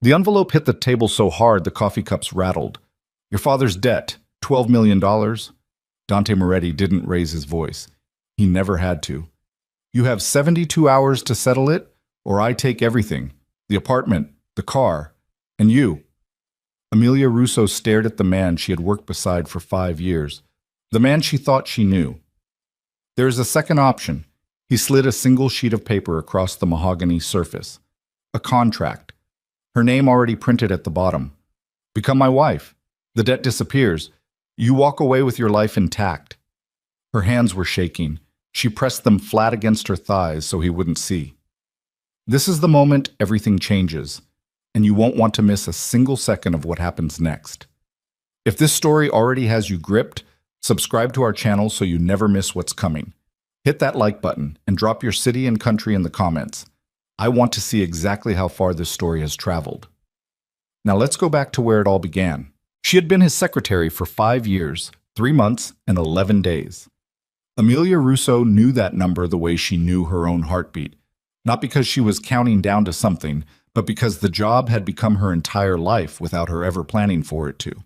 The envelope hit the table so hard the coffee cups rattled. Your father's debt, $12 million. Dante Moretti didn't raise his voice. He never had to. You have 72 hours to settle it, or I take everything. The apartment, the car, and you. Amelia Russo stared at the man she had worked beside for 5 years, the man she thought she knew. There is a second option. He slid a single sheet of paper across the mahogany surface. A contract. Her name already printed at the bottom. Become my wife. The debt disappears. You walk away with your life intact. Her hands were shaking. She pressed them flat against her thighs so he wouldn't see. This is the moment everything changes, and you won't want to miss a single second of what happens next. If this story already has you gripped, subscribe to our channel so you never miss what's coming. Hit that like button and drop your city and country in the comments. I want to see exactly how far this story has traveled. Now let's go back to where it all began. She had been his secretary for 5 years, 3 months, and 11 days. Amelia Russo knew that number the way she knew her own heartbeat, not because she was counting down to something, but because the job had become her entire life without her ever planning for it to.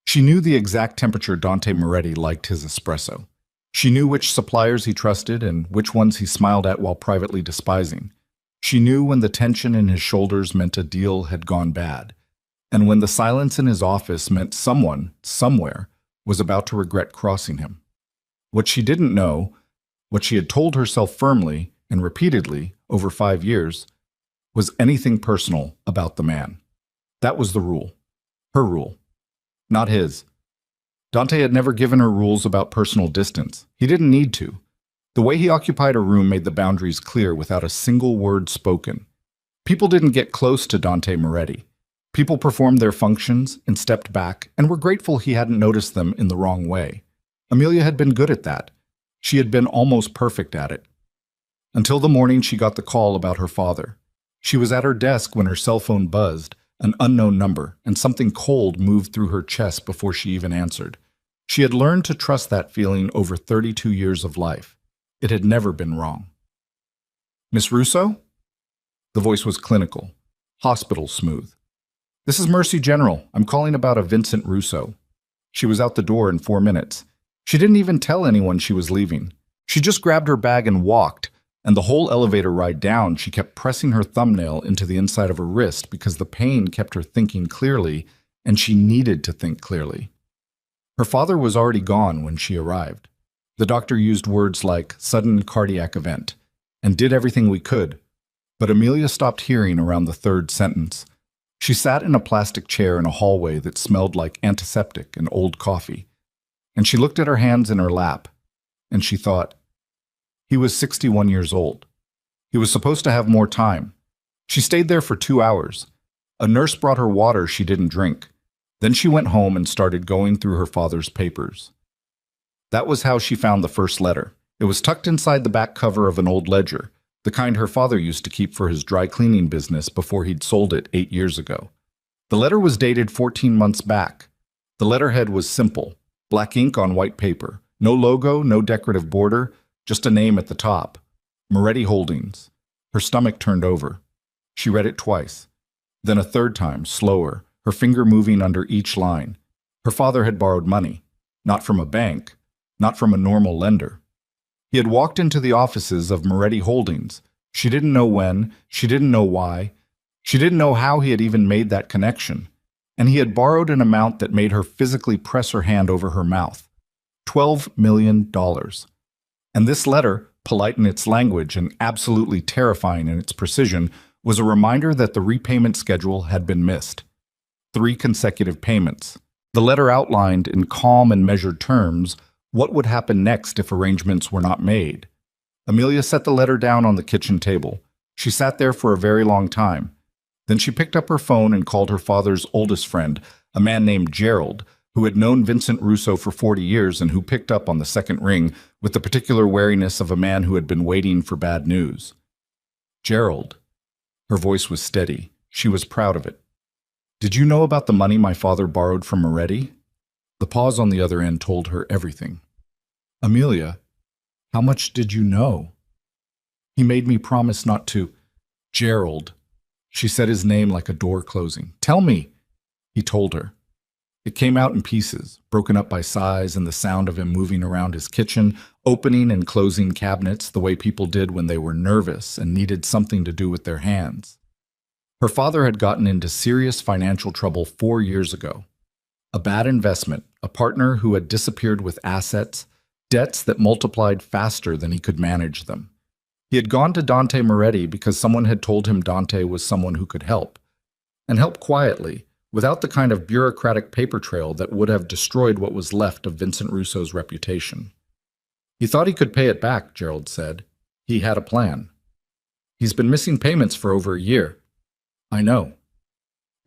She knew the exact temperature Dante Moretti liked his espresso. She knew which suppliers he trusted and which ones he smiled at while privately despising. She knew when the tension in his shoulders meant a deal had gone bad, and when the silence in his office meant someone, somewhere, was about to regret crossing him. What she didn't know, what she had told herself firmly and repeatedly over 5 years, was anything personal about the man. That was the rule. Her rule. Not his. Dante had never given her rules about personal distance. He didn't need to. The way he occupied a room made the boundaries clear without a single word spoken. People didn't get close to Dante Moretti. People performed their functions and stepped back and were grateful he hadn't noticed them in the wrong way. Amelia had been good at that. She had been almost perfect at it. Until the morning she got the call about her father. She was at her desk when her cell phone buzzed, an unknown number, and something cold moved through her chest before she even answered. She had learned to trust that feeling over 32 years of life. It had never been wrong. Miss Russo? The voice was clinical, hospital smooth. This is Mercy General. I'm calling about a Vincent Russo. She was out the door in 4 minutes. She didn't even tell anyone she was leaving. She just grabbed her bag and walked, and the whole elevator ride down she kept pressing her thumbnail into the inside of her wrist because the pain kept her thinking clearly, and she needed to think clearly. Her father was already gone when she arrived. The doctor used words like sudden cardiac event and did everything we could, but Amelia stopped hearing around the third sentence. She sat in a plastic chair in a hallway that smelled like antiseptic and old coffee, and she looked at her hands in her lap, and she thought, he was 61 years old. He was supposed to have more time. She stayed there for 2 hours. A nurse brought her water she didn't drink. Then she went home and started going through her father's papers. That was how she found the first letter. It was tucked inside the back cover of an old ledger, the kind her father used to keep for his dry cleaning business before he'd sold it 8 years ago. The letter was dated 14 months back. The letterhead was simple, black ink on white paper. No logo, no decorative border, just a name at the top. Moretti Holdings. Her stomach turned over. She read it twice. Then a third time, slower, her finger moving under each line. Her father had borrowed money. Not from a bank. Not from a normal lender. He had walked into the offices of Moretti Holdings. She didn't know when. She didn't know why. She didn't know how he had even made that connection. And he had borrowed an amount that made her physically press her hand over her mouth. $12 million. And this letter, polite in its language and absolutely terrifying in its precision, was a reminder that the repayment schedule had been missed. 3 consecutive payments. The letter outlined in calm and measured terms what would happen next if arrangements were not made. Amelia set the letter down on the kitchen table. She sat there for a very long time. Then she picked up her phone and called her father's oldest friend, a man named Gerald, who had known Vincent Russo for 40 years and who picked up on the second ring with the particular wariness of a man who had been waiting for bad news. Gerald. Her voice was steady. She was proud of it. Did you know about the money my father borrowed from Moretti? The pause on the other end told her everything. Amelia, how much did you know? He made me promise not to. Gerald. She said his name like a door closing. Tell me, he told her. It came out in pieces, broken up by size and the sound of him moving around his kitchen, opening and closing cabinets the way people did when they were nervous and needed something to do with their hands. Her father had gotten into serious financial trouble 4 years ago. A bad investment, a partner who had disappeared with assets, debts that multiplied faster than he could manage them. He had gone to Dante Moretti because someone had told him Dante was someone who could help, and help quietly, without the kind of bureaucratic paper trail that would have destroyed what was left of Vincent Russo's reputation. He thought he could pay it back, Gerald said. He had a plan. He's been missing payments for over a year. I know.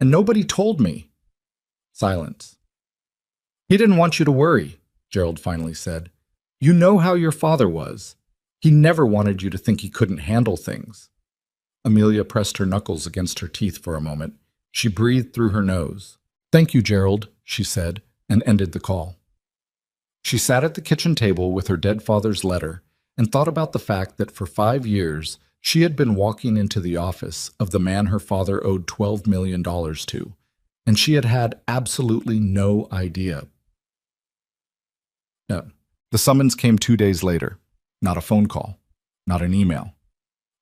And nobody told me. Silence. He didn't want you to worry, Gerald finally said. You know how your father was. He never wanted you to think he couldn't handle things. Amelia pressed her knuckles against her teeth for a moment. She breathed through her nose. Thank you, Gerald, she said, and ended the call. She sat at the kitchen table with her dead father's letter and thought about the fact that for 5 years she had been walking into the office of the man her father owed $12 million to, and she had had absolutely no idea. No. The summons came 2 days later. Not a phone call, not an email.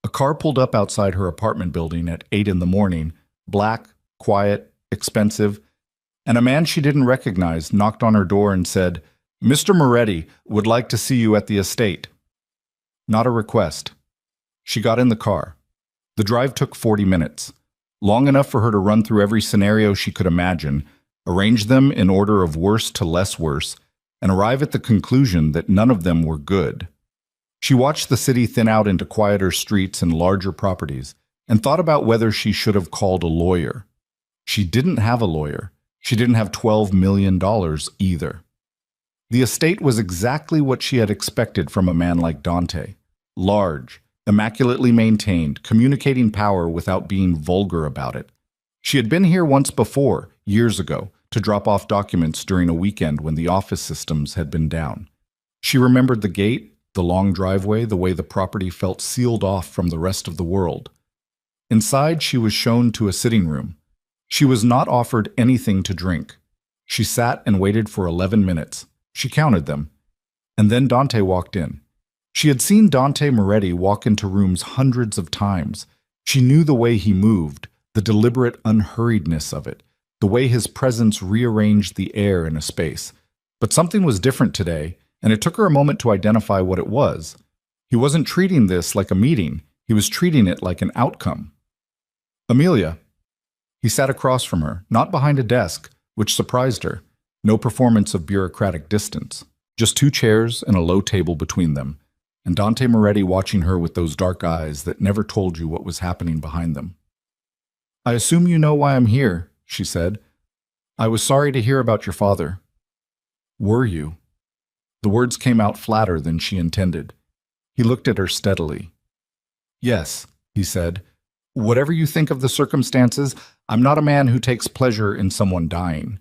A car pulled up outside her apartment building at 8 in the morning, black, quiet, expensive, and a man she didn't recognize knocked on her door and said, Mr. Moretti would like to see you at the estate. Not a request. She got in the car. The drive took 40 minutes, long enough for her to run through every scenario she could imagine, arrange them in order of worst to less worse, and arrive at the conclusion that none of them were good. She watched the city thin out into quieter streets and larger properties, and thought about whether she should have called a lawyer. She didn't have a lawyer. She didn't have $12 million either. The estate was exactly what she had expected from a man like Dante. Large, immaculately maintained, communicating power without being vulgar about it. She had been here once before, years ago, to drop off documents during a weekend when the office systems had been down. She remembered the gate, the long driveway, the way the property felt sealed off from the rest of the world. Inside, she was shown to a sitting room. She was not offered anything to drink. She sat and waited for 11 minutes. She counted them. And then Dante walked in. She had seen Dante Moretti walk into rooms hundreds of times. She knew the way he moved, the deliberate unhurriedness of it, the way his presence rearranged the air in a space. But something was different today, and it took her a moment to identify what it was. He wasn't treating this like a meeting. He was treating it like an outcome. Amelia. He sat across from her, not behind a desk, which surprised her. No performance of bureaucratic distance. Just 2 chairs and a low table between them, and Dante Moretti watching her with those dark eyes that never told you what was happening behind them. I assume you know why I'm here, she said. I was sorry to hear about your father. Were you? The words came out flatter than she intended. He looked at her steadily. Yes, he said. Whatever you think of the circumstances, I'm not a man who takes pleasure in someone dying.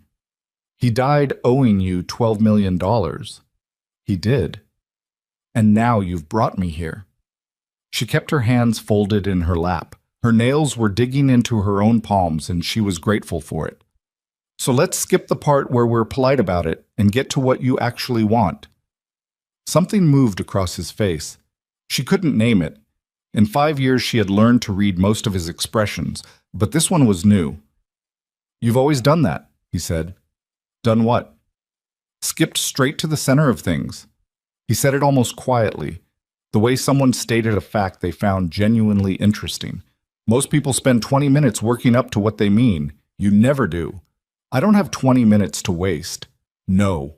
He died owing you $12 million. He did. And now you've brought me here. She kept her hands folded in her lap. Her nails were digging into her own palms, and she was grateful for it. So let's skip the part where we're polite about it and get to what you actually want. Something moved across his face. She couldn't name it. In 5 years, she had learned to read most of his expressions, but this one was new. You've always done that, he said. Done what? Skipped straight to the center of things. He said it almost quietly, the way someone stated a fact they found genuinely interesting. Most people spend 20 minutes working up to what they mean. You never do. I don't have 20 minutes to waste. No.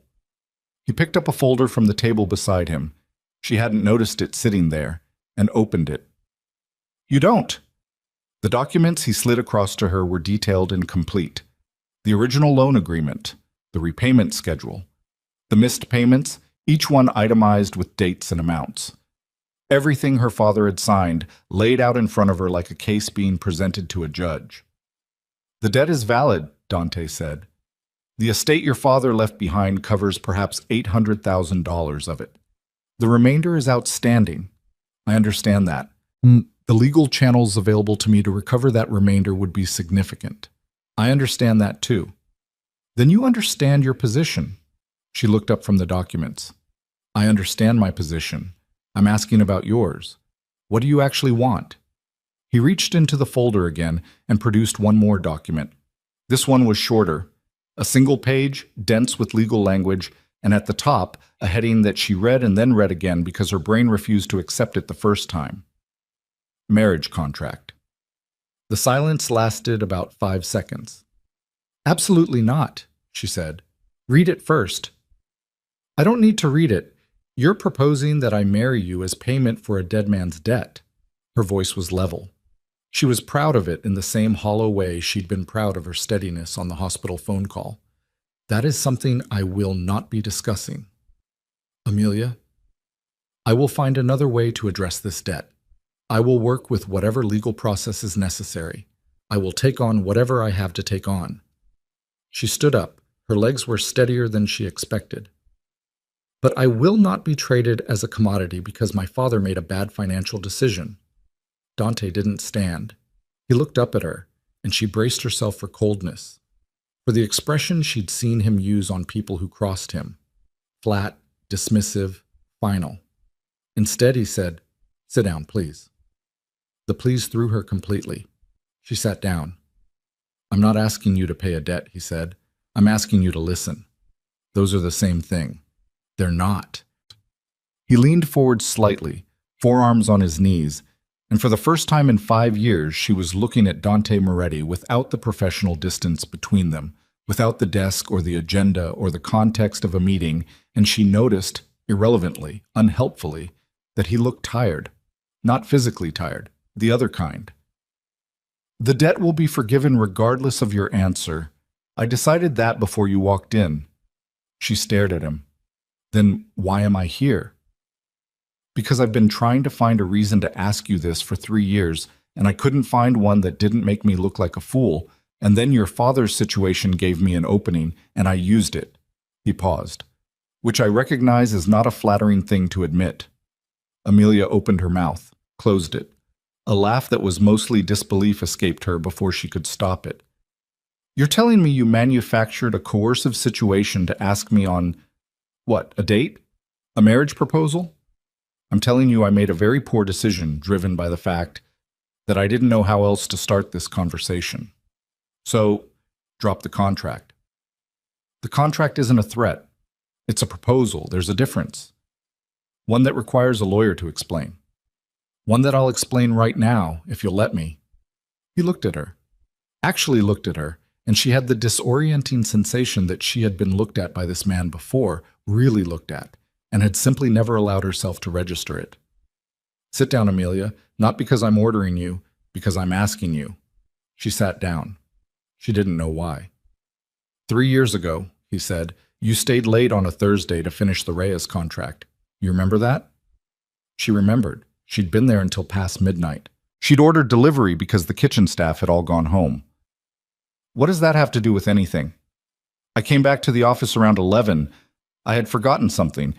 He picked up a folder from the table beside him. She hadn't noticed it sitting there, and opened it. You don't. The documents he slid across to her were detailed and complete. The original loan agreement, the repayment schedule, the missed payments, each one itemized with dates and amounts. Everything her father had signed laid out in front of her like a case being presented to a judge. The debt is valid, Dante said. The estate your father left behind covers perhaps $800,000 of it. The remainder is outstanding. I understand that. The legal channels available to me to recover that remainder would be significant. I understand that too. Then you understand your position. She looked up from the documents. I understand my position. I'm asking about yours. What do you actually want? He reached into the folder again and produced one more document. This one was shorter, a single page, dense with legal language, and at the top, a heading that she read and then read again because her brain refused to accept it the first time. Marriage contract. The silence lasted about 5 seconds. Absolutely not, she said. Read it first. I don't need to read it. You're proposing that I marry you as payment for a dead man's debt. Her voice was level. She was proud of it in the same hollow way she'd been proud of her steadiness on the hospital phone call. That is something I will not be discussing. Amelia, I will find another way to address this debt. I will work with whatever legal process is necessary. I will take on whatever I have to take on. She stood up. Her legs were steadier than she expected. But I will not be traded as a commodity because my father made a bad financial decision. Dante didn't stand. He looked up at her, and she braced herself for coldness, for the expression she'd seen him use on people who crossed him. Flat, dismissive, final. Instead, he said, "Sit down, please." The please threw her completely. She sat down. I'm not asking you to pay a debt, he said. I'm asking you to listen. Those are the same thing. They're not. He leaned forward slightly, forearms on his knees, and for the first time in 5 years, she was looking at Dante Moretti without the professional distance between them, without the desk or the agenda or the context of a meeting, and she noticed, irrelevantly, unhelpfully, that he looked tired. Not physically tired, the other kind. The debt will be forgiven regardless of your answer. I decided that before you walked in. She stared at him. Then why am I here? Because I've been trying to find a reason to ask you this for 3 years, and I couldn't find one that didn't make me look like a fool, and then your father's situation gave me an opening, and I used it. He paused, which I recognize is not a flattering thing to admit. Amelia opened her mouth, closed it. A laugh that was mostly disbelief escaped her before she could stop it. You're telling me you manufactured a coercive situation to ask me on, what, a date? A marriage proposal? I'm telling you I made a very poor decision driven by the fact that I didn't know how else to start this conversation. So, drop the contract. The contract isn't a threat. It's a proposal. There's a difference. One that requires a lawyer to explain. One that I'll explain right now, if you'll let me. He looked at her. Actually looked at her, and she had the disorienting sensation that she had been looked at by this man before, really looked at, and had simply never allowed herself to register it. Sit down, Amelia, not because I'm ordering you, because I'm asking you. She sat down. She didn't know why. 3 years ago, he said, you stayed late on a Thursday to finish the Reyes contract. You remember that? She remembered. She'd been there until past midnight. She'd ordered delivery because the kitchen staff had all gone home. What does that have to do with anything? I came back to the office around 11. I had forgotten something.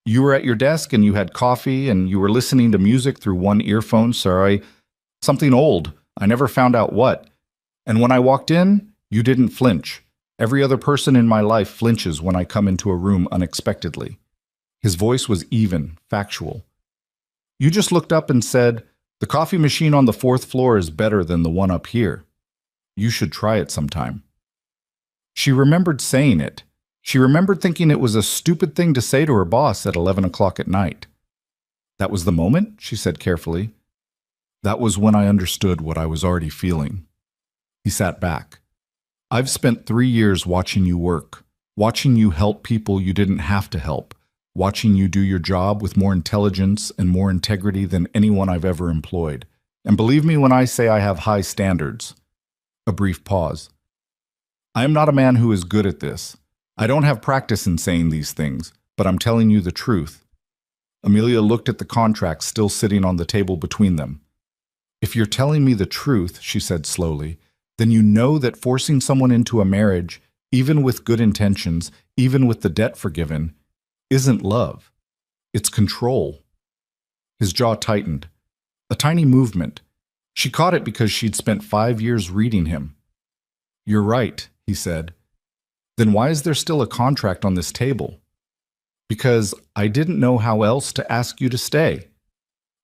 You were at your desk and you had coffee and you were listening to music through one earphone, sir. Something old. I never found out what. And when I walked in, you didn't flinch. Every other person in my life flinches when I come into a room unexpectedly. His voice was even, factual. You just looked up and said, the coffee machine on the 4th floor is better than the one up here. You should try it sometime. She remembered saying it. She remembered thinking it was a stupid thing to say to her boss at 11 o'clock at night. That was the moment, she said carefully. That was when I understood what I was already feeling. He sat back. I've spent 3 years watching you work, watching you help people you didn't have to help, watching you do your job with more intelligence and more integrity than anyone I've ever employed. And believe me when I say I have high standards. A brief pause. I am not a man who is good at this. I don't have practice in saying these things, but I'm telling you the truth. Amelia looked at the contract still sitting on the table between them. If you're telling me the truth, she said slowly, then you know that forcing someone into a marriage, even with good intentions, even with the debt forgiven, isn't love. It's control. His jaw tightened. A tiny movement. She caught it because she'd spent 5 years reading him. "You're right," he said. "Then why is there still a contract on this table?" "Because I didn't know how else to ask you to stay."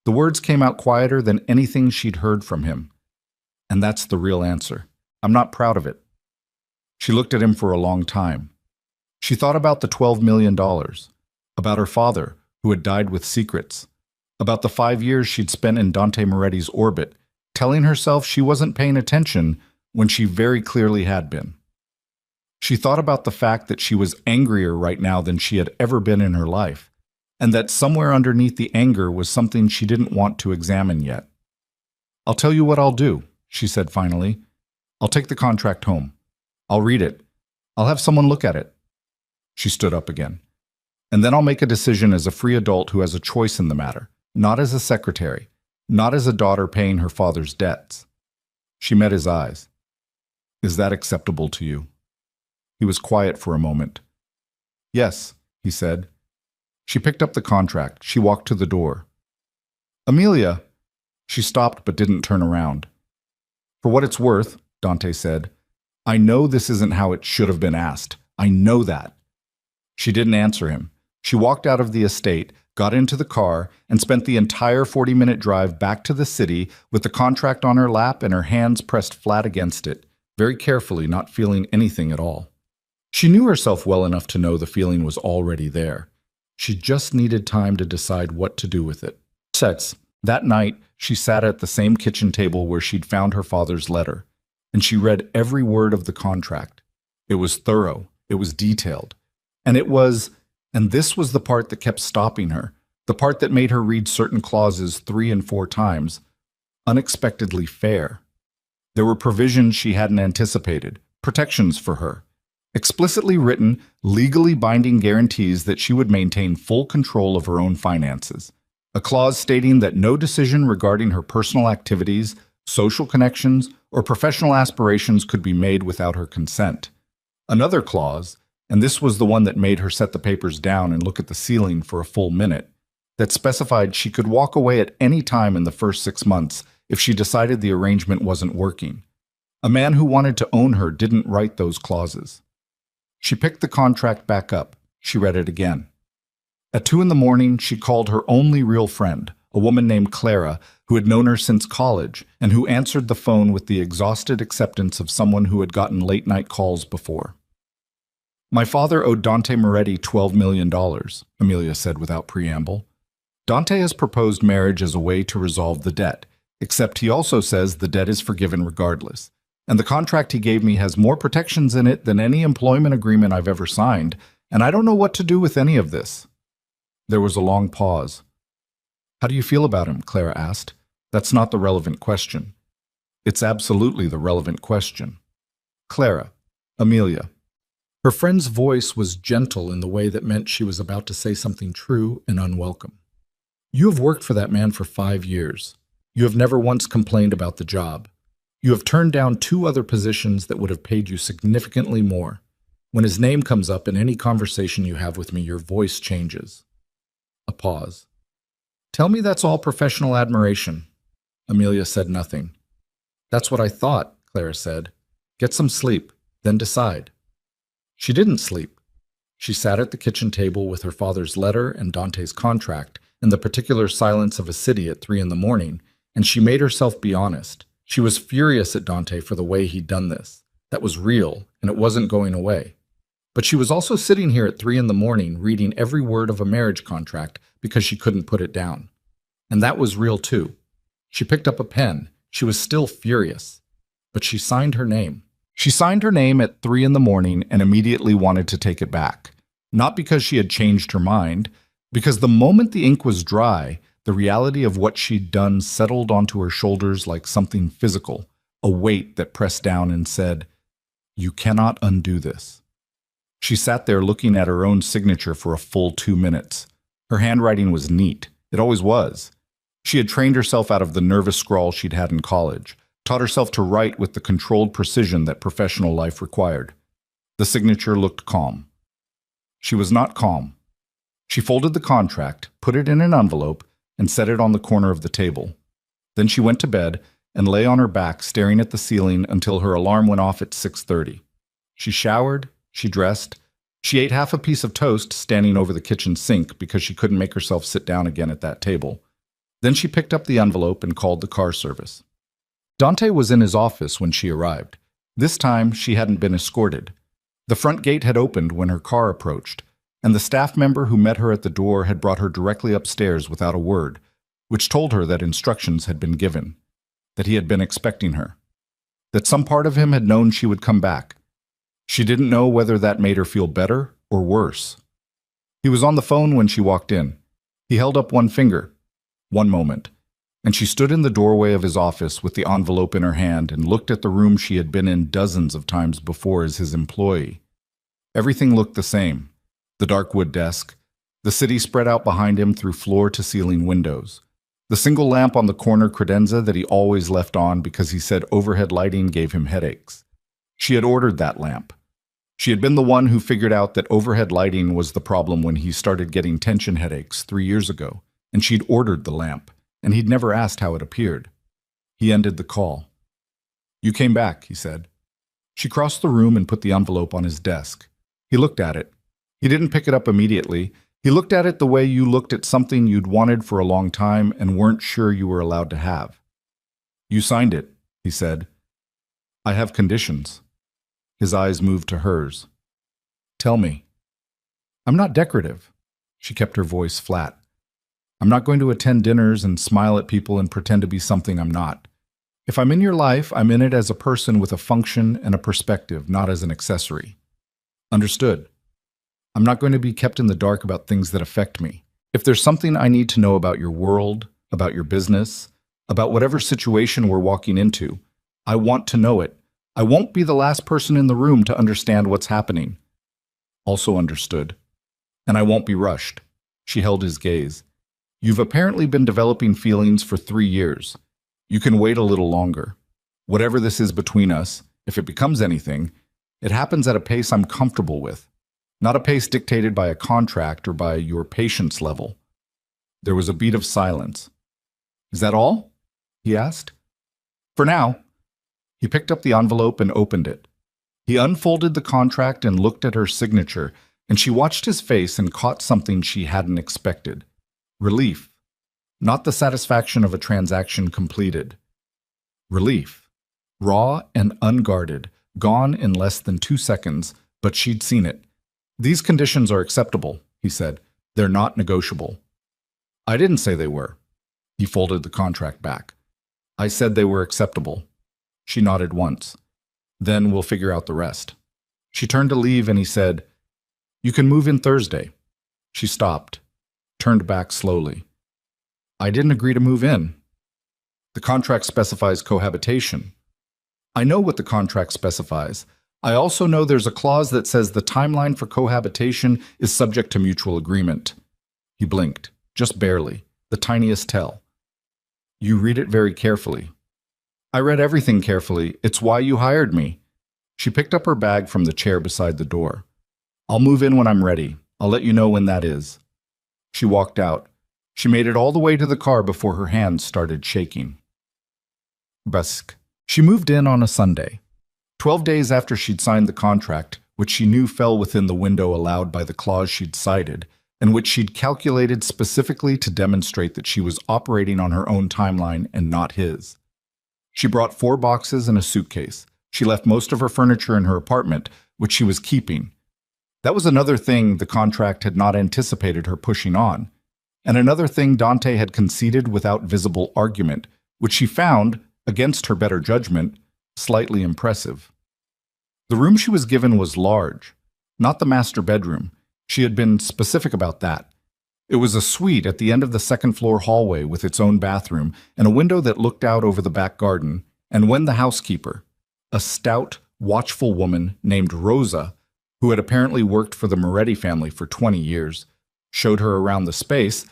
The words came out quieter than anything she'd heard from him. And that's the real answer. I'm not proud of it. She looked at him for a long time. She thought about the $12 million, about her father, who had died with secrets, about the 5 years she'd spent in Dante Moretti's orbit, telling herself she wasn't paying attention when she very clearly had been. She thought about the fact that she was angrier right now than she had ever been in her life, and that somewhere underneath the anger was something she didn't want to examine yet. "I'll tell you what I'll do," she said finally. "I'll take the contract home. I'll read it. I'll have someone look at it." She stood up again. "And then I'll make a decision as a free adult who has a choice in the matter, not as a secretary, not as a daughter paying her father's debts." She met his eyes. "Is that acceptable to you?" He was quiet for a moment. "Yes," he said. She picked up the contract. She walked to the door. "Amelia!" She stopped but didn't turn around. "For what it's worth," Dante said, "I know this isn't how it should have been asked. I know that." She didn't answer him. She walked out of the estate, got into the car, and spent the entire 40-minute drive back to the city with the contract on her lap and her hands pressed flat against it, very carefully, not feeling anything at all. She knew herself well enough to know the feeling was already there. She just needed time to decide what to do with it. That night, she sat at the same kitchen table where she'd found her father's letter, and she read every word of the contract. It was thorough, it was detailed, and this was the part that kept stopping her, the part that made her read certain clauses 3 and 4 times, unexpectedly fair. There were provisions she hadn't anticipated, protections for her. Explicitly written, legally binding guarantees that she would maintain full control of her own finances. A clause stating that no decision regarding her personal activities, social connections, or professional aspirations could be made without her consent. Another clause, and this was the one that made her set the papers down and look at the ceiling for a full minute, that specified she could walk away at any time in the first 6 months if she decided the arrangement wasn't working. A man who wanted to own her didn't write those clauses. She picked the contract back up. She read it again. At 2 a.m, she called her only real friend, a woman named Clara, who had known her since college and who answered the phone with the exhausted acceptance of someone who had gotten late-night calls before. "My father owed Dante Moretti $12 million, Amelia said without preamble. "Dante has proposed marriage as a way to resolve the debt, except he also says the debt is forgiven regardless. And the contract he gave me has more protections in it than any employment agreement I've ever signed, and I don't know what to do with any of this." There was a long pause. "How do you feel about him?" Clara asked. "That's not the relevant question." "It's absolutely the relevant question." "Clara, Amelia." Her friend's voice was gentle in the way that meant she was about to say something true and unwelcome. "You have worked for that man for 5 years. You have never once complained about the job. You have turned down 2 other positions that would have paid you significantly more. When his name comes up in any conversation you have with me, your voice changes." A pause. "Tell me that's all professional admiration." Amelia said nothing. "That's what I thought," Clara said. "Get some sleep, then decide." She didn't sleep. She sat at the kitchen table with her father's letter and Dante's contract in the particular silence of a city at 3 a.m, and she made herself be honest. She was furious at Dante for the way he'd done this. That was real, and it wasn't going away. But she was also sitting here at 3 a.m, reading every word of a marriage contract because she couldn't put it down. And that was real too. She picked up a pen. She was still furious. But she signed her name. She signed her name at 3 a.m. and immediately wanted to take it back. Not because she had changed her mind, because the moment the ink was dry, the reality of what she'd done settled onto her shoulders like something physical, a weight that pressed down and said, "You cannot undo this." She sat there looking at her own signature for a full 2 minutes. Her handwriting was neat. It always was. She had trained herself out of the nervous scrawl she'd had in college, taught herself to write with the controlled precision that professional life required. The signature looked calm. She was not calm. She folded the contract, put it in an envelope, and set it on the corner of the table. Then she went to bed and lay on her back staring at the ceiling until her alarm went off at 6:30. She showered, she dressed, she ate half a piece of toast standing over the kitchen sink because she couldn't make herself sit down again at that table. Then she picked up the envelope and called the car service. Dante was in his office when she arrived. This time, she hadn't been escorted. The front gate had opened when her car approached, and the staff member who met her at the door had brought her directly upstairs without a word, which told her that instructions had been given, that he had been expecting her, that some part of him had known she would come back. She didn't know whether that made her feel better or worse. He was on the phone when she walked in. He held up one finger. One moment, and she stood in the doorway of his office with the envelope in her hand and looked at the room she had been in dozens of times before as his employee. Everything looked the same. The dark wood desk, the city spread out behind him through floor-to-ceiling windows, the single lamp on the corner credenza that he always left on because he said overhead lighting gave him headaches. She had ordered that lamp. She had been the one who figured out that overhead lighting was the problem when he started getting tension headaches 3 years ago, and she'd ordered the lamp, and he'd never asked how it appeared. He ended the call. "You came back," he said. She crossed the room and put the envelope on his desk. He looked at it. He didn't pick it up immediately. He looked at it the way you looked at something you'd wanted for a long time and weren't sure you were allowed to have. "You signed it," he said. "I have conditions." His eyes moved to hers. "Tell me." "I'm not decorative." She kept her voice flat. "I'm not going to attend dinners and smile at people and pretend to be something I'm not. If I'm in your life, I'm in it as a person with a function and a perspective, not as an accessory." "Understood." "I'm not going to be kept in the dark about things that affect me. If there's something I need to know about your world, about your business, about whatever situation we're walking into, I want to know it. I won't be the last person in the room to understand what's happening." "Also understood." "And I won't be rushed." She held his gaze. "You've apparently been developing feelings for 3 years. You can wait a little longer. Whatever this is between us, if it becomes anything, it happens at a pace I'm comfortable with, not a pace dictated by a contract or by your patience level." There was a beat of silence. "Is that all?" he asked. "For now." He picked up the envelope and opened it. He unfolded the contract and looked at her signature, and she watched his face and caught something she hadn't expected. Relief. Not the satisfaction of a transaction completed. Relief. Raw and unguarded, gone in less than 2 seconds, but she'd seen it. "These conditions are acceptable," he said. "They're not negotiable." "I didn't say they were." He folded the contract back. "I said they were acceptable." She nodded once. "Then we'll figure out the rest." She turned to leave and he said, "You can move in Thursday." She stopped, turned back slowly. "I didn't agree to move in." "The contract specifies cohabitation." "I know what the contract specifies. I also know there's a clause that says the timeline for cohabitation is subject to mutual agreement." He blinked, just barely, the tiniest tell. "You read it very carefully." "I read everything carefully. It's why you hired me." She picked up her bag from the chair beside the door. "I'll move in when I'm ready. I'll let you know when that is." She walked out. She made it all the way to the car before her hands started shaking. Busk. She moved in on a Sunday. 12 days after she'd signed the contract, which she knew fell within the window allowed by the clause she'd cited, and which she'd calculated specifically to demonstrate that she was operating on her own timeline and not his. She brought 4 boxes and a suitcase. She left most of her furniture in her apartment, which she was keeping. That was another thing the contract had not anticipated her pushing on, and another thing Dante had conceded without visible argument, which she found, against her better judgment, slightly impressive. The room she was given was large, not the master bedroom. She had been specific about that. It was a suite at the end of the second-floor hallway with its own bathroom and a window that looked out over the back garden, and when the housekeeper, a stout, watchful woman named Rosa, who had apparently worked for the Moretti family for 20 years, showed her around the space,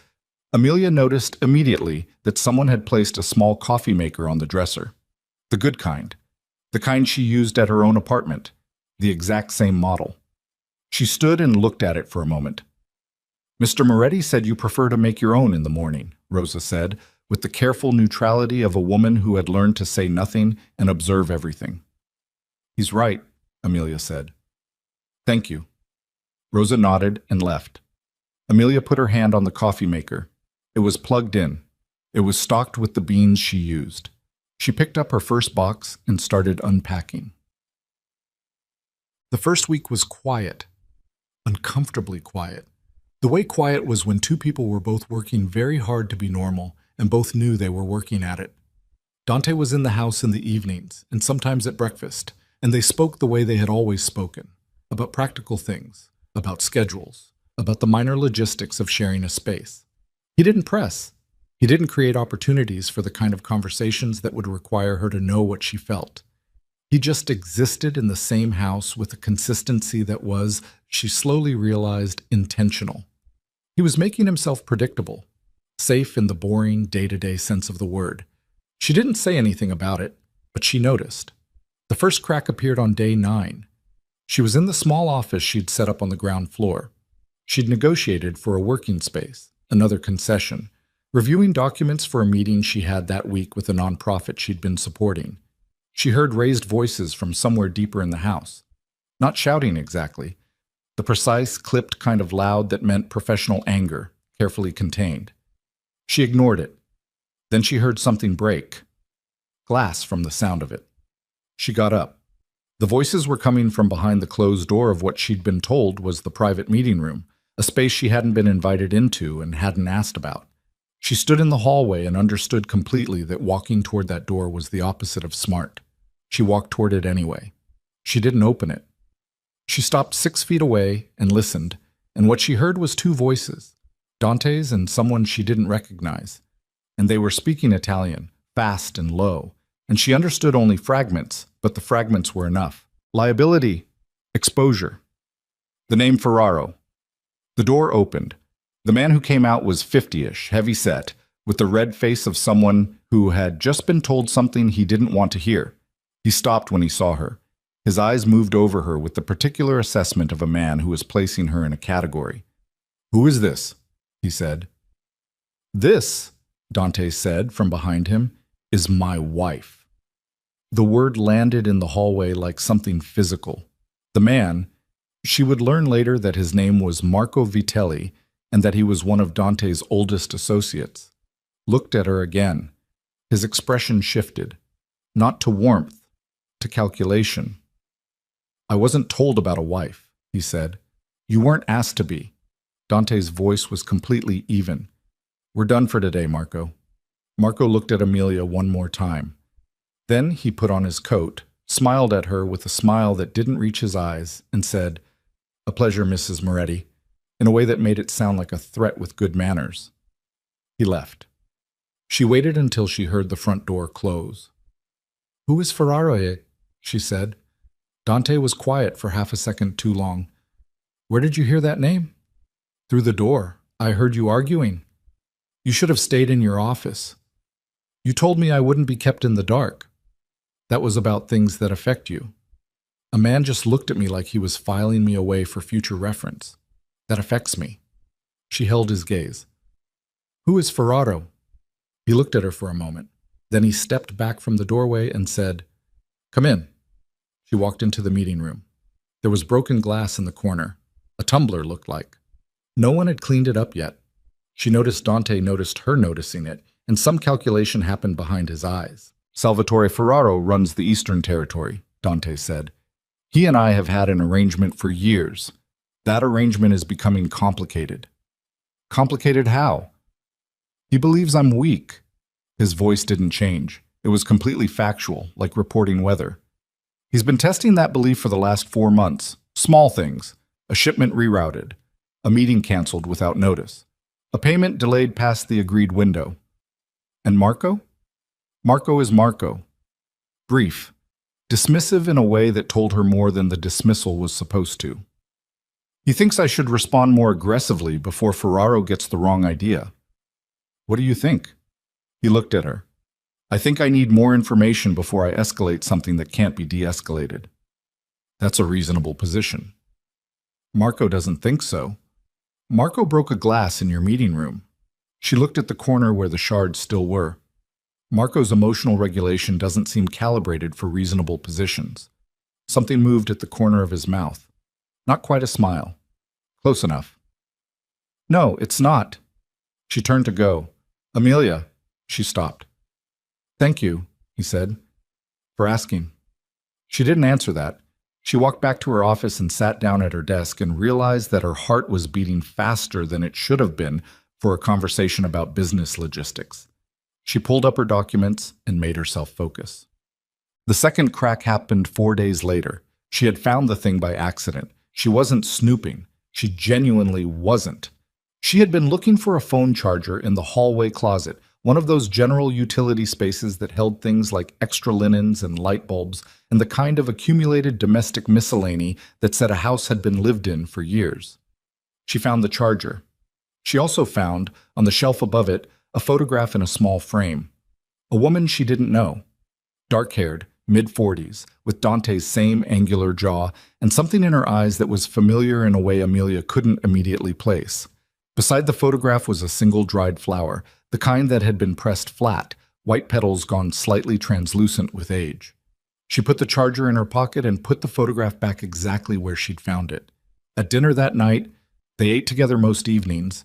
Amelia noticed immediately that someone had placed a small coffee maker on the dresser. The good kind. The kind she used at her own apartment. The exact same model. She stood and looked at it for a moment. "Mr. Moretti said you prefer to make your own in the morning," Rosa said, with the careful neutrality of a woman who had learned to say nothing and observe everything. "He's right," Amelia said. "Thank you." Rosa nodded and left. Amelia put her hand on the coffee maker. It was plugged in. It was stocked with the beans she used. She picked up her first box and started unpacking. The first week was quiet, uncomfortably quiet. The way quiet was when two people were both working very hard to be normal and both knew they were working at it. Dante was in the house in the evenings and sometimes at breakfast, and they spoke the way they had always spoken, about practical things, about schedules, about the minor logistics of sharing a space. He didn't press. He didn't create opportunities for the kind of conversations that would require her to know what she felt. He just existed in the same house with a consistency that was, she slowly realized, intentional. He was making himself predictable, safe in the boring, day-to-day sense of the word. She didn't say anything about it, but she noticed. The first crack appeared on day 9. She was in the small office she'd set up on the ground floor. She'd negotiated for a working space, another concession, reviewing documents for a meeting she had that week with a nonprofit she'd been supporting. She heard raised voices from somewhere deeper in the house. Not shouting exactly. The precise, clipped kind of loud that meant professional anger, carefully contained. She ignored it. Then she heard something break. Glass from the sound of it. She got up. The voices were coming from behind the closed door of what she'd been told was the private meeting room, a space she hadn't been invited into and hadn't asked about. She stood in the hallway and understood completely that walking toward that door was the opposite of smart. She walked toward it anyway. She didn't open it. She stopped 6 feet away and listened, and what she heard was 2 voices, Dante's and someone she didn't recognize. And they were speaking Italian, fast and low, and she understood only fragments, but the fragments were enough. Liability. Exposure. The name Ferraro. The door opened. The man who came out was 50-ish, heavy-set, with the red face of someone who had just been told something he didn't want to hear. He stopped when he saw her. His eyes moved over her with the particular assessment of a man who was placing her in a category. "Who is this?" he said. "This," Dante said from behind him, "is my wife." The word landed in the hallway like something physical. The man, she would learn later that his name was Marco Vitelli and that he was one of Dante's oldest associates, looked at her again. His expression shifted, not to warmth, to calculation. "I wasn't told about a wife," he said. "You weren't asked to be." Dante's voice was completely even. "We're done for today, Marco." Marco looked at Amelia one more time. Then he put on his coat, smiled at her with a smile that didn't reach his eyes, and said, "A pleasure, Mrs. Moretti," in a way that made it sound like a threat with good manners. He left. She waited until she heard the front door close. "Who is Ferraro?" she said. Dante was quiet for half a second too long. "Where did you hear that name?" "Through the door. I heard you arguing." "You should have stayed in your office." "You told me I wouldn't be kept in the dark." "That was about things that affect you." "A man just looked at me like he was filing me away for future reference. That affects me." She held his gaze. "Who is Ferraro?" He looked at her for a moment. Then he stepped back from the doorway and said, "Come in." She walked into the meeting room. There was broken glass in the corner. A tumbler looked like. No one had cleaned it up yet. She noticed Dante noticed her noticing it, and some calculation happened behind his eyes. "Salvatore Ferraro runs the Eastern Territory," Dante said. "He and I have had an arrangement for years. That arrangement is becoming complicated." "Complicated how?" "He believes I'm weak." His voice didn't change. It was completely factual, like reporting weather. "He's been testing that belief for the last 4 months. Small things. A shipment rerouted. A meeting canceled without notice. A payment delayed past the agreed window." "And Marco?" "Marco is Marco." Brief. Dismissive in a way that told her more than the dismissal was supposed to. "He thinks I should respond more aggressively before Ferraro gets the wrong idea." "What do you think?" He looked at her. "I think I need more information before I escalate something that can't be de-escalated." "That's a reasonable position." "Marco doesn't think so." "Marco broke a glass in your meeting room." She looked at the corner where the shards still were. Marco's emotional regulation doesn't seem calibrated for reasonable positions. Something moved at the corner of his mouth. Not quite a smile. Close enough. No, it's not. She turned to go. Amelia. She stopped. Thank you, he said, for asking. She didn't answer that. She walked back to her office and sat down at her desk and realized that her heart was beating faster than it should have been for a conversation about business logistics. She pulled up her documents and made herself focus. The second crack happened 4 days later. She had found the thing by accident. She wasn't snooping. She genuinely wasn't. She had been looking for a phone charger in the hallway closet, one of those general utility spaces that held things like extra linens and light bulbs and the kind of accumulated domestic miscellany that said a house had been lived in for years. She found the charger. She also found, on the shelf above it, a photograph in a small frame. A woman she didn't know. Dark-haired, mid-40s, with Dante's same angular jaw and something in her eyes that was familiar in a way Amelia couldn't immediately place. Beside the photograph was a single dried flower, the kind that had been pressed flat, white petals gone slightly translucent with age. She put the charger in her pocket and put the photograph back exactly where she'd found it. At dinner that night, they ate together most evenings.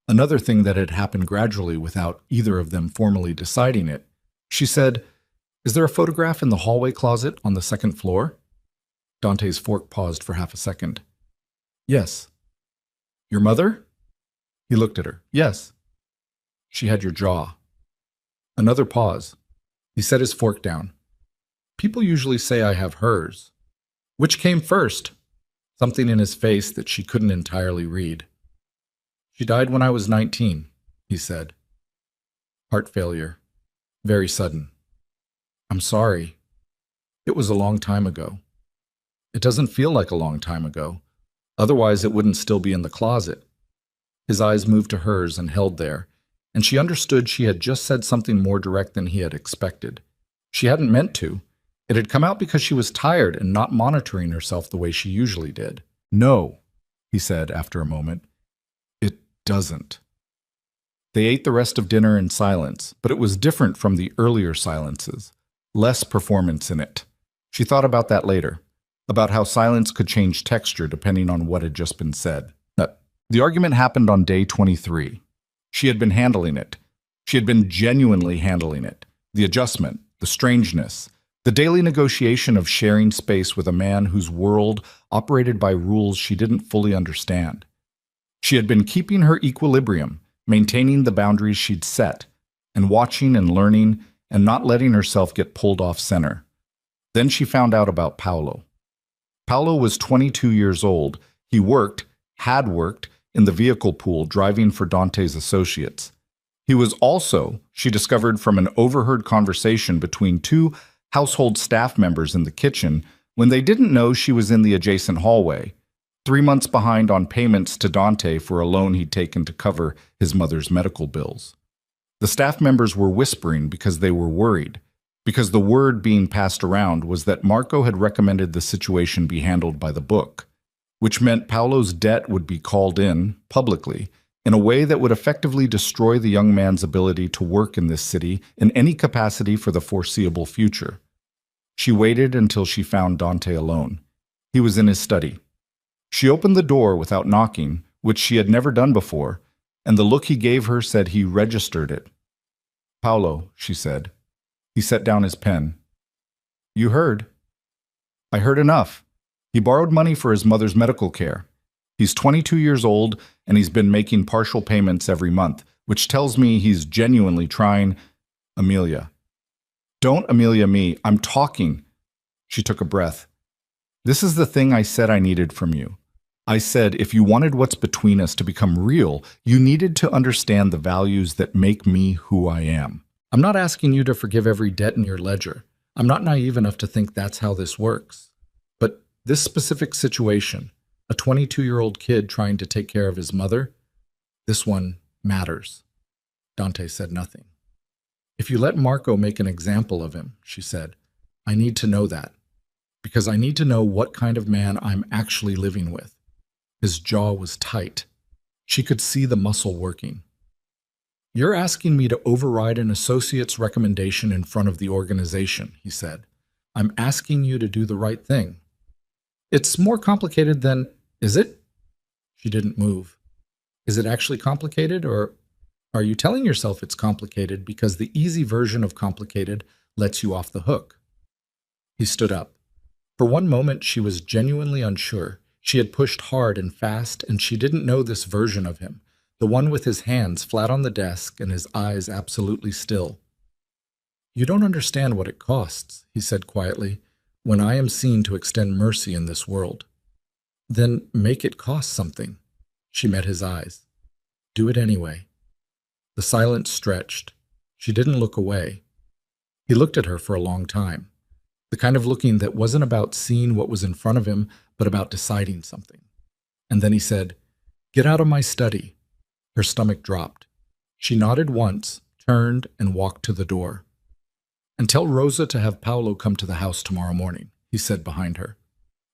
Another thing that had happened gradually without either of them formally deciding it. She said, "Is there a photograph in the hallway closet on the second floor?" Dante's fork paused for half a second. "Yes." "Your mother?" He looked at her. "Yes." "She had your jaw." Another pause. He set his fork down. "People usually say I have hers." "Which came first?" Something in his face that she couldn't entirely read. "She died when I was 19, he said. "Heart failure. Very sudden." "I'm sorry. It was a long time ago." "It doesn't feel like a long time ago. Otherwise, it wouldn't still be in the closet." His eyes moved to hers and held there, and she understood she had just said something more direct than he had expected. She hadn't meant to. It had come out because she was tired and not monitoring herself the way she usually did. "No," he said after a moment. "It doesn't." They ate the rest of dinner in silence, but it was different from the earlier silences. Less performance in it. She thought about that later, about how silence could change texture depending on what had just been said. The argument happened on day 23. She had been handling it. She had been genuinely handling it. The adjustment, the strangeness, the daily negotiation of sharing space with a man whose world operated by rules she didn't fully understand. She had been keeping her equilibrium, maintaining the boundaries she'd set, and watching and learning and not letting herself get pulled off center. Then she found out about Paolo. Paolo was 22 years old. He had worked, in the vehicle pool driving for Dante's associates. He was also, she discovered from an overheard conversation between two household staff members in the kitchen when they didn't know she was in the adjacent hallway, 3 months behind on payments to Dante for a loan he'd taken to cover his mother's medical bills. The staff members were whispering because they were worried, because the word being passed around was that Marco had recommended the situation be handled by the book, which meant Paolo's debt would be called in, publicly, in a way that would effectively destroy the young man's ability to work in this city in any capacity for the foreseeable future. She waited until she found Dante alone. He was in his study. She opened the door without knocking, which she had never done before, and the look he gave her said he registered it. "Paolo," she said. He set down his pen. "You heard." "I heard enough. He borrowed money for his mother's medical care. He's 22 years old, and he's been making partial payments every month, which tells me he's genuinely trying—" "Amelia." "Don't Amelia me. I'm talking." She took a breath. "This is the thing I said I needed from you. I said if you wanted what's between us to become real, you needed to understand the values that make me who I am. I'm not asking you to forgive every debt in your ledger. I'm not naive enough to think that's how this works. But this specific situation, a 22-year-old kid trying to take care of his mother, this one matters." Dante said nothing. "If you let Marco make an example of him," she said, "I need to know that. Because I need to know what kind of man I'm actually living with." His jaw was tight. She could see the muscle working. You're asking me to override an associate's recommendation in front of the organization, he said. I'm asking you to do the right thing. It's more complicated than, is it? She didn't move. Is it actually complicated, or are you telling yourself it's complicated because the easy version of complicated lets you off the hook? He stood up. For one moment, she was genuinely unsure. She had pushed hard and fast, and she didn't know this version of him, the one with his hands flat on the desk and his eyes absolutely still. You don't understand what it costs, he said quietly, when I am seen to extend mercy in this world. Then make it cost something. She met his eyes. Do it anyway. The silence stretched. She didn't look away. He looked at her for a long time, the kind of looking that wasn't about seeing what was in front of him, but about deciding something. And then he said, "Get out of my study." Her stomach dropped. She nodded once, turned, and walked to the door. "And tell Rosa to have Paolo come to the house tomorrow morning," he said behind her.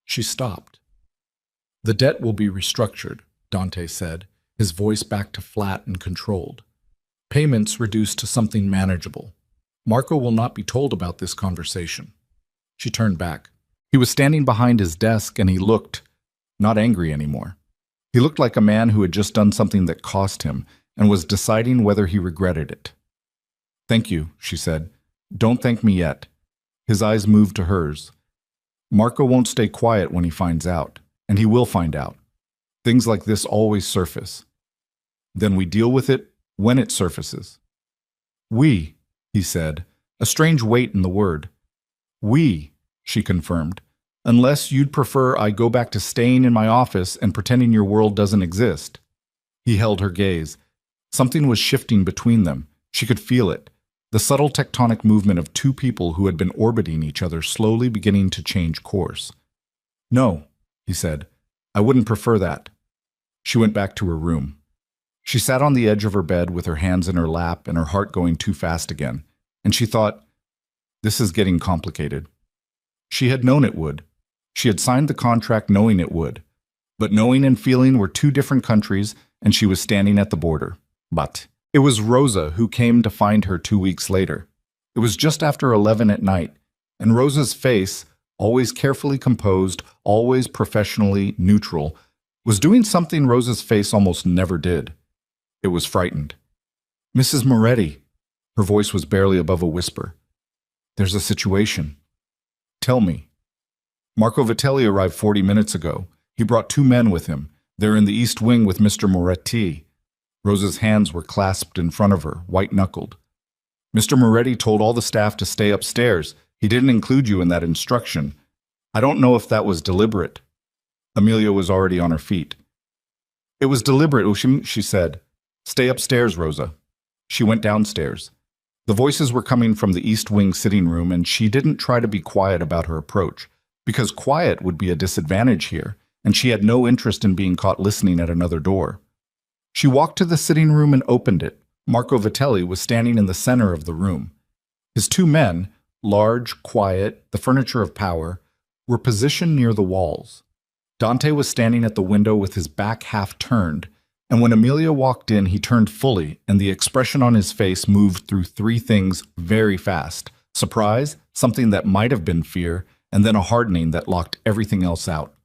She stopped. "The debt will be restructured," Dante said, his voice back to flat and controlled. "Payments reduced to something manageable. Marco will not be told about this conversation." She turned back. He was standing behind his desk and he looked, not angry anymore. He looked like a man who had just done something that cost him and was deciding whether he regretted it. "Thank you," she said. "Don't thank me yet." His eyes moved to hers. "Marco won't stay quiet when he finds out, and he will find out. Things like this always surface. Then we deal with it when it surfaces." "We," he said, a strange weight in the word. "We," she confirmed, "unless you'd prefer I go back to staying in my office and pretending your world doesn't exist." He held her gaze. Something was shifting between them. She could feel it. The subtle tectonic movement of two people who had been orbiting each other slowly beginning to change course. "No," he said, "I wouldn't prefer that." She went back to her room. She sat on the edge of her bed with her hands in her lap and her heart going too fast again, and she thought, this is getting complicated. She had known it would. She had signed the contract knowing it would. But knowing and feeling were two different countries, and she was standing at the border. But it was Rosa who came to find her 2 weeks later. It was just after 11 at night, and Rosa's face, always carefully composed, always professionally neutral, was doing something Rosa's face almost never did. It was frightened. "Mrs. Moretti," her voice was barely above a whisper. "There's a situation." "Tell me." "Marco Vitelli arrived 40 minutes ago. He brought 2 men with him. They're in the East Wing with Mr. Moretti." Rosa's hands were clasped in front of her, white-knuckled. "Mr. Moretti told all the staff to stay upstairs. He didn't include you in that instruction. I don't know if that was deliberate." Amelia was already on her feet. "It was deliberate, Ushim," she said. "Stay upstairs, Rosa." She went downstairs. The voices were coming from the East Wing sitting room, and she didn't try to be quiet about her approach, because quiet would be a disadvantage here, and she had no interest in being caught listening at another door. She walked to the sitting room and opened it. Marco Vitelli was standing in the center of the room. His 2 men, large, quiet, the furniture of power, were positioned near the walls. Dante was standing at the window with his back half turned, and when Amelia walked in, he turned fully, and the expression on his face moved through 3 things very fast. Surprise, something that might have been fear, and then a hardening that locked everything else out.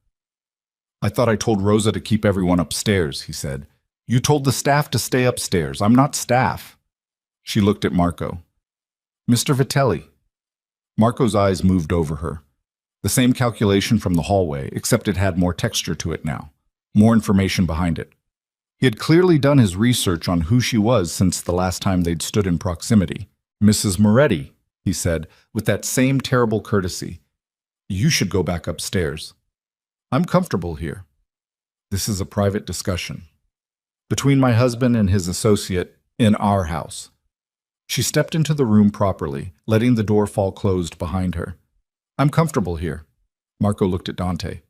"I thought I told Rosa to keep everyone upstairs," he said. "You told the staff to stay upstairs. I'm not staff." She looked at Marco. "Mr. Vitelli." Marco's eyes moved over her. The same calculation from the hallway, except it had more texture to it now, more information behind it. He had clearly done his research on who she was since the last time they'd stood in proximity. "Mrs. Moretti," he said, with that same terrible courtesy. "You should go back upstairs. I'm comfortable here. This is a private discussion. Between my husband and his associate in our house." She stepped into the room properly, letting the door fall closed behind her. "I'm comfortable here." Marco looked at Dante.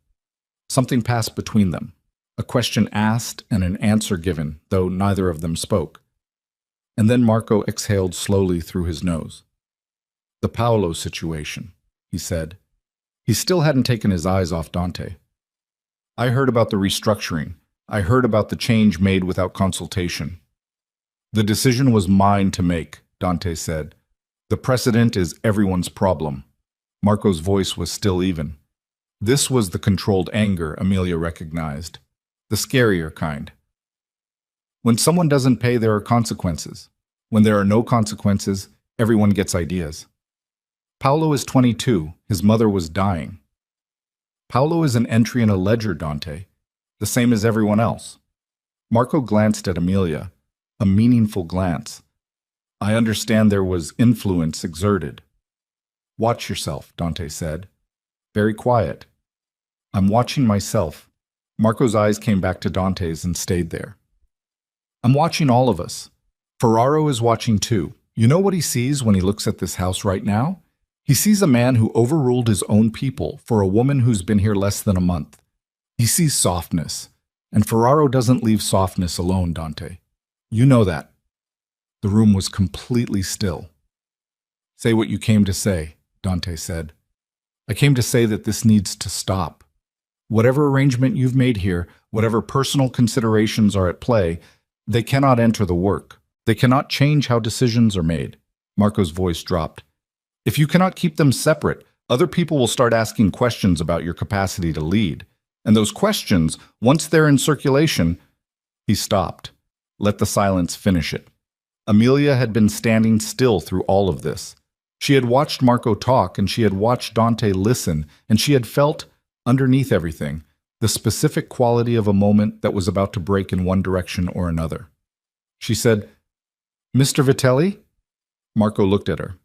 Something passed between them. A question asked and an answer given, though neither of them spoke. And then Marco exhaled slowly through his nose. "The Paolo situation," he said. He still hadn't taken his eyes off Dante. "I heard about the restructuring. I heard about the change made without consultation." The decision was mine to make, Dante said. The precedent is everyone's problem. Marco's voice was still even. This was the controlled anger Amelia recognized. The scarier kind. When someone doesn't pay, there are consequences. When there are no consequences, everyone gets ideas. Paolo is 22. His mother was dying. Paolo is an entry in a ledger, Dante. The same as everyone else. Marco glanced at Amelia. A meaningful glance. I understand there was influence exerted. Watch yourself, Dante said. Very quiet. I'm watching myself. Marco's eyes came back to Dante's and stayed there. I'm watching all of us. Ferraro is watching too. You know what he sees when he looks at this house right now? He sees a man who overruled his own people for a woman who's been here less than a month. He sees softness. And Ferraro doesn't leave softness alone, Dante. You know that. The room was completely still. Say what you came to say, Dante said. I came to say that this needs to stop. Whatever arrangement you've made here, whatever personal considerations are at play, they cannot enter the work. They cannot change how decisions are made. Marco's voice dropped. If you cannot keep them separate, other people will start asking questions about your capacity to lead. And those questions, once they're in circulation... He stopped. Let the silence finish it. Amelia had been standing still through all of this. She had watched Marco talk, and she had watched Dante listen, and she had felt, underneath everything, the specific quality of a moment that was about to break in one direction or another. She said, Mr. Vitelli? Marco looked at her.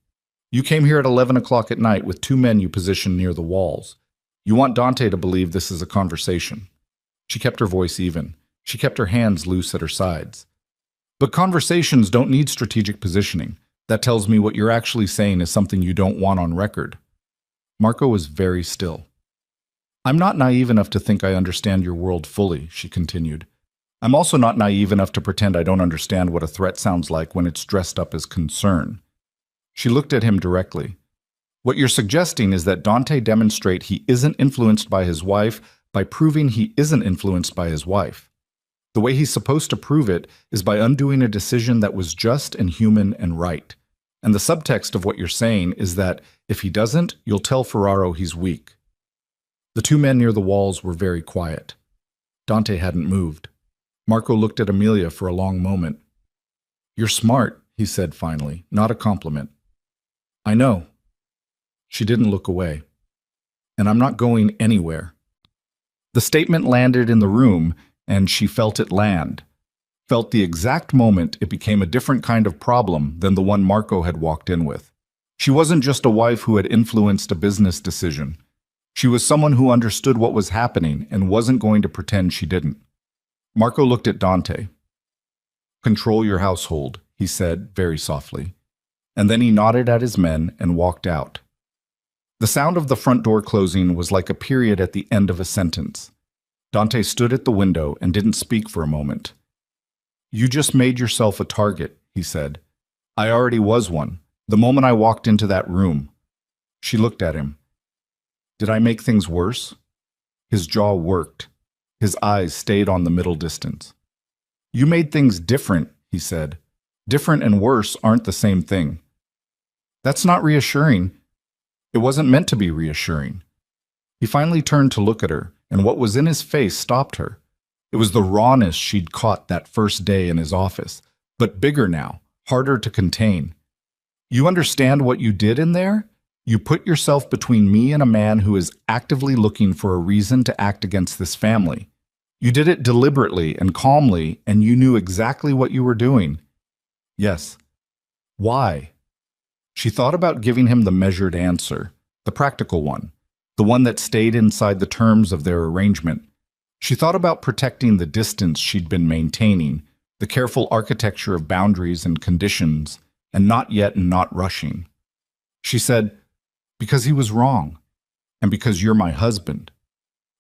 You came here at 11 o'clock at night with two men you positioned near the walls. You want Dante to believe this is a conversation. She kept her voice even. She kept her hands loose at her sides. But conversations don't need strategic positioning. That tells me what you're actually saying is something you don't want on record. Marco was very still. I'm not naive enough to think I understand your world fully, she continued. I'm also not naive enough to pretend I don't understand what a threat sounds like when it's dressed up as concern. She looked at him directly. What you're suggesting is that Dante demonstrate he isn't influenced by his wife by proving he isn't influenced by his wife. The way he's supposed to prove it is by undoing a decision that was just and human and right. And the subtext of what you're saying is that if he doesn't, you'll tell Ferraro he's weak. The two men near the walls were very quiet. Dante hadn't moved. Marco looked at Amelia for a long moment. You're smart, he said finally, not a compliment. I know. She didn't look away. And I'm not going anywhere. The statement landed in the room, and she felt it land. Felt the exact moment it became a different kind of problem than the one Marco had walked in with. She wasn't just a wife who had influenced a business decision. She was someone who understood what was happening and wasn't going to pretend she didn't. Marco looked at Dante. Control your household, he said very softly. And then he nodded at his men and walked out. The sound of the front door closing was like a period at the end of a sentence. Dante stood at the window and didn't speak for a moment. You just made yourself a target, he said. I already was one, the moment I walked into that room. She looked at him. Did I make things worse? His jaw worked. His eyes stayed on the middle distance. You made things different, he said. Different and worse aren't the same thing. That's not reassuring. It wasn't meant to be reassuring. He finally turned to look at her, and what was in his face stopped her. It was the rawness she'd caught that first day in his office, but bigger now, harder to contain. You understand what you did in there? You put yourself between me and a man who is actively looking for a reason to act against this family. You did it deliberately and calmly, and you knew exactly what you were doing. Yes. Why? She thought about giving him the measured answer, the practical one, the one that stayed inside the terms of their arrangement. She thought about protecting the distance she'd been maintaining, the careful architecture of boundaries and conditions, and not yet and not rushing. She said, because he was wrong, and because you're my husband.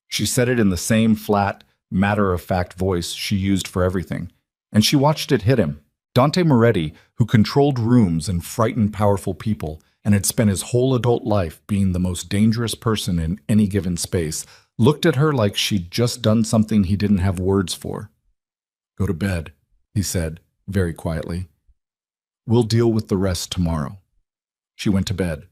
She said it in the same flat, matter-of-fact voice she used for everything, and she watched it hit him. Dante Moretti, who controlled rooms and frightened powerful people, and had spent his whole adult life being the most dangerous person in any given space, looked at her like she'd just done something he didn't have words for. Go to bed, he said, very quietly. We'll deal with the rest tomorrow. She went to bed.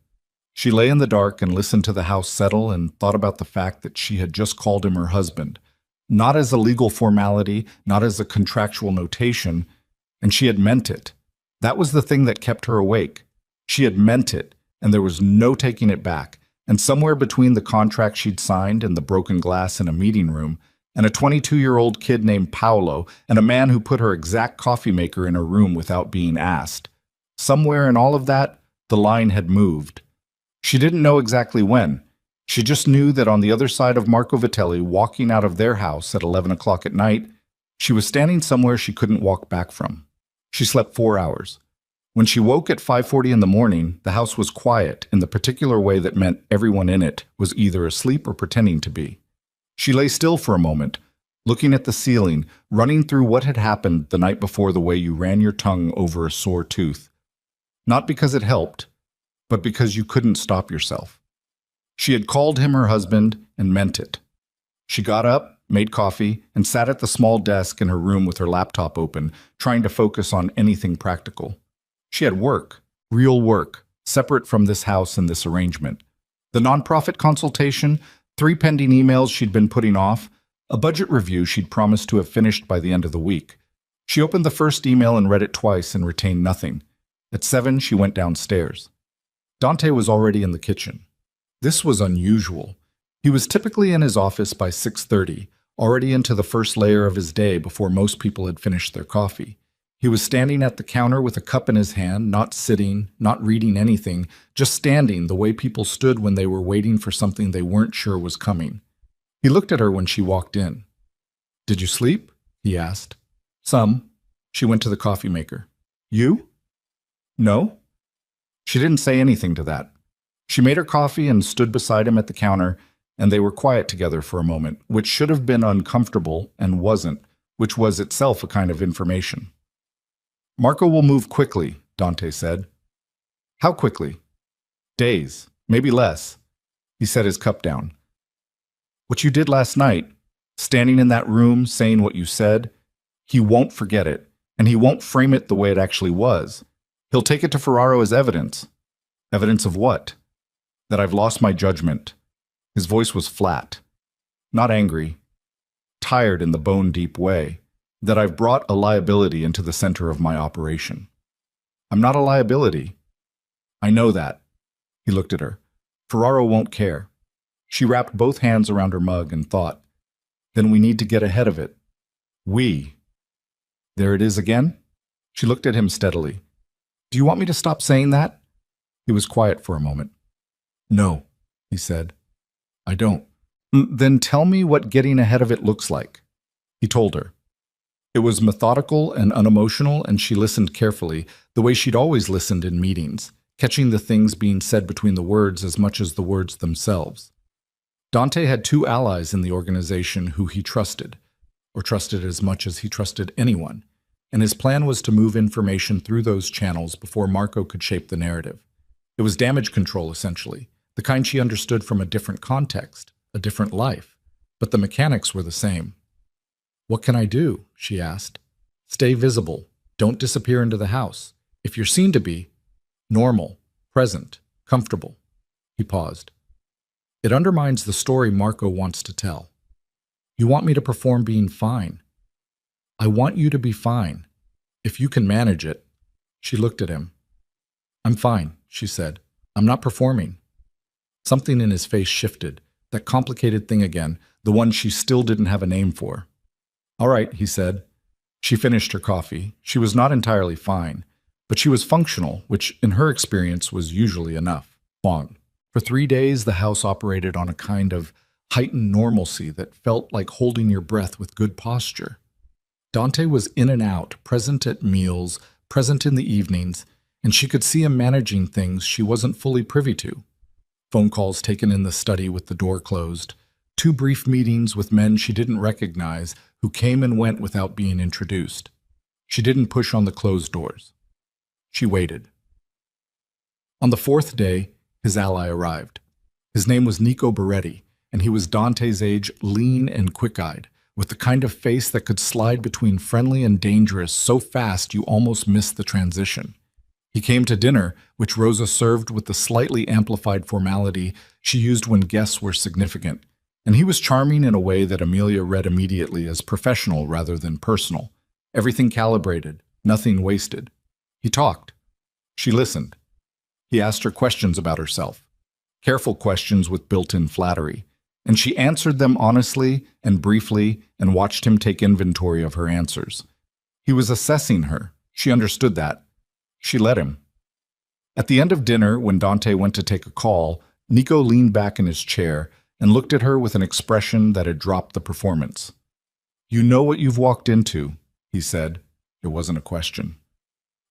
She lay in the dark and listened to the house settle and thought about the fact that she had just called him her husband, not as a legal formality, not as a contractual notation, and she had meant it. That was the thing that kept her awake. She had meant it, and there was no taking it back. And somewhere between the contract she'd signed and the broken glass in a meeting room, and a 22-year-old kid named Paolo, and a man who put her exact coffee maker in her room without being asked, somewhere in all of that, the line had moved. She didn't know exactly when. She just knew that on the other side of Marco Vitelli, walking out of their house at 11 o'clock at night, she was standing somewhere she couldn't walk back from. She slept 4 hours. When she woke at 5:40 in the morning, the house was quiet in the particular way that meant everyone in it was either asleep or pretending to be. She lay still for a moment, looking at the ceiling, running through what had happened the night before the way you ran your tongue over a sore tooth. Not because it helped, but because you couldn't stop yourself. She had called him her husband and meant it. She got up, made coffee, and sat at the small desk in her room with her laptop open, trying to focus on anything practical. She had work, real work, separate from this house and this arrangement. The nonprofit consultation, 3 pending emails she'd been putting off, a budget review she'd promised to have finished by the end of the week. She opened the first email and read it twice and retained nothing. At 7, she went downstairs. Dante was already in the kitchen. This was unusual. He was typically in his office by 6:30, already into the first layer of his day before most people had finished their coffee. He was standing at the counter with a cup in his hand, not sitting, not reading anything, just standing the way people stood when they were waiting for something they weren't sure was coming. He looked at her when she walked in. "Did you sleep?" he asked. "Some." She went to the coffee maker. "You?" "No." She didn't say anything to that. She made her coffee and stood beside him at the counter, and they were quiet together for a moment, which should have been uncomfortable and wasn't, which was itself a kind of information. "Marco will move quickly," Dante said. "How quickly?" "Days, maybe less." He set his cup down. "What you did last night, standing in that room saying what you said, he won't forget it, and he won't frame it the way it actually was. He'll take it to Ferraro as evidence." "Evidence of what?" "That I've lost my judgment." His voice was flat, not angry, tired in the bone-deep way, that I've brought a liability into the center of my operation. "I'm not a liability." "I know that." He looked at her. "Ferraro won't care." She wrapped both hands around her mug and thought, "Then we need to get ahead of it." "We." There it is again? She looked at him steadily. "Do you want me to stop saying that?" He was quiet for a moment. "No," he said. "I don't." "Then tell me what getting ahead of it looks like." He told her. It was methodical and unemotional, and she listened carefully, the way she'd always listened in meetings, catching the things being said between the words as much as the words themselves. Dante had 2 allies in the organization who he trusted, or trusted as much as he trusted anyone, and his plan was to move information through those channels before Marco could shape the narrative. It was damage control, essentially, the kind she understood from a different context, a different life, but the mechanics were the same. "What can I do?" she asked. "Stay visible. Don't disappear into the house. If you're seen to be, normal, present, comfortable." He paused. "It undermines the story Marco wants to tell. You want me to perform being fine. I want you to be fine. If you can manage it." She looked at him. "I'm fine," she said. "I'm not performing." Something in his face shifted, that complicated thing again, the one she still didn't have a name for. "All right," he said. She finished her coffee. She was not entirely fine, but she was functional, which in her experience was usually enough. Long. For 3 days, the house operated on a kind of heightened normalcy that felt like holding your breath with good posture. Dante was in and out, present at meals, present in the evenings, and she could see him managing things she wasn't fully privy to. Phone calls taken in the study with the door closed, 2 brief meetings with men she didn't recognize who came and went without being introduced. She didn't push on the closed doors. She waited. On the 4th day, his ally arrived. His name was Nico Beretti, and he was Dante's age, lean and quick-eyed, with the kind of face that could slide between friendly and dangerous so fast you almost missed the transition. He came to dinner, which Rosa served with the slightly amplified formality she used when guests were significant, and he was charming in a way that Amelia read immediately as professional rather than personal. Everything calibrated, nothing wasted. He talked. She listened. He asked her questions about herself, careful questions with built-in flattery, and she answered them honestly and briefly and watched him take inventory of her answers. He was assessing her. She understood that. She let him. At the end of dinner, when Dante went to take a call, Nico leaned back in his chair and looked at her with an expression that had dropped the performance. "You know what you've walked into," he said. It wasn't a question.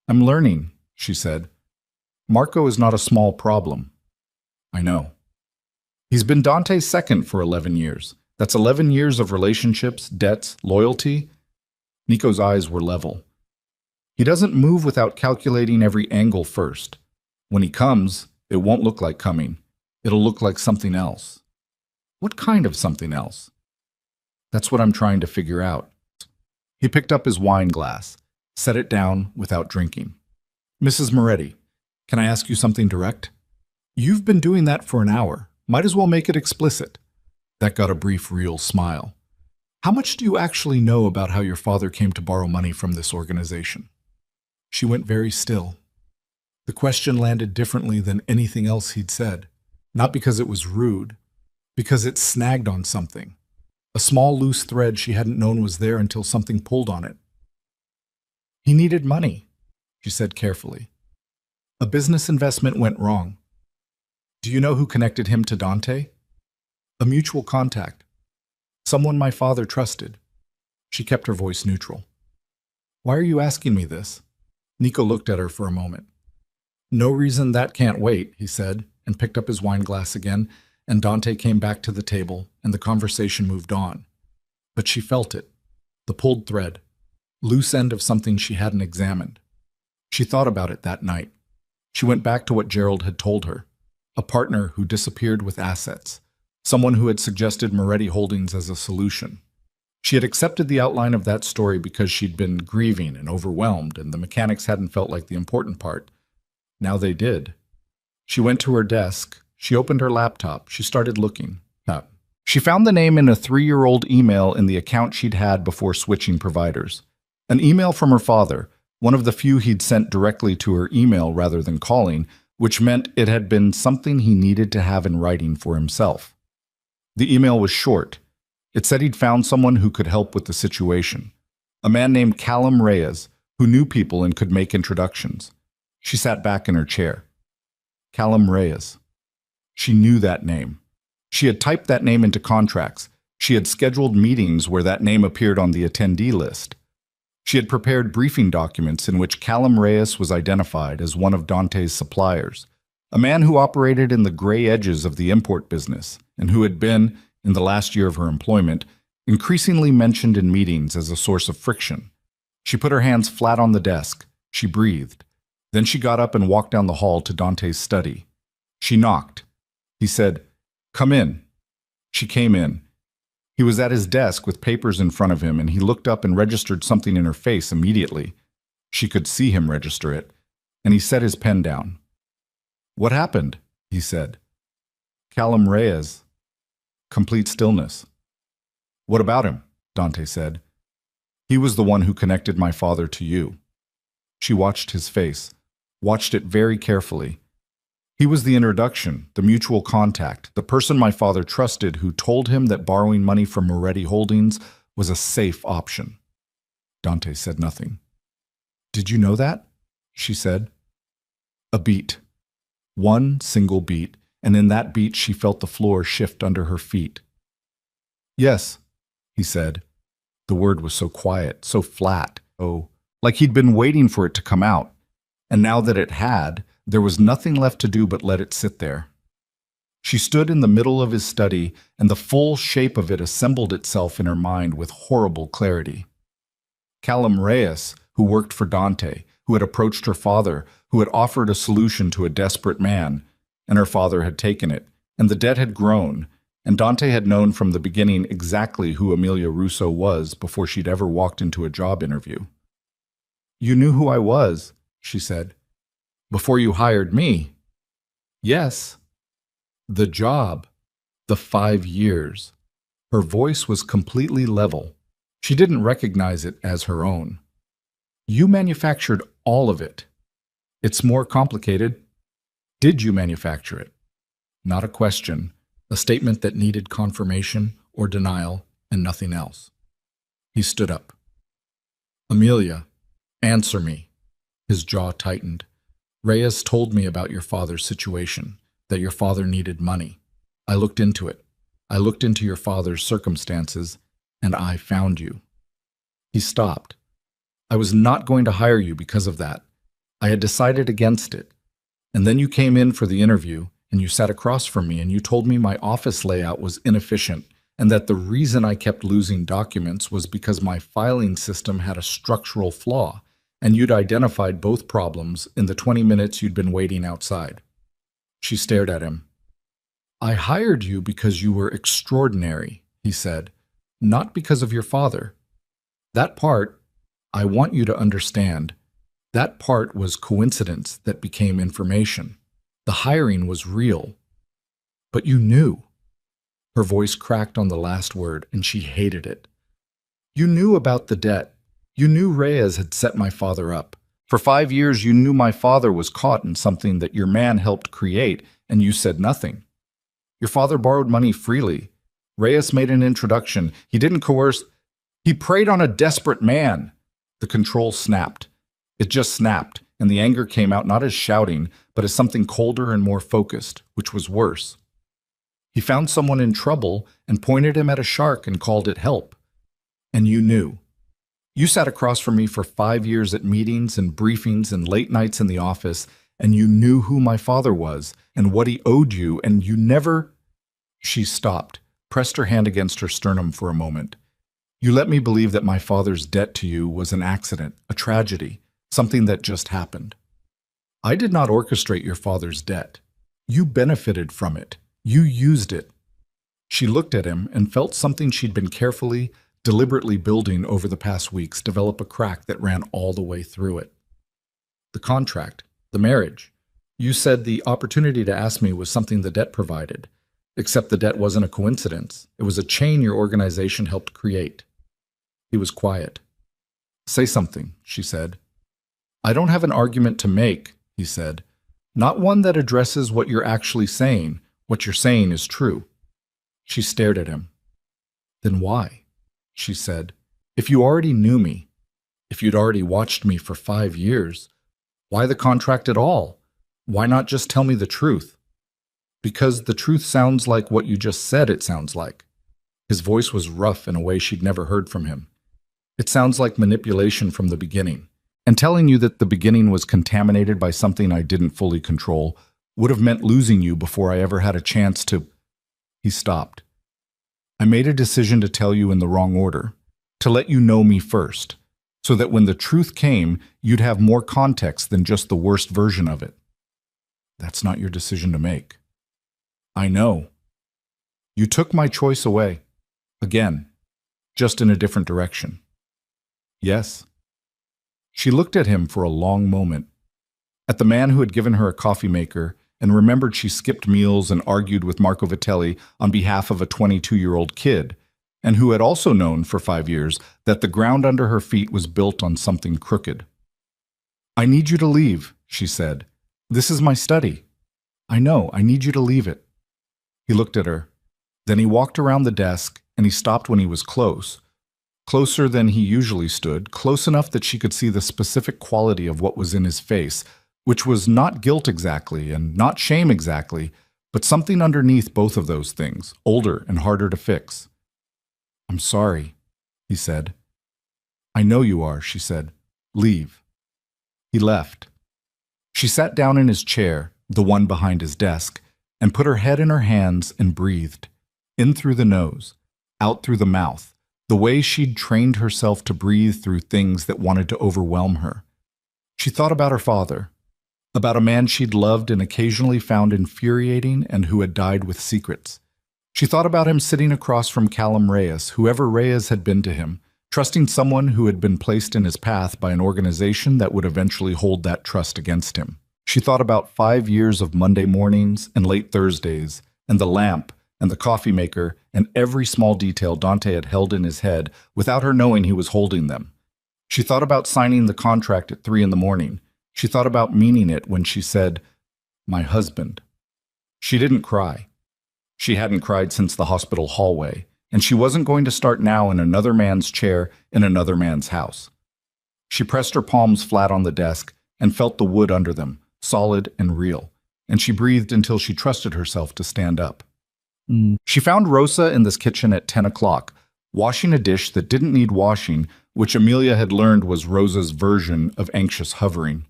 "I'm learning," she said. "Marco is not a small problem." "I know." He's been Dante's second for 11 years. That's 11 years of relationships, debts, loyalty. Nico's eyes were level. He doesn't move without calculating every angle first. When he comes, it won't look like coming. It'll look like something else. What kind of something else? That's what I'm trying to figure out. He picked up his wine glass, set it down without drinking. "Mrs. Moretti, can I ask you something direct? You've been doing that for an hour. Might as well make it explicit." That got a brief, real smile. "How much do you actually know about how your father came to borrow money from this organization?" She went very still. The question landed differently than anything else he'd said, not because it was rude, because it snagged on something. A small loose thread she hadn't known was there until something pulled on it. "He needed money," she said carefully. "A business investment went wrong. Do you know who connected him to Dante?" "A mutual contact. Someone my father trusted." She kept her voice neutral. "Why are you asking me this?" Nico looked at her for a moment. "No reason that can't wait," he said, and picked up his wine glass again, and Dante came back to the table, and the conversation moved on. But she felt it, the pulled thread, loose end of something she hadn't examined. She thought about it that night. She went back to what Gerald had told her, a partner who disappeared with assets, someone who had suggested Moretti Holdings as a solution. She had accepted the outline of that story because she'd been grieving and overwhelmed, and the mechanics hadn't felt like the important part. Now they did. She went to her desk. She opened her laptop. She started looking. She found the name in a 3-year-old email in the account she'd had before switching providers. An email from her father, one of the few he'd sent directly to her email rather than calling, which meant it had been something he needed to have in writing for himself. The email was short. It said he'd found someone who could help with the situation. A man named Callum Reyes, who knew people and could make introductions. She sat back in her chair. Callum Reyes. She knew that name. She had typed that name into contracts. She had scheduled meetings where that name appeared on the attendee list. She had prepared briefing documents in which Callum Reyes was identified as one of Dante's suppliers, a man who operated in the gray edges of the import business and who had been, in the last year of her employment, increasingly mentioned in meetings as a source of friction. She put her hands flat on the desk. She breathed. Then she got up and walked down the hall to Dante's study. She knocked. He said, "Come in." She came in. He was at his desk with papers in front of him, and he looked up and registered something in her face immediately. She could see him register it, and he set his pen down. "What happened?" he said. "Callum Reyes." Complete stillness. "What about him?" Dante said. "He was the one who connected my father to you." She watched his face, watched it very carefully. "He was the introduction, the mutual contact, the person my father trusted who told him that borrowing money from Moretti Holdings was a safe option." Dante said nothing. "Did you know that?" she said. A beat. One single beat, and in that beat she felt the floor shift under her feet. "Yes," he said. The word was so quiet, so flat, like he'd been waiting for it to come out. And now that it had, there was nothing left to do but let it sit there. She stood in the middle of his study, and the full shape of it assembled itself in her mind with horrible clarity. Callum Reyes, who worked for Dante, who had approached her father, who had offered a solution to a desperate man, and her father had taken it, and the debt had grown, and Dante had known from the beginning exactly who Amelia Russo was before she'd ever walked into a job interview. "You knew who I was," she said, "before you hired me." "Yes." "The job. The 5 years." Her voice was completely level. She didn't recognize it as her own. "You manufactured all of it." "It's more complicated." "Did you manufacture it?" Not a question, a statement that needed confirmation or denial and nothing else. He stood up. "Amelia, answer me." His jaw tightened. "Reyes told me about your father's situation, that your father needed money. I looked into it. I looked into your father's circumstances, and I found you." He stopped. "I was not going to hire you because of that. I had decided against it. And then you came in for the interview, and you sat across from me, and you told me my office layout was inefficient, and that the reason I kept losing documents was because my filing system had a structural flaw, and you'd identified both problems in the 20 minutes you'd been waiting outside." She stared at him. "I hired you because you were extraordinary," he said, "not because of your father. That part, I want you to understand, that part was coincidence that became information. The hiring was real. But you knew." Her voice cracked on the last word, and she hated it. "You knew about the debt. You knew Reyes had set my father up. For 5 years you knew my father was caught in something that your man helped create, and you said nothing. Your father borrowed money freely. Reyes made an introduction. He didn't coerce. He preyed on a desperate man." The control snapped. It just snapped, and the anger came out not as shouting, but as something colder and more focused, which was worse. "He found someone in trouble and pointed him at a shark and called it help. And you knew. You sat across from me for 5 years at meetings and briefings and late nights in the office, and you knew who my father was and what he owed you, and you never—" She stopped, pressed her hand against her sternum for a moment. "You let me believe that my father's debt to you was an accident, a tragedy, something that just happened. I did not orchestrate your father's debt. You benefited from it. You used it." She looked at him and felt something she'd been carefully, deliberately building over the past weeks develop a crack that ran all the way through it. "The contract, the marriage. You said the opportunity to ask me was something the debt provided. Except the debt wasn't a coincidence. It was a chain your organization helped create." He was quiet. "Say something," she said. "I don't have an argument to make," he said. "Not one that addresses what you're actually saying. What you're saying is true." She stared at him. "Then why?" she said. "If you already knew me, if you'd already watched me for 5 years, why the contract at all? Why not just tell me the truth?" "Because the truth sounds like what you just said it sounds like." His voice was rough in a way she'd never heard from him. "It sounds like manipulation from the beginning. And telling you that the beginning was contaminated by something I didn't fully control would have meant losing you before I ever had a chance to—" He stopped. "I made a decision to tell you in the wrong order, to let you know me first, so that when the truth came, you'd have more context than just the worst version of it." "That's not your decision to make." "I know. You took my choice away. Again, just in a different direction." "Yes." She looked at him for a long moment, at the man who had given her a coffee maker, and remembered she skipped meals and argued with Marco Vitelli on behalf of a 22-year-old kid, and who had also known for 5 years that the ground under her feet was built on something crooked. "I need you to leave," she said. "This is my study. I know, I need you to leave it." He looked at her. Then he walked around the desk, and he stopped when he was close. Closer than he usually stood, close enough that she could see the specific quality of what was in his face, which was not guilt exactly and not shame exactly, but something underneath both of those things, older and harder to fix. "I'm sorry," he said. "I know you are," she said. "Leave." He left. She sat down in his chair, the one behind his desk, and put her head in her hands and breathed, in through the nose, out through the mouth, the way she'd trained herself to breathe through things that wanted to overwhelm her. She thought about her father, about a man she'd loved and occasionally found infuriating and who had died with secrets. She thought about him sitting across from Callum Reyes, whoever Reyes had been to him, trusting someone who had been placed in his path by an organization that would eventually hold that trust against him. She thought about 5 years of Monday mornings and late Thursdays, and the lamp, and the coffee maker, and every small detail Dante had held in his head without her knowing he was holding them. She thought about signing the contract at 3 in the morning. She thought about meaning it when she said, "My husband." She didn't cry. She hadn't cried since the hospital hallway, and she wasn't going to start now in another man's chair in another man's house. She pressed her palms flat on the desk and felt the wood under them, solid and real, and she breathed until she trusted herself to stand up. She found Rosa in this kitchen at 10 o'clock, washing a dish that didn't need washing, which Amelia had learned was Rosa's version of anxious hovering.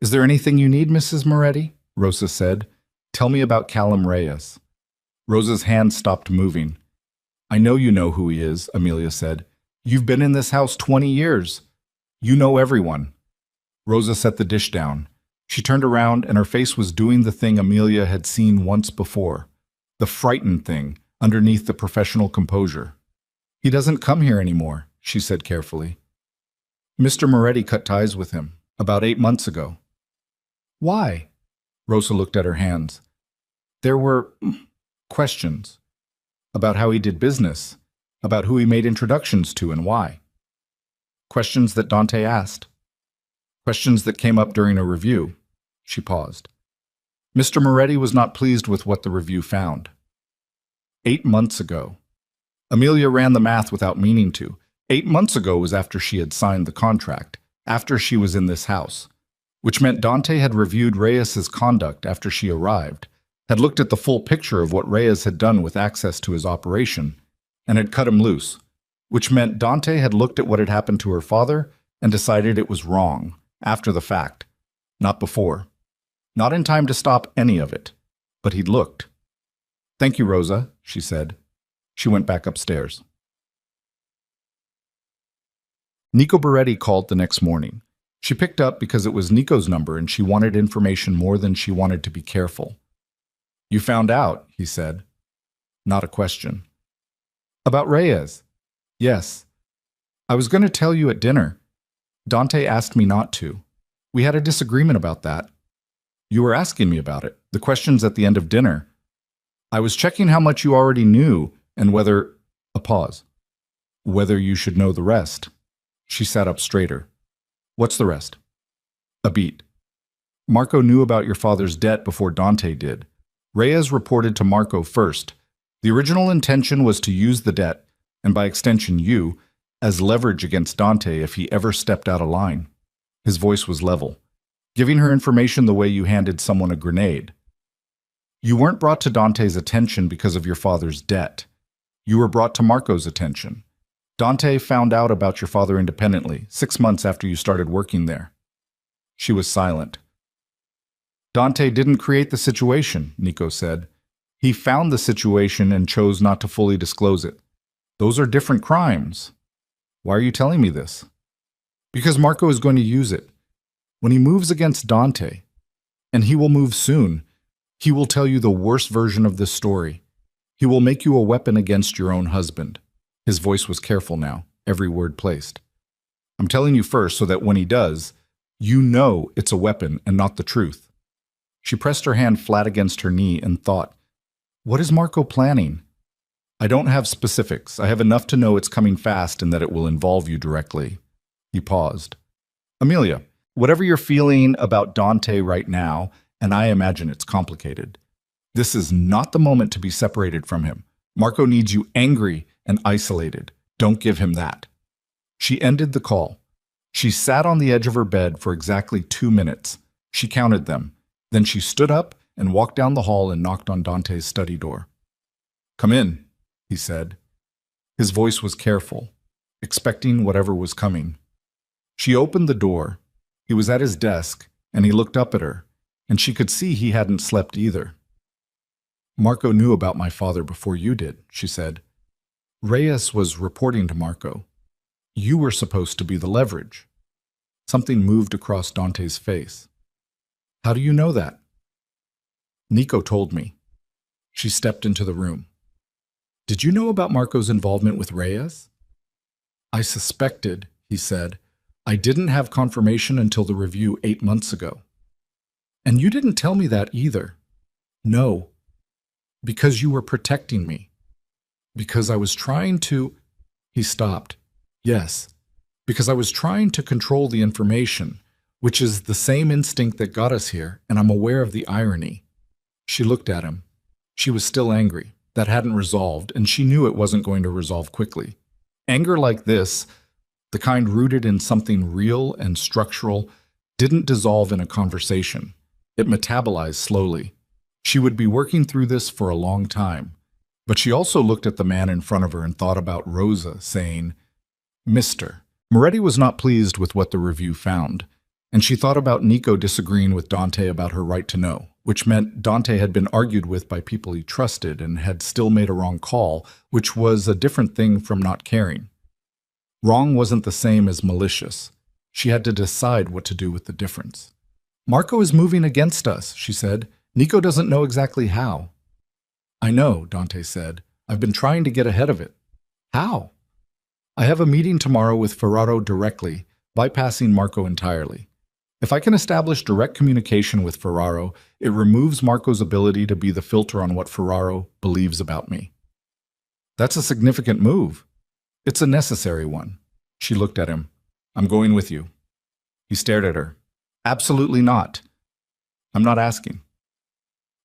"Is there anything you need, Mrs. Moretti?" Rosa said. "Tell me about Callum Reyes." Rosa's hand stopped moving. "I know you know who he is," Amelia said. "You've been in this house 20 years. You know everyone." Rosa set the dish down. She turned around and her face was doing the thing Amelia had seen once before. The frightened thing, underneath the professional composure. "He doesn't come here anymore," she said carefully. "Mr. Moretti cut ties with him about 8 months ago." "Why?" Rosa looked at her hands. "There were questions about how he did business, about who he made introductions to and why. Questions that Dante asked. Questions that came up during a review." She paused. "Mr. Moretti was not pleased with what the review found." 8 months ago. Amelia ran the math without meaning to. 8 months ago was after she had signed the contract, after she was in this house, which meant Dante had reviewed Reyes's conduct after she arrived, had looked at the full picture of what Reyes had done with access to his operation, and had cut him loose, which meant Dante had looked at what had happened to her father and decided it was wrong, after the fact, not before. Not in time to stop any of it, but he'd looked. "Thank you, Rosa," she said. She went back upstairs. Nico Beretti called the next morning. She picked up because it was Nico's number and she wanted information more than she wanted to be careful. "You found out," he said. Not a question. "About Reyes?" "Yes. I was going to tell you at dinner. Dante asked me not to. We had a disagreement about that. You were asking me about it, the questions at the end of dinner. I was checking how much you already knew and whether—" A pause. "Whether you should know the rest." She sat up straighter. "What's the rest?" A beat. "Marco knew about your father's debt before Dante did. Reyes reported to Marco first. The original intention was to use the debt, and by extension you, as leverage against Dante if he ever stepped out of line." His voice was level. "Giving her information the way you handed someone a grenade. You weren't brought to Dante's attention because of your father's debt. You were brought to Marco's attention. Dante found out about your father independently, 6 months after you started working there." She was silent. "Dante didn't create the situation," Nico said. "He found the situation and chose not to fully disclose it. Those are different crimes." "Why are you telling me this?" "Because Marco is going to use it. When he moves against Dante, and he will move soon, he will tell you the worst version of this story. He will make you a weapon against your own husband." His voice was careful now, every word placed. "I'm telling you first so that when he does, you know it's a weapon and not the truth." She pressed her hand flat against her knee and thought, "What is Marco planning?" "I don't have specifics. I have enough to know it's coming fast and that it will involve you directly." He paused. "Amelia, whatever you're feeling about Dante right now, and I imagine it's complicated, this is not the moment to be separated from him. Marco needs you angry and isolated. Don't give him that." She ended the call. She sat on the edge of her bed for exactly 2 minutes. She counted them. Then she stood up and walked down the hall and knocked on Dante's study door. "Come in," he said. His voice was careful, expecting whatever was coming. She opened the door. He was at his desk, and he looked up at her, and she could see he hadn't slept either. "Marco knew about my father before you did," she said. "Reyes was reporting to Marco. You were supposed to be the leverage." Something moved across Dante's face. "How do you know that?" "Nico told me." She stepped into the room. Did you know about Marco's involvement with Reyes? I suspected, he said. I didn't have confirmation until the review 8 months ago. And you didn't tell me that either. No. Because you were protecting me. Because I was trying to... He stopped. Yes. Because I was trying to control the information, which is the same instinct that got us here, and I'm aware of the irony. She looked at him. She was still angry. That hadn't resolved, and she knew it wasn't going to resolve quickly. Anger like this, the kind rooted in something real and structural, didn't dissolve in a conversation. It metabolized slowly. She would be working through this for a long time. But she also looked at the man in front of her and thought about Rosa, saying, Mr. Moretti was not pleased with what the review found, and she thought about Nico disagreeing with Dante about her right to know, which meant Dante had been argued with by people he trusted and had still made a wrong call, which was a different thing from not caring. Wrong wasn't the same as malicious. She had to decide what to do with the difference. Marco is moving against us, she said. Nico doesn't know exactly how. I know, Dante said. I've been trying to get ahead of it. How? I have a meeting tomorrow with Ferraro directly, bypassing Marco entirely. If I can establish direct communication with Ferraro, it removes Marco's ability to be the filter on what Ferraro believes about me. That's a significant move. It's a necessary one. She looked at him. I'm going with you. He stared at her. Absolutely not. I'm not asking.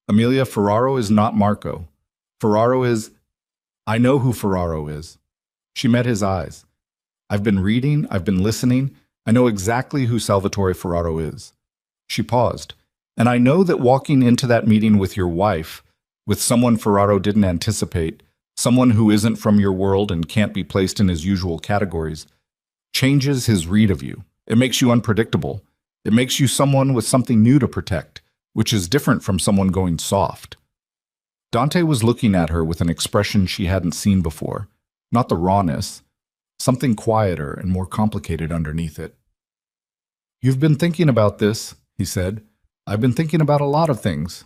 Amelia, Ferraro is not Marco. Ferraro is... I know who Ferraro is. She met his eyes. I've been reading, I've been listening. I know exactly who Salvatore Ferraro is. She paused. And I know that walking into that meeting with your wife, with someone Ferraro didn't anticipate, someone who isn't from your world and can't be placed in his usual categories, changes his read of you. It makes you unpredictable. It makes you someone with something new to protect, which is different from someone going soft. Dante was looking at her with an expression she hadn't seen before, not the rawness, something quieter and more complicated underneath it. You've been thinking about this, he said. I've been thinking about a lot of things.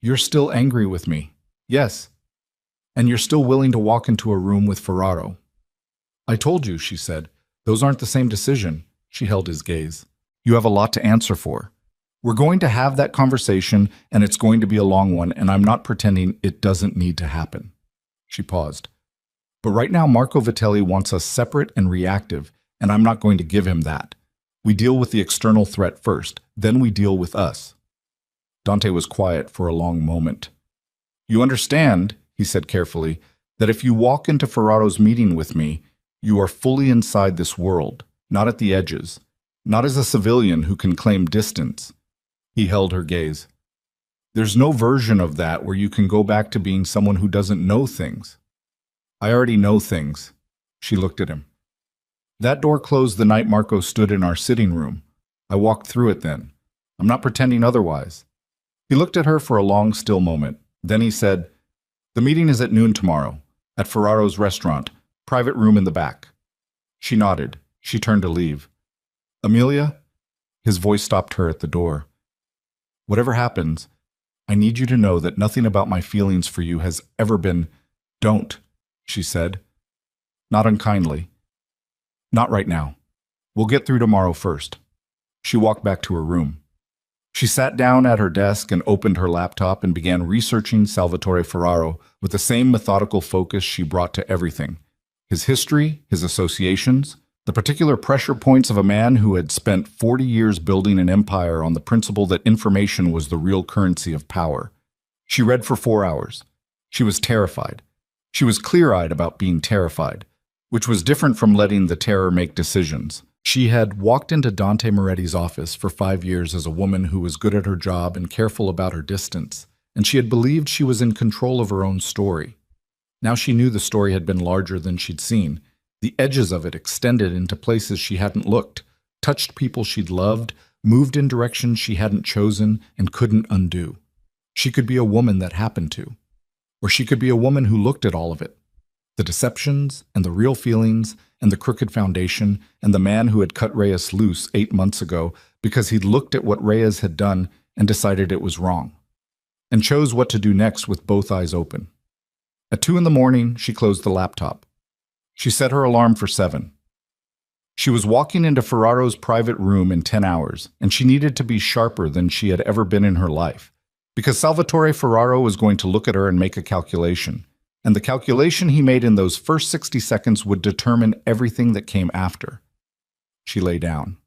You're still angry with me. Yes. And you're still willing to walk into a room with Ferraro. I told you, she said. Those aren't the same decision. She held his gaze. You have a lot to answer for. We're going to have that conversation, and it's going to be a long one, and I'm not pretending it doesn't need to happen. She paused. But right now, Marco Vitelli wants us separate and reactive, and I'm not going to give him that. We deal with the external threat first, then we deal with us. Dante was quiet for a long moment. You understand, he said carefully, that if you walk into Ferraro's meeting with me, you are fully inside this world, not at the edges, not as a civilian who can claim distance. He held her gaze. There's no version of that where you can go back to being someone who doesn't know things. I already know things. She looked at him. That door closed the night Marco stood in our sitting room. I walked through it then. I'm not pretending otherwise. He looked at her for a long, still moment. Then he said, The meeting is at noon tomorrow, at Ferraro's restaurant, private room in the back. She nodded. She turned to leave. Amelia? His voice stopped her at the door. Whatever happens, I need you to know that nothing about my feelings for you has ever been, Don't, she said. Not unkindly. Not right now. We'll get through tomorrow first. She walked back to her room. She sat down at her desk and opened her laptop and began researching Salvatore Ferraro with the same methodical focus she brought to everything. His history, his associations, the particular pressure points of a man who had spent 40 years building an empire on the principle that information was the real currency of power. She read for 4 hours. She was terrified. She was clear-eyed about being terrified, which was different from letting the terror make decisions. She had walked into Dante Moretti's office for 5 years as a woman who was good at her job and careful about her distance, and she had believed she was in control of her own story. Now she knew the story had been larger than she'd seen. The edges of it extended into places she hadn't looked, touched people she'd loved, moved in directions she hadn't chosen and couldn't undo. She could be a woman that happened to. Or she could be a woman who looked at all of it. The deceptions and the real feelings and the crooked foundation and the man who had cut Reyes loose 8 months ago because he'd looked at what Reyes had done and decided it was wrong, and chose what to do next with both eyes open. At 2 in the morning, she closed the laptop. She set her alarm for 7. She was walking into Ferraro's private room in 10 hours, and she needed to be sharper than she had ever been in her life, because Salvatore Ferraro was going to look at her and make a calculation, and the calculation he made in those first 60 seconds would determine everything that came after. She lay down.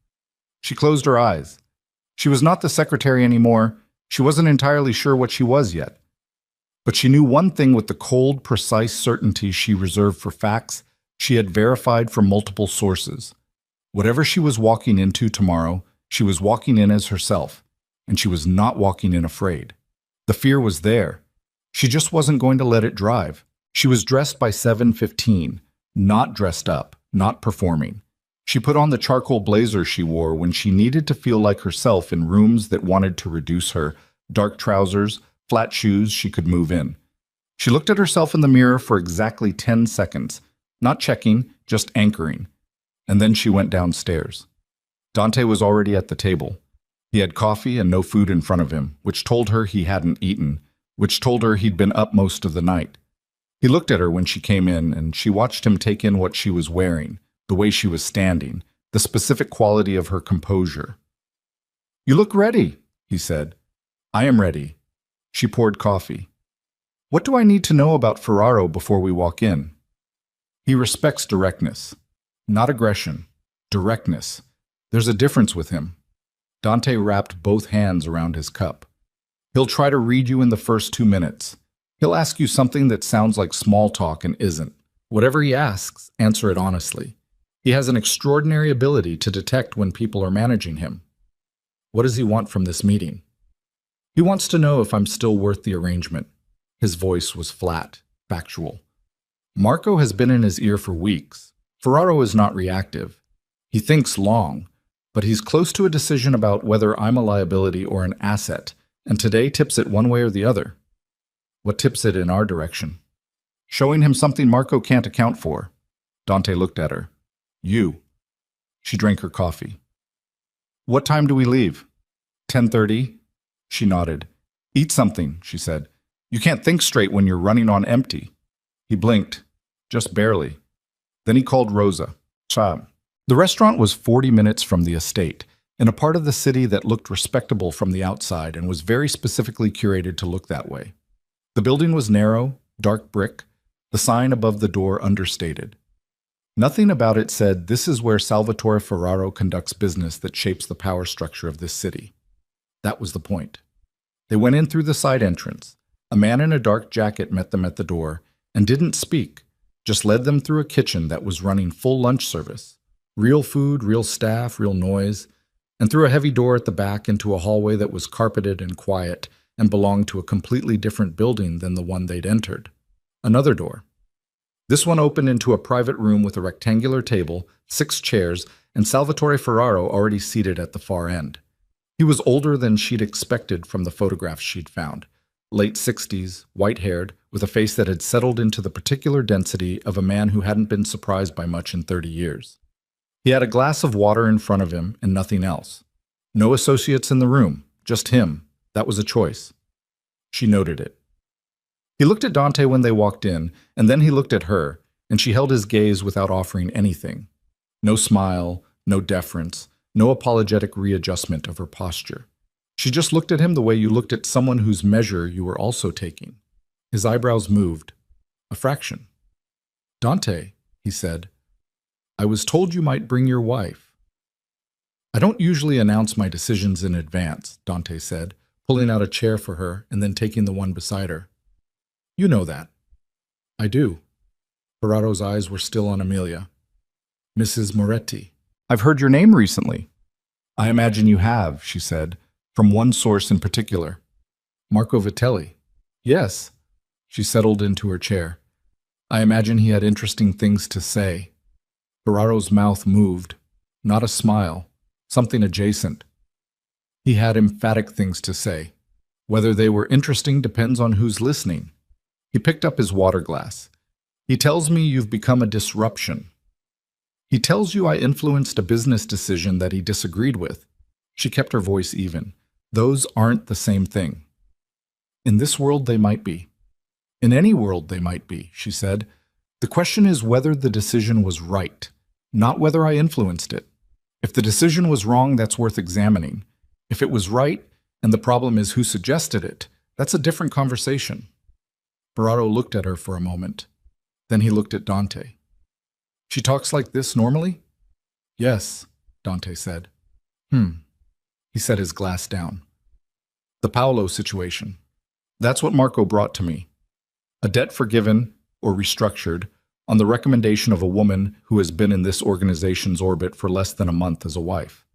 She closed her eyes. She was not the secretary anymore. She wasn't entirely sure what she was yet. But she knew one thing with the cold, precise certainty she reserved for facts she had verified from multiple sources. Whatever she was walking into tomorrow, she was walking in as herself, and she was not walking in afraid. The fear was there. She just wasn't going to let it drive. She was dressed by 7:15, not dressed up, not performing. She put on the charcoal blazer she wore when she needed to feel like herself in rooms that wanted to reduce her, dark trousers, flat shoes she could move in. She looked at herself in the mirror for exactly 10 seconds, not checking, just anchoring. And then she went downstairs. Dante was already at the table. He had coffee and no food in front of him, which told her he hadn't eaten, which told her he'd been up most of the night. He looked at her when she came in, and she watched him take in what she was wearing, the way she was standing, the specific quality of her composure. "You look ready," he said. "I am ready." She poured coffee. "What do I need to know about Ferraro before we walk in?" "He respects directness. Not aggression. Directness. There's a difference with him." Dante wrapped both hands around his cup. "He'll try to read you in the first 2 minutes. He'll ask you something that sounds like small talk and isn't. Whatever he asks, answer it honestly. He has an extraordinary ability to detect when people are managing him." "What does he want from this meeting?" "He wants to know if I'm still worth the arrangement." His voice was flat, factual. Marco has been in his ear for weeks. Ferraro is not reactive. He thinks long, but he's close to a decision about whether I'm a liability or an asset, and today tips it one way or the other. What tips it in our direction? Showing him something Marco can't account for. Dante looked at her. "You." She drank her coffee. "What time do we leave?" 10:30. She nodded. "Eat something," she said. "You can't think straight when you're running on empty." He blinked, just barely. Then he called Rosa. Ciao. The restaurant was 40 minutes from the estate, in a part of the city that looked respectable from the outside and was very specifically curated to look that way. The building was narrow, dark brick, the sign above the door understated. Nothing about it said, "This is where Salvatore Ferraro conducts business that shapes the power structure of this city." That was the point. They went in through the side entrance. A man in a dark jacket met them at the door and didn't speak, just led them through a kitchen that was running full lunch service. Real food, real staff, real noise, and through a heavy door at the back into a hallway that was carpeted and quiet and belonged to a completely different building than the one they'd entered. Another door. This one opened into a private room with a rectangular table, 6 chairs, and Salvatore Ferraro already seated at the far end. He was older than she'd expected from the photographs she'd found. Late 60s, white-haired, with a face that had settled into the particular density of a man who hadn't been surprised by much in 30 years. He had a glass of water in front of him and nothing else. No associates in the room, just him. That was a choice. She noted it. He looked at Dante when they walked in, and then he looked at her, and she held his gaze without offering anything. No smile, no deference, no apologetic readjustment of her posture. She just looked at him the way you looked at someone whose measure you were also taking. His eyebrows moved. A fraction. "Dante," he said, "I was told you might bring your wife." "I don't usually announce my decisions in advance," Dante said, pulling out a chair for her and then taking the one beside her. "You know that." "I do." Ferraro's eyes were still on Amelia. "Mrs. Moretti." "I've heard your name recently." "I imagine you have," she said, "from one source in particular." "Marco Vitelli." "Yes." She settled into her chair. "I imagine he had interesting things to say." Ferraro's mouth moved. Not a smile, something adjacent. He had emphatic things to say. Whether they were interesting depends on who's listening. He picked up his water glass. "He tells me you've become a disruption. He tells you I influenced a business decision that he disagreed with." She kept her voice even. "Those aren't the same thing." "In this world, they might be." In any world they might be, she said. The question is whether the decision was right, not whether I influenced it. If the decision was wrong, that's worth examining. If it was right, and the problem is who suggested it, that's a different conversation. Ferraro looked at her for a moment. Then he looked at Dante. She talks like this normally? Yes, Dante said. He set his glass down. The Paolo situation. That's what Marco brought to me. A debt forgiven, or restructured, on the recommendation of a woman who has been in this organization's orbit for less than a month as a wife.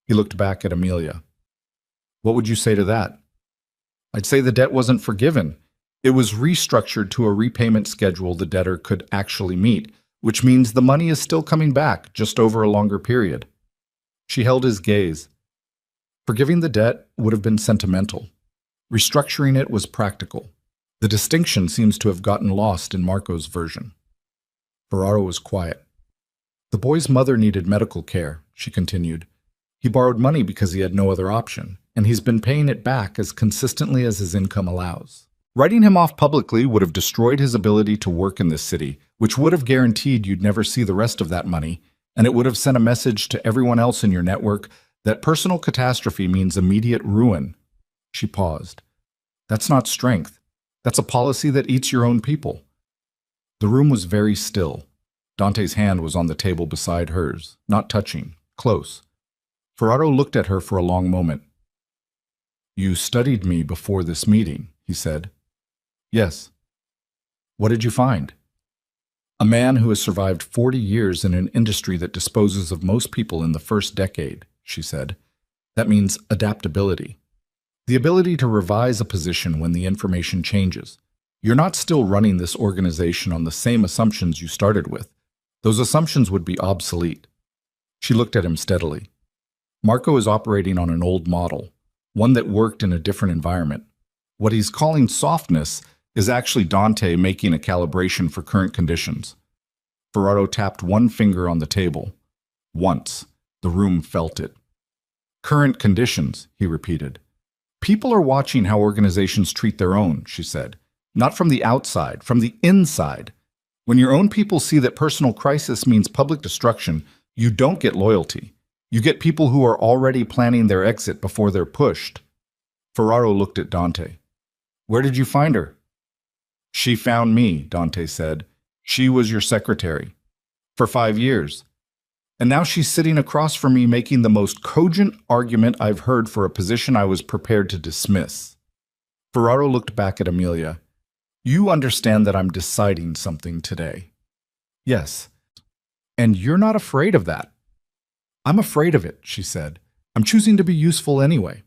He looked back at Amelia. What would you say to that? I'd say the debt wasn't forgiven. It was restructured to a repayment schedule the debtor could actually meet, which means the money is still coming back, just over a longer period. She held his gaze. Forgiving the debt would have been sentimental. Restructuring it was practical. The distinction seems to have gotten lost in Marco's version. Ferraro was quiet. The boy's mother needed medical care, she continued. He borrowed money because he had no other option, and he's been paying it back as consistently as his income allows. Writing him off publicly would have destroyed his ability to work in this city, which would have guaranteed you'd never see the rest of that money, and it would have sent a message to everyone else in your network that personal catastrophe means immediate ruin. She paused. That's not strength. That's a policy that eats your own people. The room was very still. Dante's hand was on the table beside hers, not touching, close. Ferraro looked at her for a long moment. You studied me before this meeting, he said. Yes. What did you find? A man who has survived 40 years in an industry that disposes of most people in the first decade, she said. That means adaptability. The ability to revise a position when the information changes. You're not still running this organization on the same assumptions you started with. Those assumptions would be obsolete. She looked at him steadily. Marco is operating on an old model, one that worked in a different environment. What he's calling softness is actually Dante making a calibration for current conditions. Ferraro tapped one finger on the table. Once. The room felt it. Current conditions, he repeated. People are watching how organizations treat their own, she said. Not from the outside, from the inside. When your own people see that personal crisis means public destruction, you don't get loyalty. You get people who are already planning their exit before they're pushed. Ferraro looked at Dante. Where did you find her? She found me, Dante said. She was your secretary. For 5 years. And now she's sitting across from me making the most cogent argument I've heard for a position I was prepared to dismiss. Ferraro looked back at Amelia. You understand that I'm deciding something today. Yes. And you're not afraid of that. I'm afraid of it, she said. I'm choosing to be useful anyway.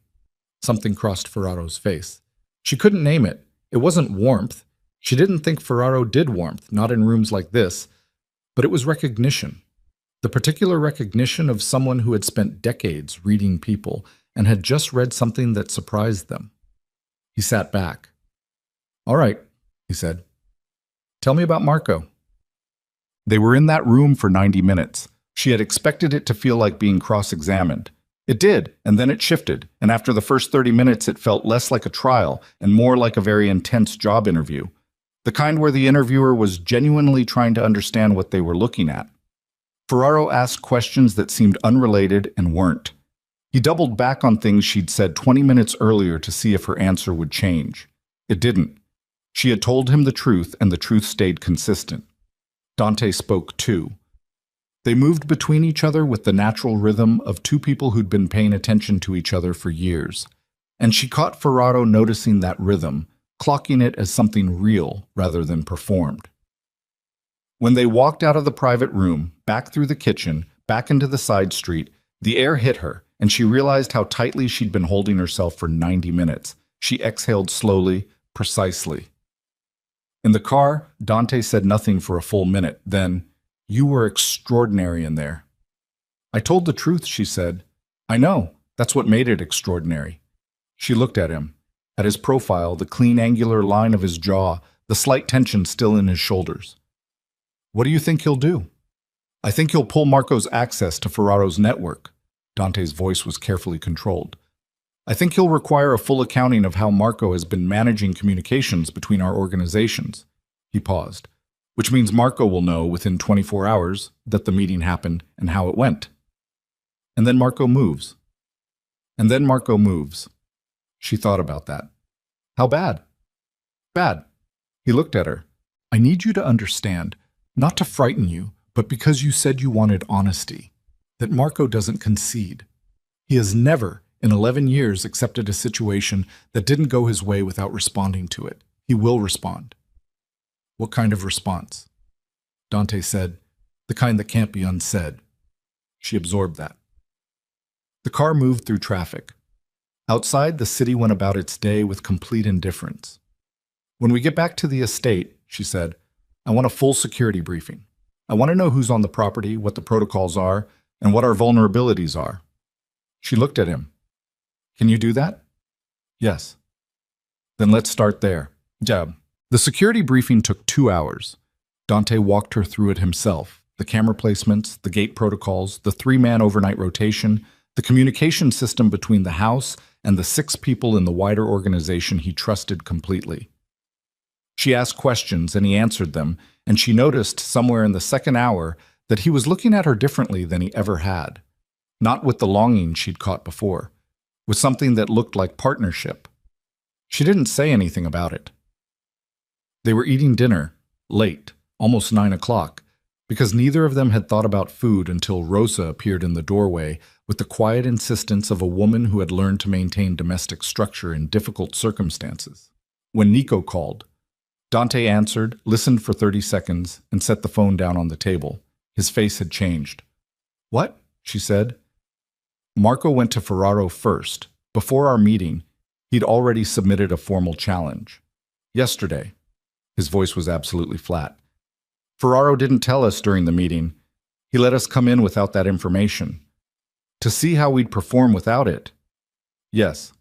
Something crossed Ferraro's face. She couldn't name it. It wasn't warmth. She didn't think Ferraro did warmth, not in rooms like this. But it was recognition. The particular recognition of someone who had spent decades reading people and had just read something that surprised them. He sat back. All right, he said. Tell me about Marco. They were in that room for 90 minutes. She had expected it to feel like being cross-examined. It did, and then it shifted, and after the first 30 minutes it felt less like a trial and more like a very intense job interview. The kind where the interviewer was genuinely trying to understand what they were looking at. Ferraro asked questions that seemed unrelated and weren't. He doubled back on things she'd said 20 minutes earlier to see if her answer would change. It didn't. She had told him the truth, and the truth stayed consistent. Dante spoke too. They moved between each other with the natural rhythm of two people who'd been paying attention to each other for years. And she caught Ferraro noticing that rhythm, clocking it as something real rather than performed. When they walked out of the private room, back through the kitchen, back into the side street, the air hit her, and she realized how tightly she'd been holding herself for 90 minutes. She exhaled slowly, precisely. In the car, Dante said nothing for a full minute. Then, you were extraordinary in there. I told the truth, she said. I know. That's what made it extraordinary. She looked at him. At his profile, the clean, angular line of his jaw, the slight tension still in his shoulders. What do you think he'll do? I think he'll pull Marco's access to Ferraro's network. Dante's voice was carefully controlled. I think he'll require a full accounting of how Marco has been managing communications between our organizations. He paused, which means Marco will know within 24 hours that the meeting happened and how it went. And then Marco moves. And then Marco moves. She thought about that. How bad? Bad. He looked at her. I need you to understand, not to frighten you, but because you said you wanted honesty, that Marco doesn't concede. He has never, in 11 years, accepted a situation that didn't go his way without responding to it. He will respond. What kind of response? Dante said, the kind that can't be unsaid. She absorbed that. The car moved through traffic. Outside, the city went about its day with complete indifference. When we get back to the estate, she said, I want a full security briefing. I want to know who's on the property, what the protocols are, and what our vulnerabilities are. She looked at him. Can you do that? Yes. Then let's start there. Jab. The security briefing took 2 hours. Dante walked her through it himself. The camera placements, the gate protocols, the 3-man overnight rotation, the communication system between the house and the 6 people in the wider organization he trusted completely. She asked questions and he answered them, and she noticed somewhere in the second hour that he was looking at her differently than he ever had. Not with the longing she'd caught before, with something that looked like partnership. She didn't say anything about it. They were eating dinner, late, almost 9 o'clock, because neither of them had thought about food until Rosa appeared in the doorway with the quiet insistence of a woman who had learned to maintain domestic structure in difficult circumstances. When Nico called, Dante answered, listened for 30 seconds, and set the phone down on the table. His face had changed. What? She said. Marco went to Ferraro first. Before our meeting, he'd already submitted a formal challenge. Yesterday. His voice was absolutely flat. Ferraro didn't tell us during the meeting. He let us come in without that information. To see how we'd perform without it. Yes.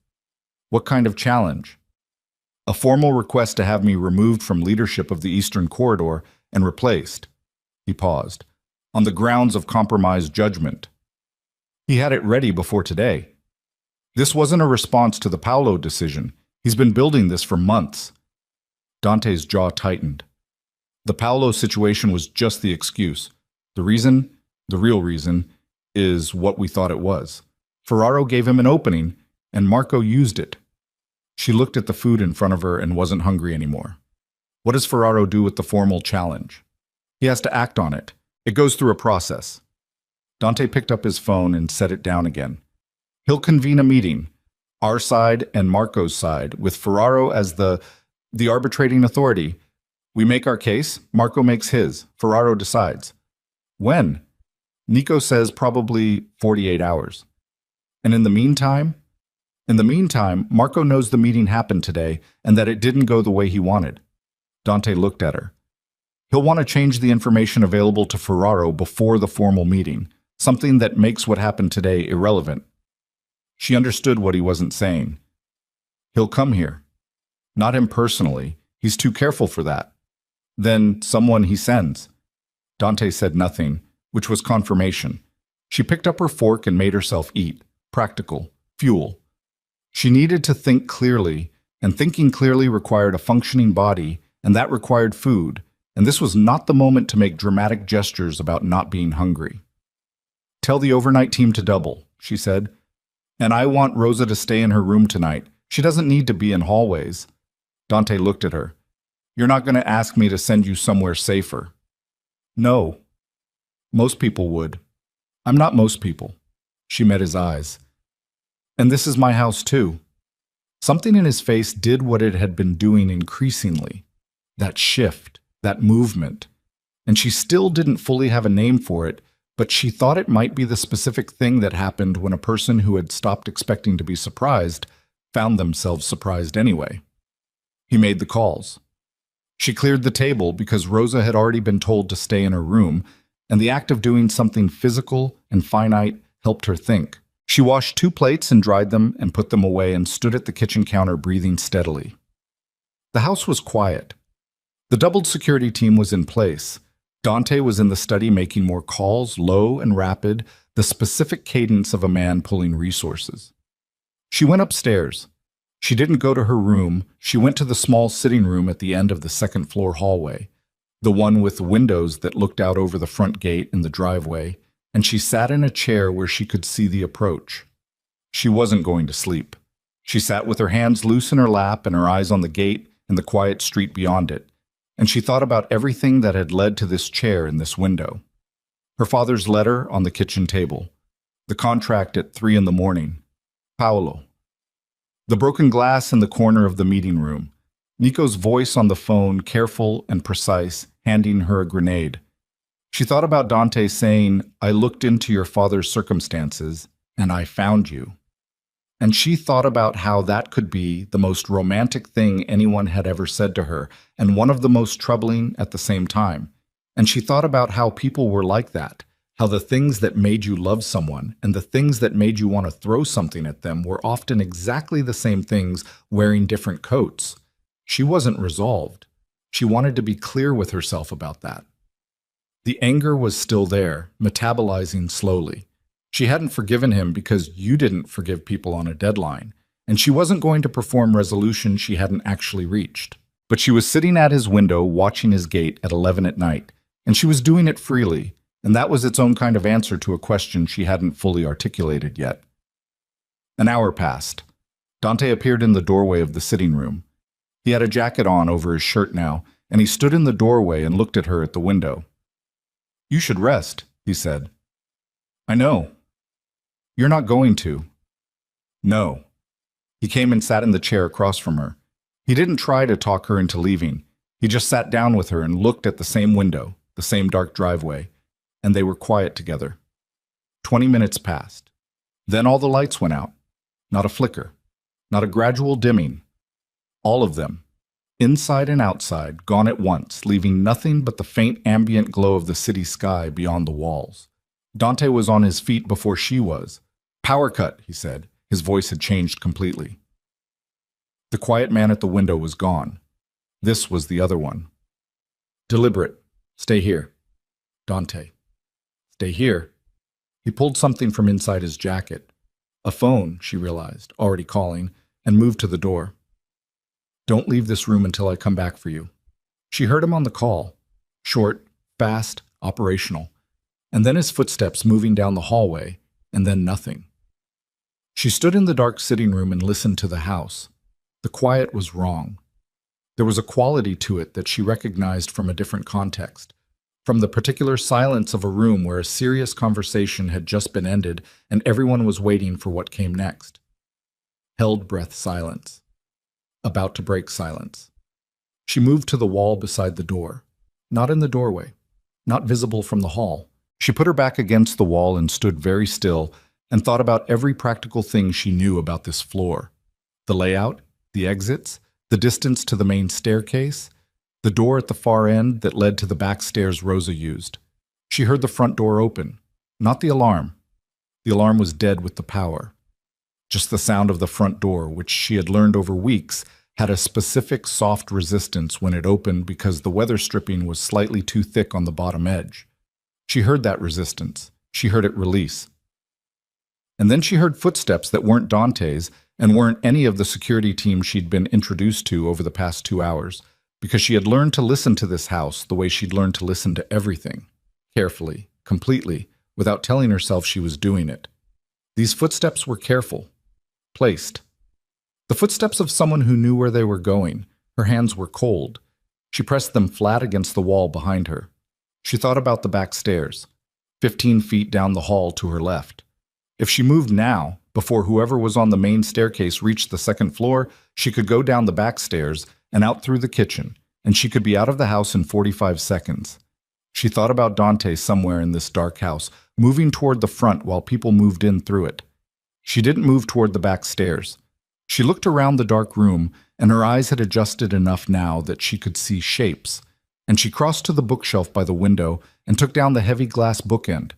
What kind of challenge? A formal request to have me removed from leadership of the Eastern Corridor and replaced. He paused. On the grounds of compromised judgment. He had it ready before today. This wasn't a response to the Paolo decision. He's been building this for months. Dante's jaw tightened. The Paolo situation was just the excuse. The reason, the real reason, is what we thought it was. Ferraro gave him an opening, and Marco used it. She looked at the food in front of her and wasn't hungry anymore. What does Ferraro do with the formal challenge? He has to act on it. It goes through a process. Dante picked up his phone and set it down again. He'll convene a meeting, our side and Marco's side, with Ferraro as the arbitrating authority. We make our case, Marco makes his, Ferraro decides. When? Nico says probably 48 hours. And in the meantime, Marco knows the meeting happened today and that it didn't go the way he wanted. Dante looked at her. He'll want to change the information available to Ferraro before the formal meeting, something that makes what happened today irrelevant. She understood what he wasn't saying. He'll come here. Not him personally. He's too careful for that. Then someone he sends. Dante said nothing, which was confirmation. She picked up her fork and made herself eat. Practical. Fuel. She needed to think clearly, and thinking clearly required a functioning body, and that required food, and this was not the moment to make dramatic gestures about not being hungry. Tell the overnight team to double, she said. And I want Rosa to stay in her room tonight. She doesn't need to be in hallways. Dante looked at her. You're not going to ask me to send you somewhere safer. No. Most people would. I'm not most people. She met his eyes. And this is my house too. Something in his face did what it had been doing increasingly. That shift, that movement. And she still didn't fully have a name for it, but she thought it might be the specific thing that happened when a person who had stopped expecting to be surprised found themselves surprised anyway. He made the calls. She cleared the table because Rosa had already been told to stay in her room, and the act of doing something physical and finite helped her think. She washed 2 plates and dried them and put them away and stood at the kitchen counter breathing steadily. The house was quiet. The doubled security team was in place. Dante was in the study making more calls, low and rapid, the specific cadence of a man pulling resources. She went upstairs. She didn't go to her room. She went to the small sitting room at the end of the second-floor hallway, the one with windows that looked out over the front gate in the driveway, and she sat in a chair where she could see the approach. She wasn't going to sleep. She sat with her hands loose in her lap and her eyes on the gate and the quiet street beyond it, and she thought about everything that had led to this chair in this window. Her father's letter on the kitchen table, the contract at 3 in the morning, Paolo, the broken glass in the corner of the meeting room, Nico's voice on the phone, careful and precise, handing her a grenade. She thought about Dante saying, "I looked into your father's circumstances, and I found you." And she thought about how that could be the most romantic thing anyone had ever said to her, and one of the most troubling at the same time. And she thought about how people were like that, how the things that made you love someone and the things that made you want to throw something at them were often exactly the same things, wearing different coats. She wasn't resolved. She wanted to be clear with herself about that. The anger was still there, metabolizing slowly. She hadn't forgiven him because you didn't forgive people on a deadline, and she wasn't going to perform resolution she hadn't actually reached. But she was sitting at his window watching his gate at 11 at night, and she was doing it freely, and that was its own kind of answer to a question she hadn't fully articulated yet. An hour passed. Dante appeared in the doorway of the sitting room. He had a jacket on over his shirt now, and he stood in the doorway and looked at her at the window. "You should rest," he said. "I know." "You're not going to." "No." He came and sat in the chair across from her. He didn't try to talk her into leaving. He just sat down with her and looked at the same window, the same dark driveway, and they were quiet together. 20 minutes passed. Then all the lights went out. Not a flicker. Not a gradual dimming. All of them, inside and outside, gone at once, leaving nothing but the faint ambient glow of the city sky beyond the walls. Dante was on his feet before she was. "Power cut," he said. His voice had changed completely. The quiet man at the window was gone. This was the other one. Deliberate. "Stay here." Dante. "Stay here?" He pulled something from inside his jacket. A phone, she realized, already calling, and moved to the door. "Don't leave this room until I come back for you." She heard him on the call. Short, fast, operational. And then his footsteps moving down the hallway, and then nothing. She stood in the dark sitting room and listened to the house. The quiet was wrong. There was a quality to it that she recognized from a different context, from the particular silence of a room where a serious conversation had just been ended and everyone was waiting for what came next. Held breath silence. About to break silence. She moved to the wall beside the door. Not in the doorway. Not visible from the hall. She put her back against the wall and stood very still and thought about every practical thing she knew about this floor. The layout, the exits, the distance to the main staircase, the door at the far end that led to the back stairs Rosa used. She heard the front door open. Not the alarm. The alarm was dead with the power. Just the sound of the front door, which she had learned over weeks, had a specific soft resistance when it opened because the weather stripping was slightly too thick on the bottom edge. She heard that resistance. She heard it release. And then she heard footsteps that weren't Dante's and weren't any of the security team she'd been introduced to over the past 2 hours, because she had learned to listen to this house the way she'd learned to listen to everything, carefully, completely, without telling herself she was doing it. These footsteps were careful. Placed. The footsteps of someone who knew where they were going. Her hands were cold. She pressed them flat against the wall behind her. She thought about the back stairs, 15 feet down the hall to her left. If she moved now, before whoever was on the main staircase reached the second floor, she could go down the back stairs and out through the kitchen, and she could be out of the house in 45 seconds. She thought about Dante somewhere in this dark house, moving toward the front while people moved in through it. She didn't move toward the back stairs. She looked around the dark room, and her eyes had adjusted enough now that she could see shapes, and she crossed to the bookshelf by the window and took down the heavy glass bookend,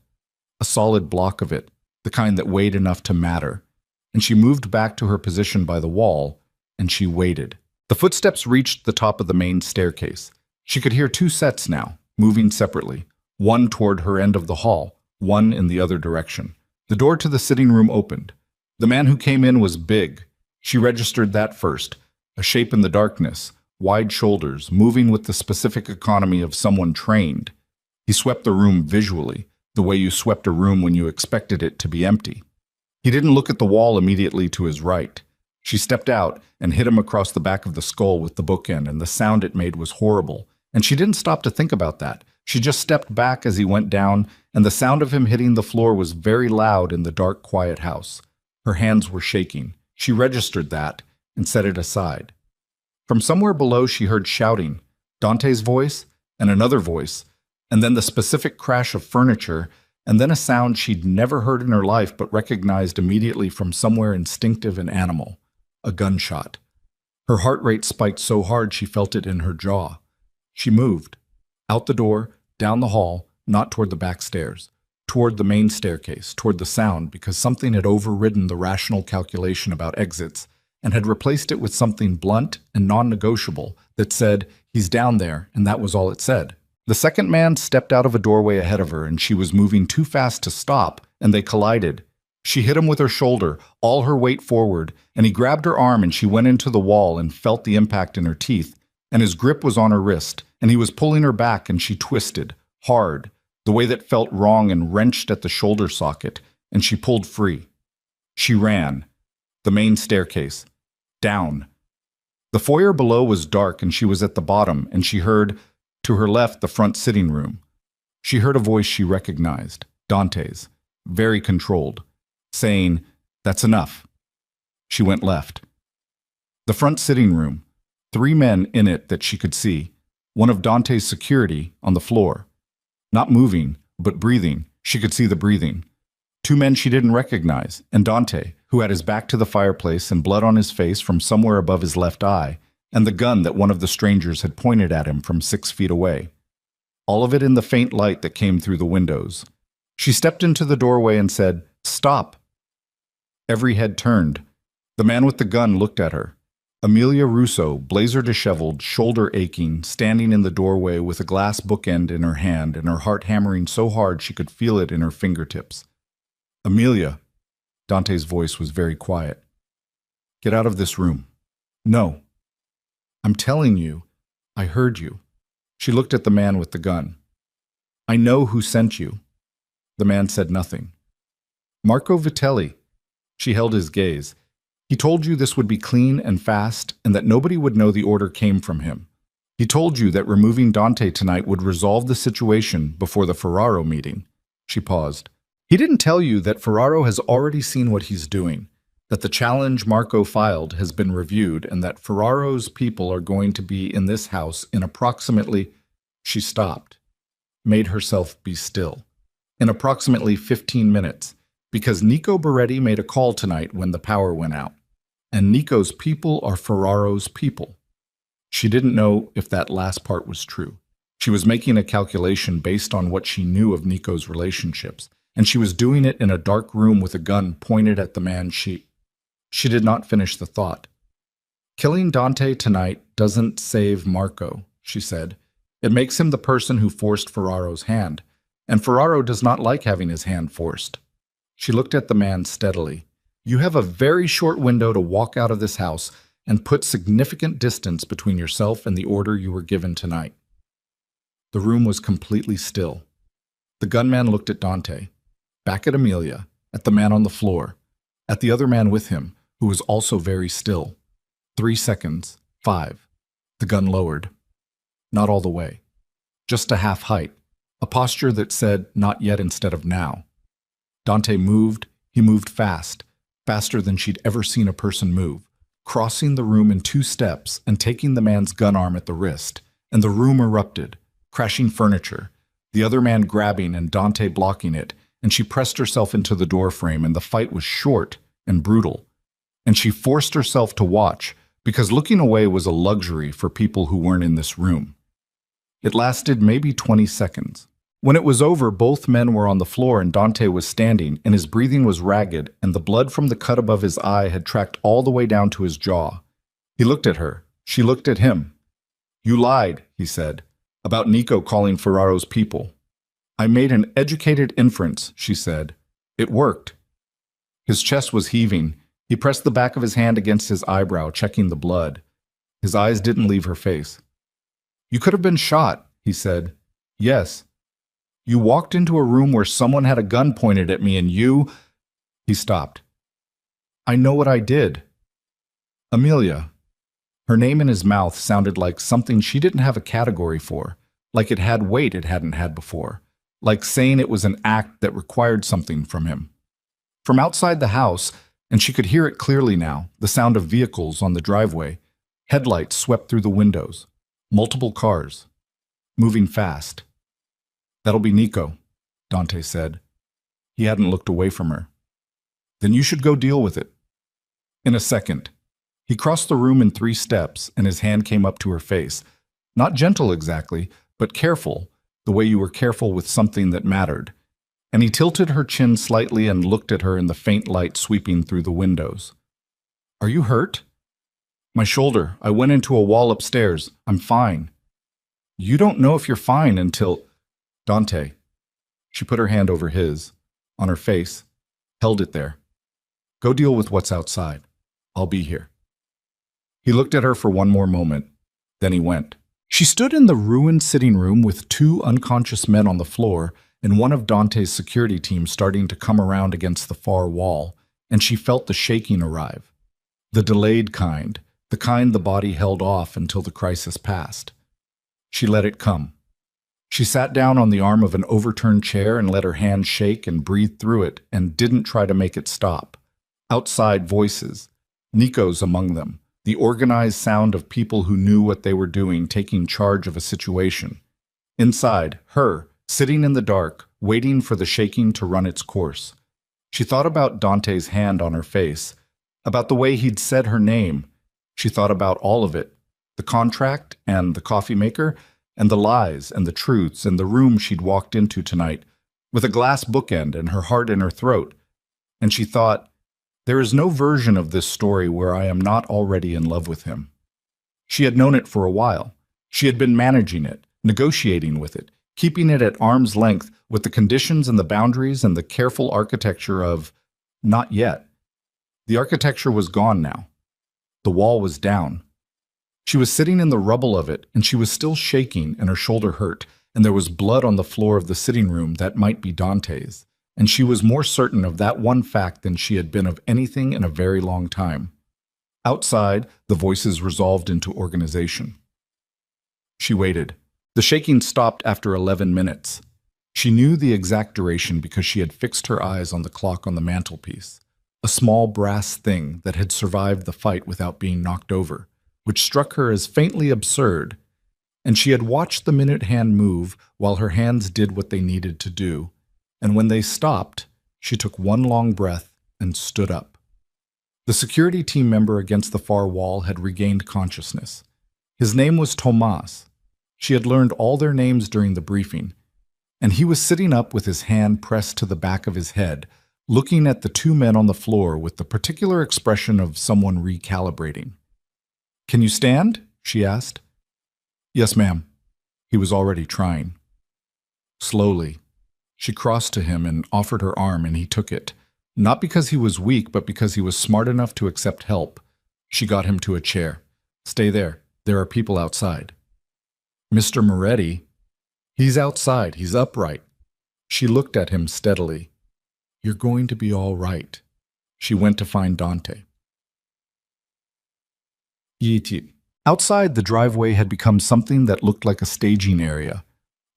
a solid block of it, the kind that weighed enough to matter, and she moved back to her position by the wall, and she waited. The footsteps reached the top of the main staircase. She could hear 2 sets now, moving separately, one toward her end of the hall, one in the other direction. The door to the sitting room opened. The man who came in was big. She registered that first. A shape in the darkness, wide shoulders, moving with the specific economy of someone trained. He swept the room visually, the way you swept a room when you expected it to be empty. He didn't look at the wall immediately to his right. She stepped out and hit him across the back of the skull with the bookend, and the sound it made was horrible. And she didn't stop to think about that. She just stepped back as he went down, and the sound of him hitting the floor was very loud in the dark, quiet house. Her hands were shaking. She registered that and set it aside. From somewhere below, she heard shouting, Dante's voice, and another voice, and then the specific crash of furniture, and then a sound she'd never heard in her life but recognized immediately from somewhere instinctive and animal, a gunshot. Her heart rate spiked so hard she felt it in her jaw. She moved, out the door, down the hall, not toward the back stairs, toward the main staircase, toward the sound, because something had overridden the rational calculation about exits and had replaced it with something blunt and non-negotiable that said, he's down there, and that was all it said. The second man stepped out of a doorway ahead of her, and she was moving too fast to stop, and they collided. She hit him with her shoulder, all her weight forward, and he grabbed her arm, and she went into the wall and felt the impact in her teeth, and his grip was on her wrist, and he was pulling her back, and she twisted, hard, the way that felt wrong, and wrenched at the shoulder socket, and she pulled free. She ran. The main staircase. Down. The foyer below was dark, and she was at the bottom, and she heard, to her left, the front sitting room. She heard a voice she recognized, Dante's, very controlled, saying, "That's enough." She went left. The front sitting room, 3 men in it that she could see, one of Dante's security on the floor. Not moving, but breathing. She could see the breathing. 2 men she didn't recognize, and Dante, who had his back to the fireplace and blood on his face from somewhere above his left eye, and the gun that one of the strangers had pointed at him from 6 feet away. All of it in the faint light that came through the windows. She stepped into the doorway and said, "Stop." Every head turned. The man with the gun looked at her. Amelia Russo, blazer disheveled, shoulder aching, standing in the doorway with a glass bookend in her hand and her heart hammering so hard she could feel it in her fingertips. "Amelia," Dante's voice was very quiet. "Get out of this room." "No." "I'm telling you, I heard you." She looked at the man with the gun. "I know who sent you." The man said nothing. "Marco Vitelli." She held his gaze. "He told you this would be clean and fast and that nobody would know the order came from him. He told you that removing Dante tonight would resolve the situation before the Ferraro meeting." She paused. "He didn't tell you that Ferraro has already seen what he's doing, that the challenge Marco filed has been reviewed, and that Ferraro's people are going to be in this house in approximately—" She stopped, made herself be still. "In approximately 15 minutes, because Nico Beretti made a call tonight when the power went out. And Nico's people are Ferraro's people." She didn't know if that last part was true. She was making a calculation based on what she knew of Nico's relationships, and she was doing it in a dark room with a gun pointed at the man she did not finish the thought. "Killing Dante tonight doesn't save Marco," she said. "It makes him the person who forced Ferraro's hand, and Ferraro does not like having his hand forced." She looked at the man steadily. "You have a very short window to walk out of this house and put significant distance between yourself and the order you were given tonight." The room was completely still. The gunman looked at Dante, back at Amelia, at the man on the floor, at the other man with him, who was also very still. 3 seconds, 5. The gun lowered. Not all the way. Just a half height, a posture that said not yet instead of now. Dante moved. He moved fast, faster than she'd ever seen a person move, crossing the room in 2 steps and taking the man's gun arm at the wrist, and the room erupted, crashing furniture, the other man grabbing and Dante blocking it, and she pressed herself into the doorframe, and the fight was short and brutal. And she forced herself to watch, because looking away was a luxury for people who weren't in this room. It lasted maybe 20 seconds. When it was over, both men were on the floor and Dante was standing, and his breathing was ragged, and the blood from the cut above his eye had tracked all the way down to his jaw. He looked at her. She looked at him. "You lied," he said, "about Nico calling Ferraro's people." "I made an educated inference," she said. "It worked." His chest was heaving. He pressed the back of his hand against his eyebrow, checking the blood. His eyes didn't leave her face. "You could have been shot," he said. "Yes. You walked into a room where someone had a gun pointed at me and you—" He stopped. "I know what I did." Amelia. Her name in his mouth sounded like something she didn't have a category for, like it had weight it hadn't had before, like saying it was an act that required something from him. From outside the house, and she could hear it clearly now, the sound of vehicles on the driveway. Headlights swept through the windows. Multiple cars. Moving fast. "That'll be Nico," Dante said. He hadn't looked away from her. "Then you should go deal with it." In a second. He crossed the room in 3 steps, and his hand came up to her face. Not gentle exactly, but careful, the way you were careful with something that mattered. And he tilted her chin slightly and looked at her in the faint light sweeping through the windows. "Are you hurt?" "My shoulder. I went into a wall upstairs. I'm fine." "You don't know if you're fine until—" "Dante." She put her hand over his, on her face, held it there. "Go deal with what's outside. I'll be here." He looked at her for one more moment. Then he went. She stood in the ruined sitting room with 2 unconscious men on the floor and one of Dante's security team starting to come around against the far wall, and she felt the shaking arrive. The delayed kind, the kind the body held off until the crisis passed. She let it come. She sat down on the arm of an overturned chair and let her hand shake and breathe through it and didn't try to make it stop. Outside voices, Nico's among them, the organized sound of people who knew what they were doing, taking charge of a situation. Inside, her, sitting in the dark, waiting for the shaking to run its course. She thought about Dante's hand on her face, about the way he'd said her name. She thought about all of it, the contract and the coffee maker, and the lies and the truths and the room she'd walked into tonight, with a glass bookend and her heart in her throat. And she thought, there is no version of this story where I am not already in love with him. She had known it for a while. She had been managing it, negotiating with it, keeping it at arm's length with the conditions and the boundaries and the careful architecture of not yet. The architecture was gone now. The wall was down. She was sitting in the rubble of it, and she was still shaking, and her shoulder hurt, and there was blood on the floor of the sitting room that might be Dante's, and she was more certain of that one fact than she had been of anything in a very long time. Outside, the voices resolved into organization. She waited. The shaking stopped after 11 minutes. She knew the exact duration because she had fixed her eyes on the clock on the mantelpiece, a small brass thing that had survived the fight without being knocked over, which struck her as faintly absurd, and she had watched the minute hand move while her hands did what they needed to do, and when they stopped, she took one long breath and stood up. The security team member against the far wall had regained consciousness. His name was Tomas. She had learned all their names during the briefing, and he was sitting up with his hand pressed to the back of his head, looking at the 2 men on the floor with the particular expression of someone recalibrating. "Can you stand?" she asked. "Yes, ma'am." He was already trying. Slowly, she crossed to him and offered her arm, and he took it, not because he was weak, but because he was smart enough to accept help. She got him to a chair. "Stay there. There are people outside." "Mr. Moretti." "He's outside. He's upright." She looked at him steadily. "You're going to be all right." She went to find Dante. Outside, the driveway had become something that looked like a staging area.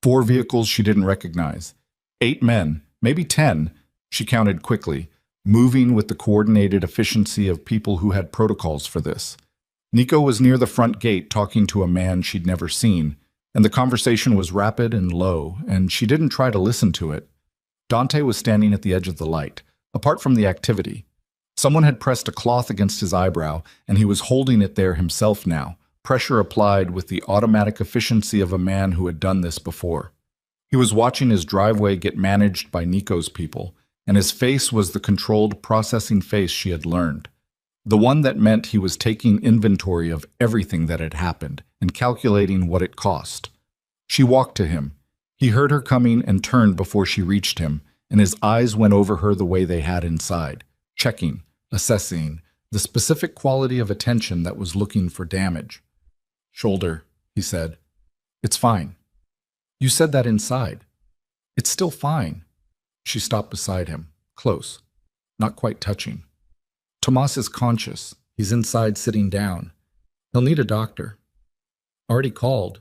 4 vehicles she didn't recognize. 8 men, maybe 10, she counted quickly, moving with the coordinated efficiency of people who had protocols for this. Nico was near the front gate talking to a man she'd never seen, and the conversation was rapid and low, and she didn't try to listen to it. Dante was standing at the edge of the light, apart from the activity. Someone had pressed a cloth against his eyebrow, and he was holding it there himself now, pressure applied with the automatic efficiency of a man who had done this before. He was watching his driveway get managed by Nico's people, and his face was the controlled processing face she had learned. The one that meant he was taking inventory of everything that had happened and calculating what it cost. She walked to him. He heard her coming and turned before she reached him, and his eyes went over her the way they had inside. checking, assessing, the specific quality of attention that was looking for damage. "Shoulder," he said. "It's fine." "You said that inside." "It's still fine." She stopped beside him, close, not quite touching. "Tomas is conscious. He's inside sitting down. He'll need a doctor." "Already called."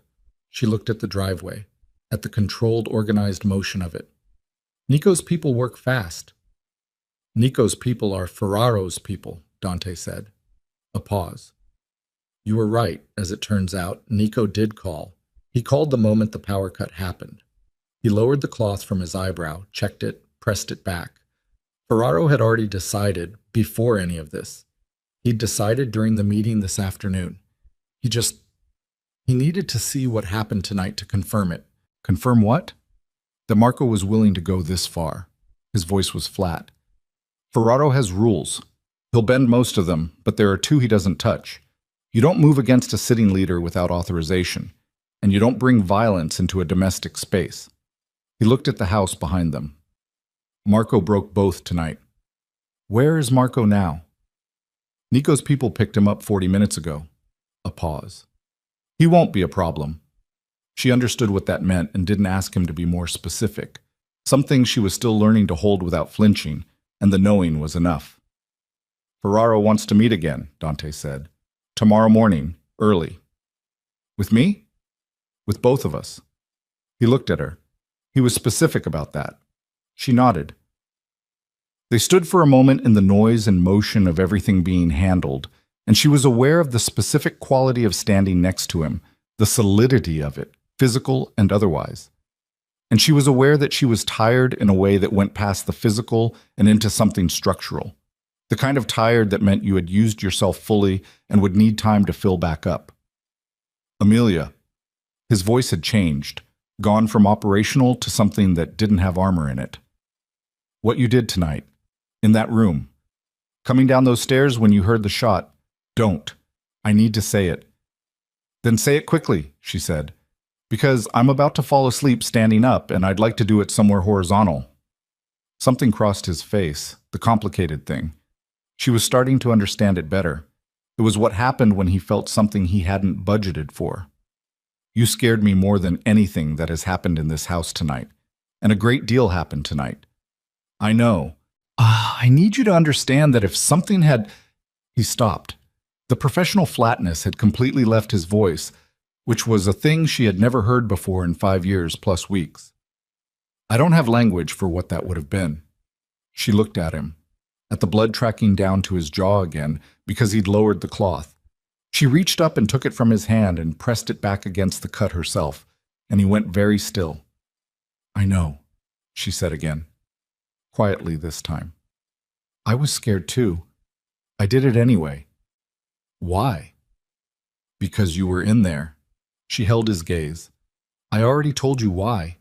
She looked at the driveway, at the controlled, organized motion of it. "Nico's people work fast." "Nico's people are Ferraro's people," Dante said. A pause. "You were right, as it turns out. Nico did call. He called the moment the power cut happened." He lowered the cloth from his eyebrow, checked it, pressed it back. Ferraro had already decided, before any of this. He'd decided during the meeting this afternoon. He needed to see what happened tonight to confirm it. Confirm what? That Marco was willing to go this far. His voice was flat. "Ferraro has rules. He'll bend most of them, but there are two he doesn't touch. You don't move against a sitting leader without authorization, and you don't bring violence into a domestic space." He looked at the house behind them. "Marco broke both tonight." "Where is Marco now?" "Nico's people picked him up 40 minutes ago." A pause. "He won't be a problem." She understood what that meant and didn't ask him to be more specific. Some things she was still learning to hold without flinching, and the knowing was enough. "Ferraro wants to meet again," Dante said. "Tomorrow morning, early." "With me?" "With both of us." He looked at her. He was specific about that. She nodded. They stood for a moment in the noise and motion of everything being handled, and she was aware of the specific quality of standing next to him, the solidity of it, physical and otherwise. And she was aware that she was tired in a way that went past the physical and into something structural. The kind of tired that meant you had used yourself fully and would need time to fill back up. "Amelia." His voice had changed, gone from operational to something that didn't have armor in it. "What you did tonight, in that room, coming down those stairs when you heard the shot, don't. I need to say it." "Then say it quickly," she said, "because I'm about to fall asleep standing up and I'd like to do it somewhere horizontal." Something crossed his face, the complicated thing. She was starting to understand it better. It was what happened when he felt something he hadn't budgeted for. "You scared me more than anything that has happened in this house tonight, and a great deal happened tonight. I know. I need you to understand that if something had—" He stopped. The professional flatness had completely left his voice, which was a thing she had never heard before in 5 years plus weeks. "I don't have language for what that would have been." She looked at him, at the blood tracking down to his jaw again because he'd lowered the cloth. She reached up and took it from his hand and pressed it back against the cut herself, and he went very still. "I know," she said again, quietly this time. "I was scared too. I did it anyway." "Why?" "Because you were in there." She held his gaze. "I already told you why."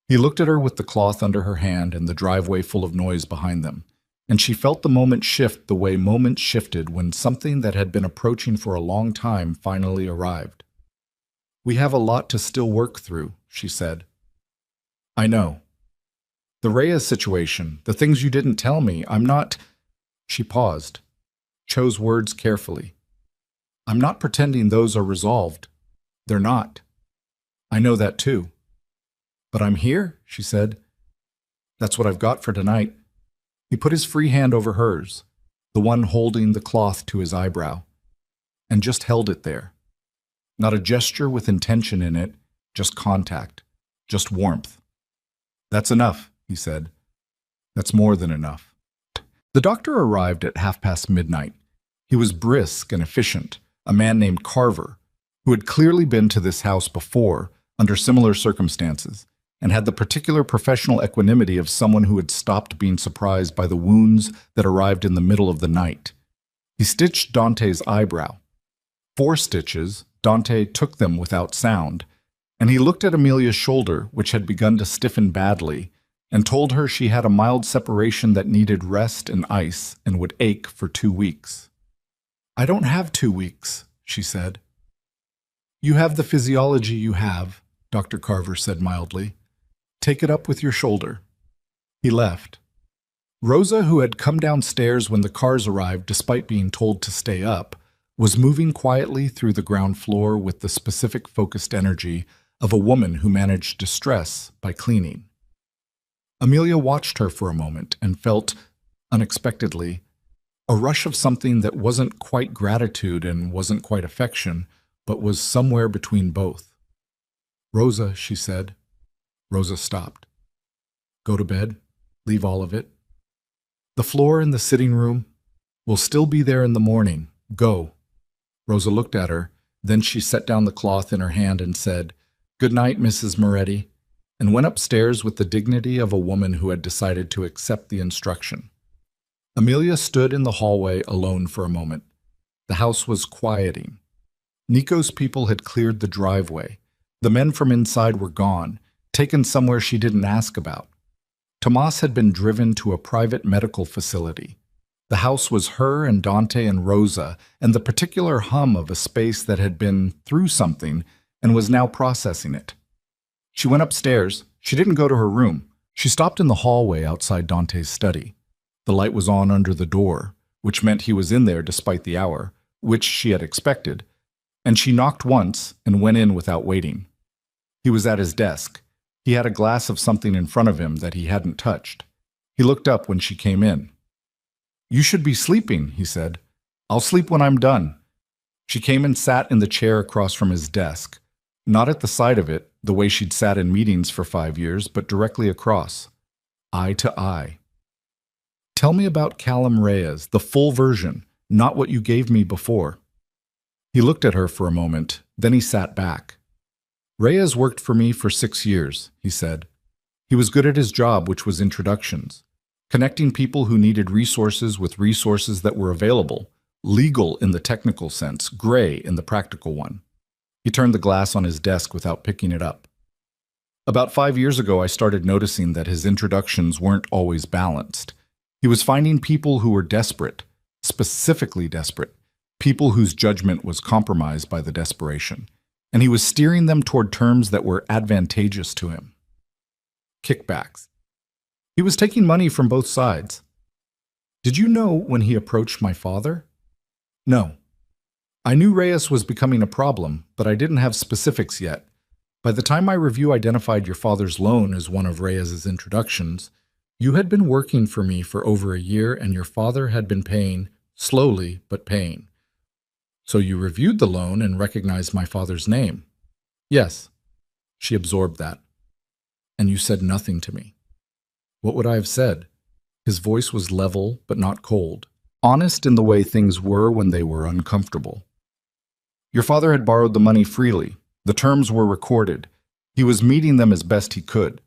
He looked at her with the cloth under her hand and the driveway full of noise behind them, and she felt the moment shift the way moments shifted when something that had been approaching for a long time finally arrived. "We have a lot to still work through," she said. "I know. The Reyes situation, the things you didn't tell me, I'm not—" She paused, chose words carefully. "I'm not pretending those are resolved. They're not. I know that too. But I'm here," she said. "That's what I've got for tonight." He put his free hand over hers, the one holding the cloth to his eyebrow, and just held it there. Not a gesture with intention in it, just contact, just warmth. "That's enough," he said. "That's more than enough." The doctor arrived at midnight. He was brisk and efficient, a man named Carver, who had clearly been to this house before, under similar circumstances, and had the particular professional equanimity of someone who had stopped being surprised by the wounds that arrived in the middle of the night. He stitched Dante's eyebrow. 4 stitches, Dante took them without sound, and he looked at Amelia's shoulder, which had begun to stiffen badly, and told her she had a mild separation that needed rest and ice and would ache for 2 weeks. "I don't have 2 weeks," she said. "You have the physiology you have," Dr. Carver said mildly. "Take it up with your shoulder." He left. Rosa, who had come downstairs when the cars arrived despite being told to stay up, was moving quietly through the ground floor with the specific focused energy of a woman who managed distress by cleaning. Amelia watched her for a moment and felt, unexpectedly, a rush of something that wasn't quite gratitude and wasn't quite affection, but was somewhere between both. "Rosa," she said. Rosa stopped. "Go to bed. Leave all of it. The floor in the sitting room will still be there in the morning. Go." Rosa looked at her. Then she set down the cloth in her hand and said, "Good night, Mrs. Moretti," and went upstairs with the dignity of a woman who had decided to accept the instruction. Amelia stood in the hallway alone for a moment. The house was quieting. Nico's people had cleared the driveway. The men from inside were gone, taken somewhere she didn't ask about. Tomas had been driven to a private medical facility. The house was her and Dante and Rosa, and the particular hum of a space that had been through something and was now processing it. She went upstairs. She didn't go to her room. She stopped in the hallway outside Dante's study. The light was on under the door, which meant he was in there despite the hour, which she had expected, and she knocked once and went in without waiting. He was at his desk. He had a glass of something in front of him that he hadn't touched. He looked up when she came in. "You should be sleeping," he said. "I'll sleep when I'm done." She came and sat in the chair across from his desk, not at the side of it, the way she'd sat in meetings for 5 years, but directly across, eye to eye. "Tell me about Callum Reyes, the full version, not what you gave me before." He looked at her for a moment, then he sat back. "Reyes worked for me for 6 years," he said. "He was good at his job, which was introductions, connecting people who needed resources with resources that were available, legal in the technical sense, gray in the practical one." He turned the glass on his desk without picking it up. "About 5 years ago, I started noticing that his introductions weren't always balanced. He was finding people who were desperate, specifically desperate, people whose judgment was compromised by the desperation, and he was steering them toward terms that were advantageous to him. Kickbacks. He was taking money from both sides. Did you know when he approached my father? No. I knew Reyes was becoming a problem, but I didn't have specifics yet. By the time my review identified your father's loan as one of Reyes's introductions, you had been working for me for over a year and your father had been paying, slowly but paying. So you reviewed the loan and recognized my father's name. Yes. She absorbed that. And you said nothing to me. What would I have said? His voice was level but not cold, honest in the way things were when they were uncomfortable. Your father had borrowed the money freely. The terms were recorded. He was meeting them as best he could.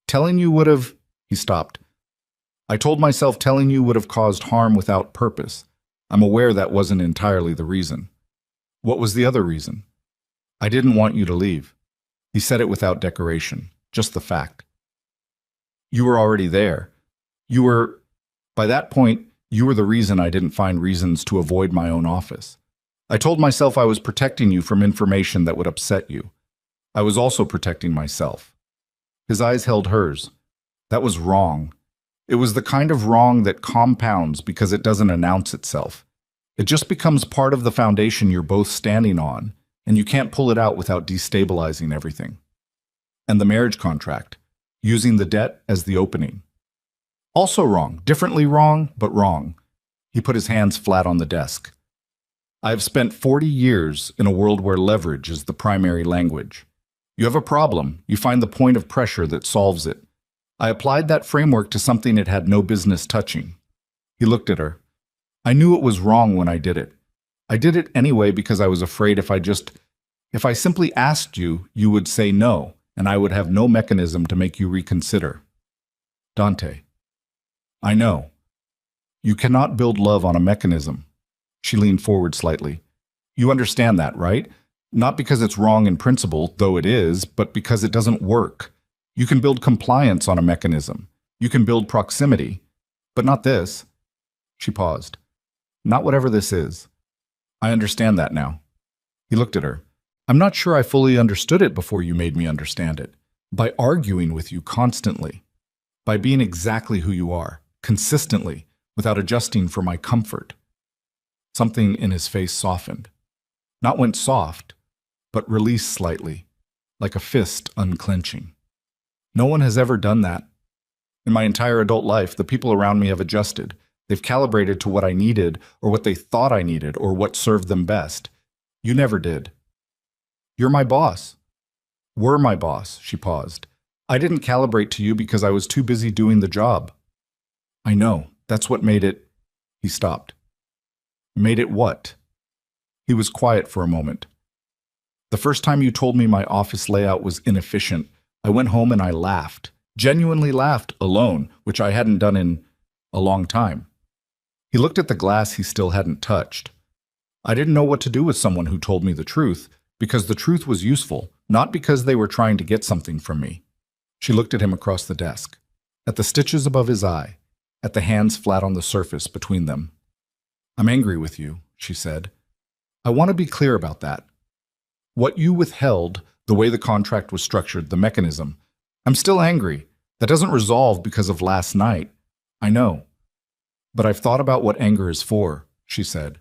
Telling you would have... He stopped. I told myself telling you would have caused harm without purpose. I'm aware that wasn't entirely the reason. What was the other reason? I didn't want you to leave. He said it without decoration, just the fact. You were already there. By that point, you were the reason I didn't find reasons to avoid my own office. I told myself I was protecting you from information that would upset you. I was also protecting myself. His eyes held hers. That was wrong. It was the kind of wrong that compounds because it doesn't announce itself. It just becomes part of the foundation you're both standing on, and you can't pull it out without destabilizing everything. And the marriage contract, using the debt as the opening. Also wrong, differently wrong, but wrong. He put his hands flat on the desk. I have spent 40 years in a world where leverage is the primary language. You have a problem, you find the point of pressure that solves it. I applied that framework to something it had no business touching. He looked at her. I knew it was wrong when I did it. I did it anyway because I was afraid if I simply asked you, you would say no, and I would have no mechanism to make you reconsider. Dante. I know. You cannot build love on a mechanism. She leaned forward slightly. You understand that, right? Not because it's wrong in principle, though it is, but because it doesn't work. You can build compliance on a mechanism. You can build proximity. But not this. She paused. Not whatever this is. I understand that now. He looked at her. I'm not sure I fully understood it before you made me understand it. By arguing with you constantly. By being exactly who you are. consistently, without adjusting for my comfort. Something in his face softened. Not went soft, but released slightly, like a fist unclenching. No one has ever done that. In my entire adult life, the people around me have adjusted. They've calibrated to what I needed, or what they thought I needed, or what served them best. You never did. You're my boss. Were my boss, she paused. I didn't calibrate to you because I was too busy doing the job. I know. That's what made it... He stopped. Made it what? He was quiet for a moment. The first time you told me my office layout was inefficient, I went home and I laughed. Genuinely laughed, alone, which I hadn't done in a long time. He looked at the glass he still hadn't touched. I didn't know what to do with someone who told me the truth, because the truth was useful, not because they were trying to get something from me. She looked at him across the desk, at the stitches above his eye, at the hands flat on the surface between them. I'm angry with you, she said. I want to be clear about that. What you withheld, the way the contract was structured, the mechanism, I'm still angry. That doesn't resolve because of last night. I know. But I've thought about what anger is for, she said.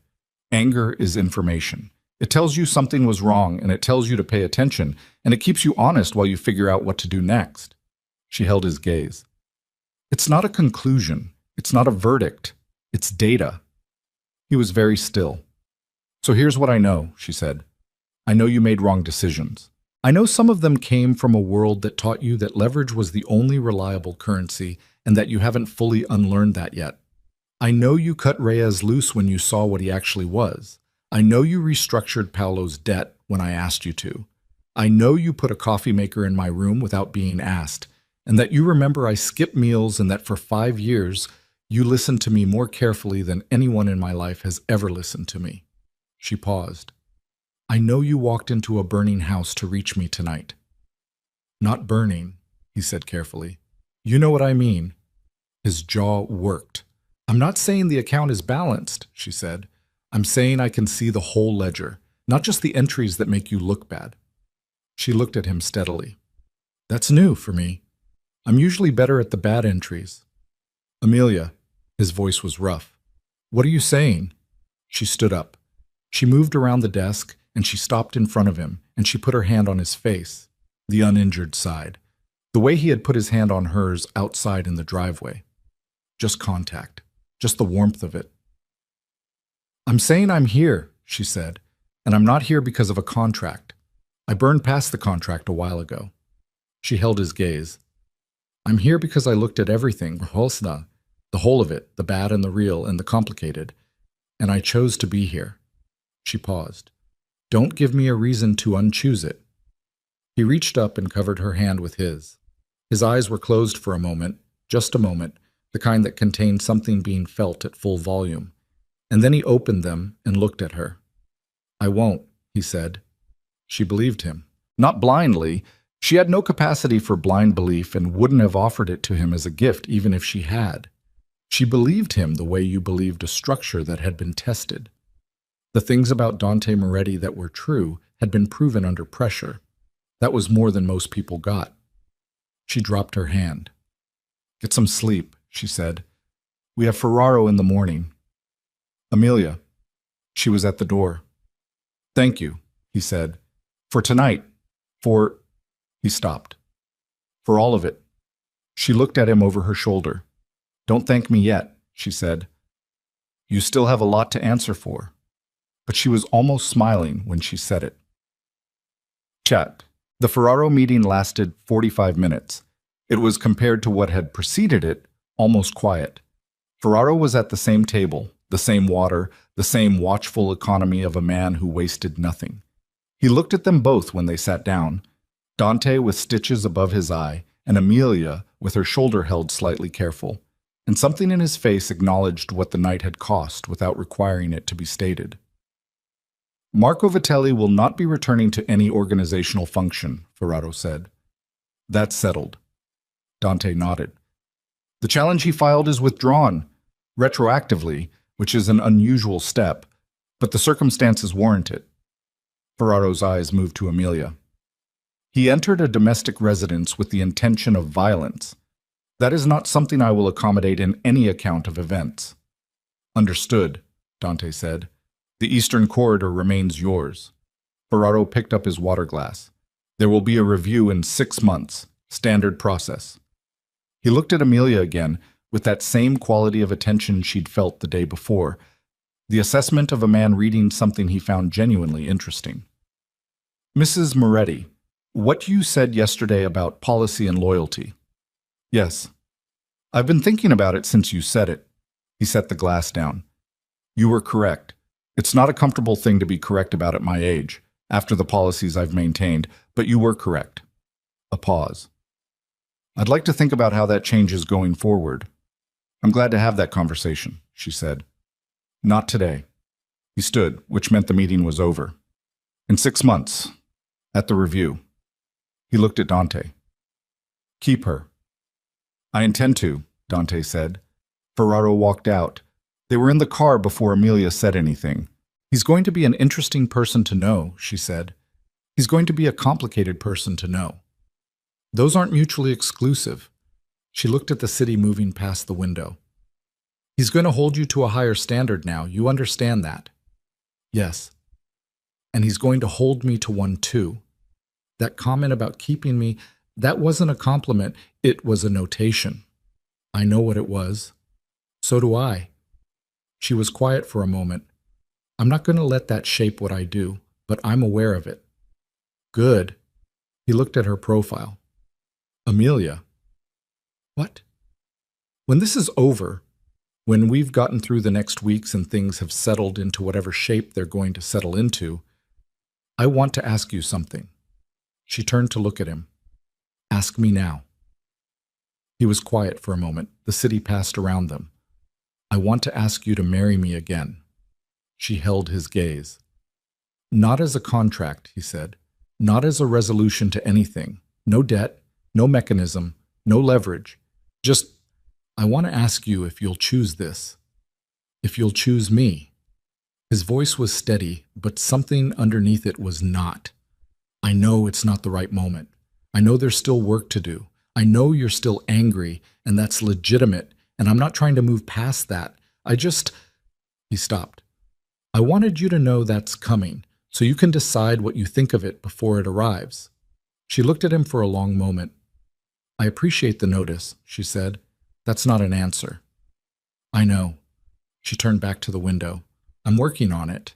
Anger is information. It tells you something was wrong, and it tells you to pay attention, and it keeps you honest while you figure out what to do next. She held his gaze. It's not a conclusion. It's not a verdict. It's data. He was very still. So here's what I know, she said. I know you made wrong decisions. I know some of them came from a world that taught you that leverage was the only reliable currency and that you haven't fully unlearned that yet. I know you cut Reyes loose when you saw what he actually was. I know you restructured Paolo's debt when I asked you to. I know you put a coffee maker in my room without being asked, and that you remember I skipped meals and that for 5 years you listened to me more carefully than anyone in my life has ever listened to me. She paused. I know you walked into a burning house to reach me tonight. Not burning, he said carefully. You know what I mean. His jaw worked. I'm not saying the account is balanced, she said. I'm saying I can see the whole ledger, not just the entries that make you look bad. She looked at him steadily. That's new for me. I'm usually better at the bad entries. Amelia, his voice was rough. What are you saying? She stood up. She moved around the desk, and she stopped in front of him, and she put her hand on his face, the uninjured side, the way he had put his hand on hers outside in the driveway. Just contact, just the warmth of it. I'm saying I'm here, she said, and I'm not here because of a contract. I burned past the contract a while ago. She held his gaze. I'm here because I looked at everything, the whole of it, the bad and the real and the complicated, and I chose to be here. She paused. Don't give me a reason to unchoose it. He reached up and covered her hand with his. His eyes were closed for a moment, just a moment, the kind that contained something being felt at full volume. And then he opened them and looked at her. I won't, he said. She believed him. Not blindly. She had no capacity for blind belief and wouldn't have offered it to him as a gift even if she had. She believed him the way you believed a structure that had been tested. The things about Dante Moretti that were true had been proven under pressure. That was more than most people got. She dropped her hand. Get some sleep, she said. We have Ferraro in the morning. Amelia. She was at the door. Thank you, he said. For tonight. For... He stopped. For all of it. She looked at him over her shoulder. Don't thank me yet, she said. You still have a lot to answer for. But she was almost smiling when she said it. Chat. The Ferraro meeting lasted 45 minutes. It was, compared to what had preceded it, almost quiet. Ferraro was at the same table, the same water, the same watchful economy of a man who wasted nothing. He looked at them both when they sat down, Dante with stitches above his eye, and Amelia with her shoulder held slightly careful, and something in his face acknowledged what the night had cost without requiring it to be stated. Marco Vitelli will not be returning to any organizational function, Ferraro said. That's settled. Dante nodded. The challenge he filed is withdrawn, retroactively, which is an unusual step, but the circumstances warrant it. Ferraro's eyes moved to Amelia. He entered a domestic residence with the intention of violence. That is not something I will accommodate in any account of events. Understood, Dante said. The eastern corridor remains yours. Ferraro picked up his water glass. There will be a review in 6 months. Standard process. He looked at Amelia again, with that same quality of attention she'd felt the day before, the assessment of a man reading something he found genuinely interesting. Mrs. Moretti, what you said yesterday about policy and loyalty. Yes. I've been thinking about it since you said it. He set the glass down. You were correct. It's not a comfortable thing to be correct about at my age, after the policies I've maintained, but you were correct. A pause. I'd like to think about how that changes going forward. I'm glad to have that conversation, she said. Not today. He stood, which meant the meeting was over. In 6 months, at the review. He looked at Dante. Keep her. I intend to, Dante said. Ferraro walked out. They were in the car before Amelia said anything. He's going to be an interesting person to know, she said. He's going to be a complicated person to know. Those aren't mutually exclusive. She looked at the city moving past the window. He's going to hold you to a higher standard now, you understand that? Yes. And he's going to hold me to one too. That comment about keeping me, that wasn't a compliment, it was a notation. I know what it was. So do I. She was quiet for a moment. I'm not going to let that shape what I do, but I'm aware of it. Good. He looked at her profile. Amelia. What? When this is over, when we've gotten through the next weeks and things have settled into whatever shape they're going to settle into, I want to ask you something. She turned to look at him. Ask me now. He was quiet for a moment. The city passed around them. I want to ask you to marry me again. She held his gaze. Not as a contract, he said. Not as a resolution to anything. No debt, no mechanism, no leverage. Just, I want to ask you if you'll choose this. If you'll choose me. His voice was steady, but something underneath it was not. I know it's not the right moment. I know there's still work to do. I know you're still angry, and that's legitimate, and I'm not trying to move past that. He stopped. I wanted you to know that's coming, so you can decide what you think of it before it arrives. She looked at him for a long moment. I appreciate the notice, she said. That's not an answer. I know. She turned back to the window. I'm working on it.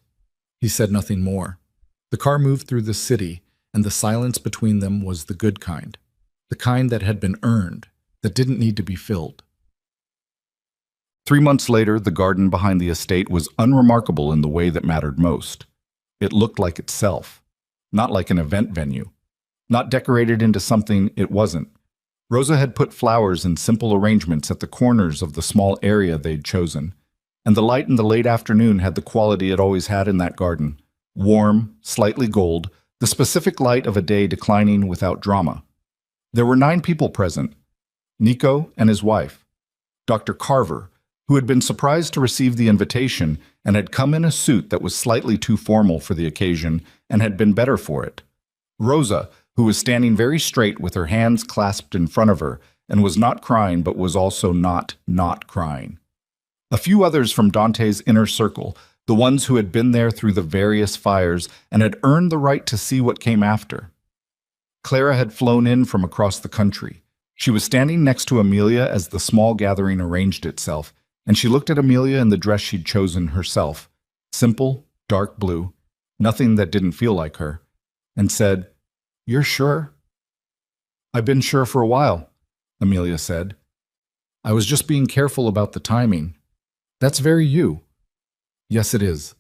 He said nothing more. The car moved through the city, and the silence between them was the good kind. The kind that had been earned, that didn't need to be filled. 3 months later, the garden behind the estate was unremarkable in the way that mattered most. It looked like itself, not like an event venue, not decorated into something it wasn't. Rosa had put flowers in simple arrangements at the corners of the small area they'd chosen, and the light in the late afternoon had the quality it always had in that garden, warm, slightly gold, the specific light of a day declining without drama. There were 9 people present, Nico and his wife, Dr. Carver, who had been surprised to receive the invitation and had come in a suit that was slightly too formal for the occasion and had been better for it, Rosa, who was standing very straight with her hands clasped in front of her and was not crying but was also not crying. A few others from Dante's inner circle, the ones who had been there through the various fires and had earned the right to see what came after. Clara had flown in from across the country. She was standing next to Amelia as the small gathering arranged itself, and she looked at Amelia in the dress she'd chosen herself, simple, dark blue, nothing that didn't feel like her, and said, "You're sure?" "I've been sure for a while," Amelia said. "I was just being careful about the timing. That's very you." "Yes, it is."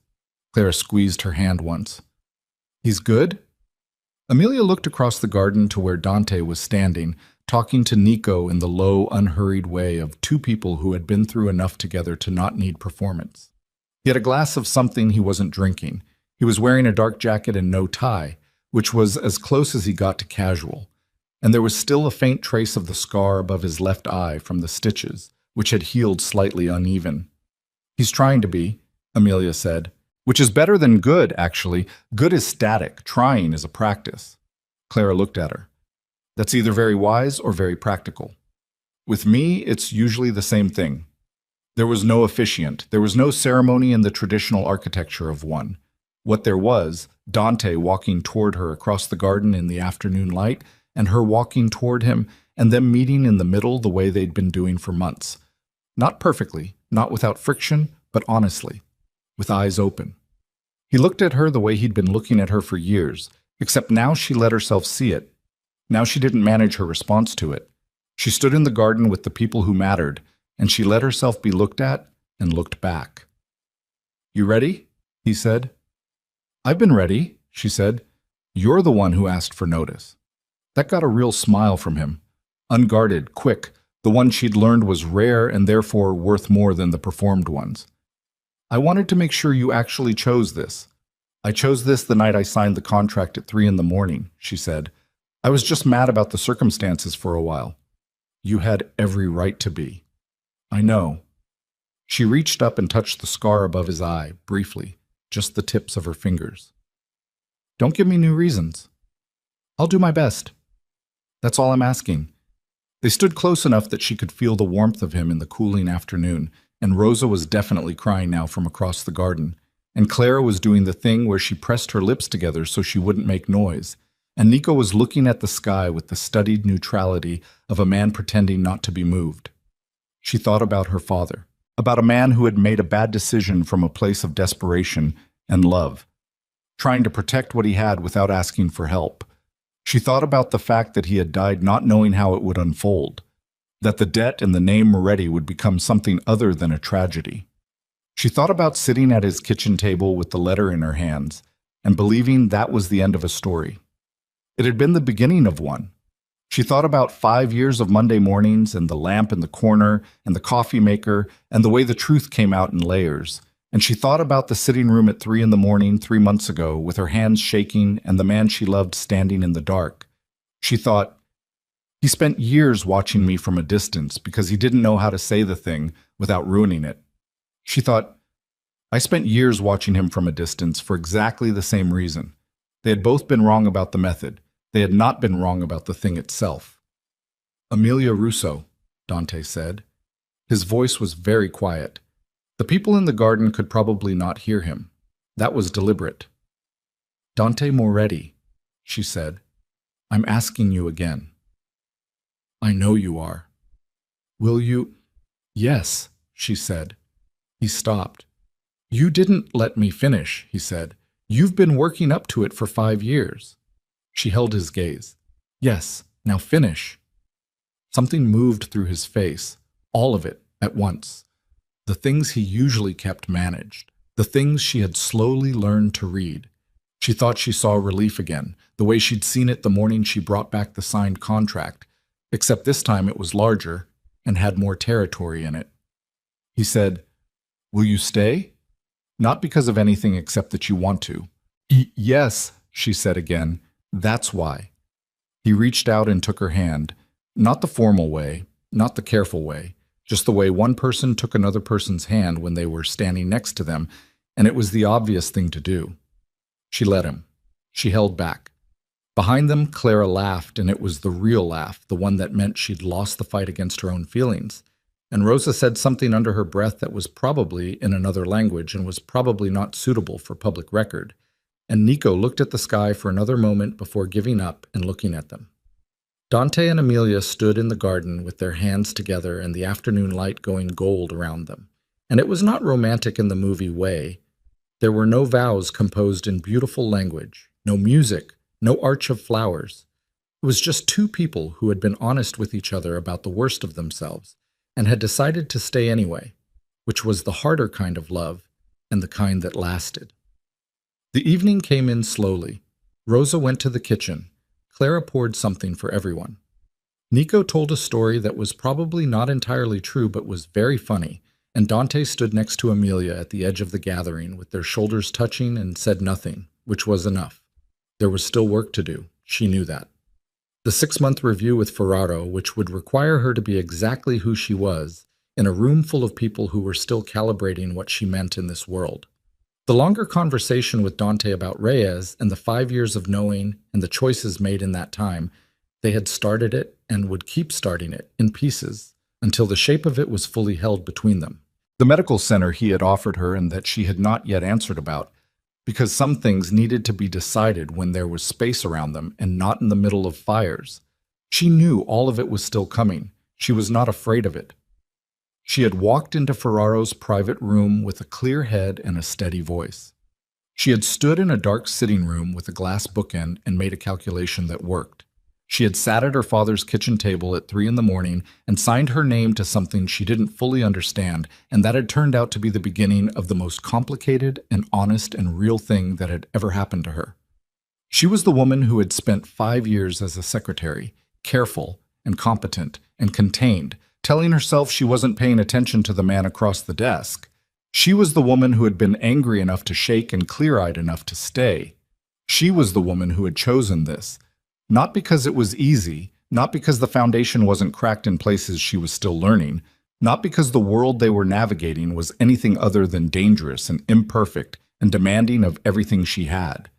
Clara squeezed her hand once. "He's good?" Amelia looked across the garden to where Dante was standing, talking to Nico in the low, unhurried way of 2 people who had been through enough together to not need performance. He had a glass of something he wasn't drinking. He was wearing a dark jacket and no tie, which was as close as he got to casual, and there was still a faint trace of the scar above his left eye from the stitches, which had healed slightly uneven. "He's trying to be," Amelia said, "which is better than good, actually. Good is static. Trying is a practice." Clara looked at her. "That's either very wise or very practical." With me, it's usually the same thing. There was no officiant. There was no ceremony in the traditional architecture of one. What there was, Dante walking toward her across the garden in the afternoon light, and her walking toward him, and them meeting in the middle the way they'd been doing for months. Not perfectly, not without friction, but honestly, with eyes open. He looked at her the way he'd been looking at her for years, except now she let herself see it. Now she didn't manage her response to it. She stood in the garden with the people who mattered, and she let herself be looked at and looked back. "You ready?" he said. "I've been ready," she said. "You're the one who asked for notice." That got a real smile from him. Unguarded, quick, the one she'd learned was rare and therefore worth more than the performed ones. "I wanted to make sure you actually chose this. I chose this the night I signed the contract at 3 in the morning," she said. "I was just mad about the circumstances for a while." "You had every right to be." "I know." She reached up and touched the scar above his eye, briefly, just the tips of her fingers. "Don't give me new reasons." "I'll do my best. That's all I'm asking." They stood close enough that she could feel the warmth of him in the cooling afternoon, and Rosa was definitely crying now from across the garden, and Clara was doing the thing where she pressed her lips together so she wouldn't make noise, and Nico was looking at the sky with the studied neutrality of a man pretending not to be moved. She thought about her father, about a man who had made a bad decision from a place of desperation and love, trying to protect what he had without asking for help. She thought about the fact that he had died not knowing how it would unfold, that the debt and the name Moretti would become something other than a tragedy. She thought about sitting at his kitchen table with the letter in her hands and believing that was the end of a story. It had been the beginning of one. She thought about 5 years of Monday mornings and the lamp in the corner and the coffee maker and the way the truth came out in layers. And she thought about the sitting room at 3 in the morning 3 months ago with her hands shaking and the man she loved standing in the dark. She thought, he spent years watching me from a distance because he didn't know how to say the thing without ruining it. She thought, I spent years watching him from a distance for exactly the same reason. They had both been wrong about the method. They had not been wrong about the thing itself. "Amelia Russo," Dante said. His voice was very quiet. The people in the garden could probably not hear him. That was deliberate. "Dante Moretti," she said. "I'm asking you again." "I know you are." "Will you—" "Yes," she said. He stopped. "You didn't let me finish," he said. "You've been working up to it for 5 years." She held his gaze. "Yes, now finish." Something moved through his face, all of it at once. The things he usually kept managed, the things she had slowly learned to read. She thought she saw relief again, the way she'd seen it the morning she brought back the signed contract, except this time it was larger and had more territory in it. He said, "Will you stay? Not because of anything except that you want to." "Yes," she said again. "That's why." He reached out and took her hand, not the formal way, not the careful way, just the way one person took another person's hand when they were standing next to them, and it was the obvious thing to do. She let him. She held back. Behind them, Clara laughed, and it was the real laugh, the one that meant she'd lost the fight against her own feelings. And Rosa said something under her breath that was probably in another language and was probably not suitable for public record. And Nico looked at the sky for another moment before giving up and looking at them. Dante and Amelia stood in the garden with their hands together and the afternoon light going gold around them. And it was not romantic in the movie way. There were no vows composed in beautiful language, no music, no arch of flowers. It was just two people who had been honest with each other about the worst of themselves and had decided to stay anyway, which was the harder kind of love and the kind that lasted. The evening came in slowly. Rosa went to the kitchen. Clara poured something for everyone. Nico told a story that was probably not entirely true but was very funny, and Dante stood next to Amelia at the edge of the gathering with their shoulders touching and said nothing, which was enough. There was still work to do. She knew that. The 6-month review with Ferraro, which would require her to be exactly who she was, in a room full of people who were still calibrating what she meant in this world. The longer conversation with Dante about Reyes and the 5 years of knowing and the choices made in that time, they had started it and would keep starting it in pieces, until the shape of it was fully held between them. The medical center he had offered her and that she had not yet answered about, because some things needed to be decided when there was space around them and not in the middle of fires. She knew all of it was still coming. She was not afraid of it. She had walked into Ferraro's private room with a clear head and a steady voice. She had stood in a dark sitting room with a glass bookend and made a calculation that worked. She had sat at her father's kitchen table at 3 a.m. and signed her name to something she didn't fully understand, and that had turned out to be the beginning of the most complicated and honest and real thing that had ever happened to her. She was the woman who had spent 5 years as a secretary, careful and competent and contained, telling herself she wasn't paying attention to the man across the desk. She was the woman who had been angry enough to shake and clear-eyed enough to stay. She was the woman who had chosen this. Not because it was easy, not because the foundation wasn't cracked in places she was still learning, not because the world they were navigating was anything other than dangerous and imperfect and demanding of everything she had.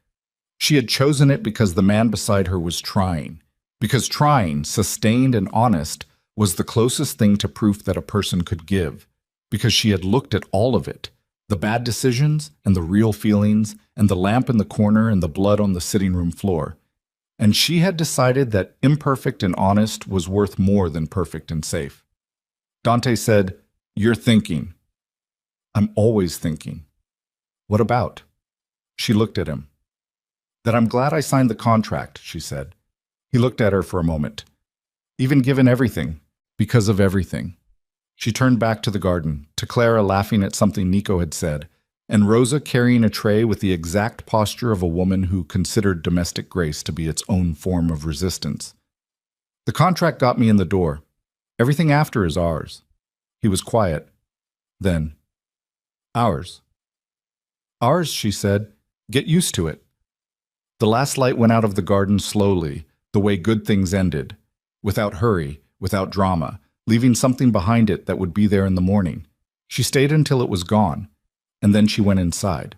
She had chosen it because the man beside her was trying, because trying, sustained and honest, was the closest thing to proof that a person could give, because she had looked at all of it, the bad decisions and the real feelings and the lamp in the corner and the blood on the sitting room floor. And she had decided that imperfect and honest was worth more than perfect and safe. Dante said, "You're thinking." "I'm always thinking." "What about?" She looked at him. "That I'm glad I signed the contract," she said. He looked at her for a moment. "Even given everything, because of everything." She turned back to the garden, to Clara laughing at something Nico had said, and Rosa carrying a tray with the exact posture of a woman who considered domestic grace to be its own form of resistance. "The contract got me in the door. Everything after is ours." He was quiet. Then, "Ours." "Ours," she said. "Get used to it." The last light went out of the garden slowly, the way good things ended, without hurry, without drama, leaving something behind it that would be there in the morning. She stayed until it was gone, and then she went inside.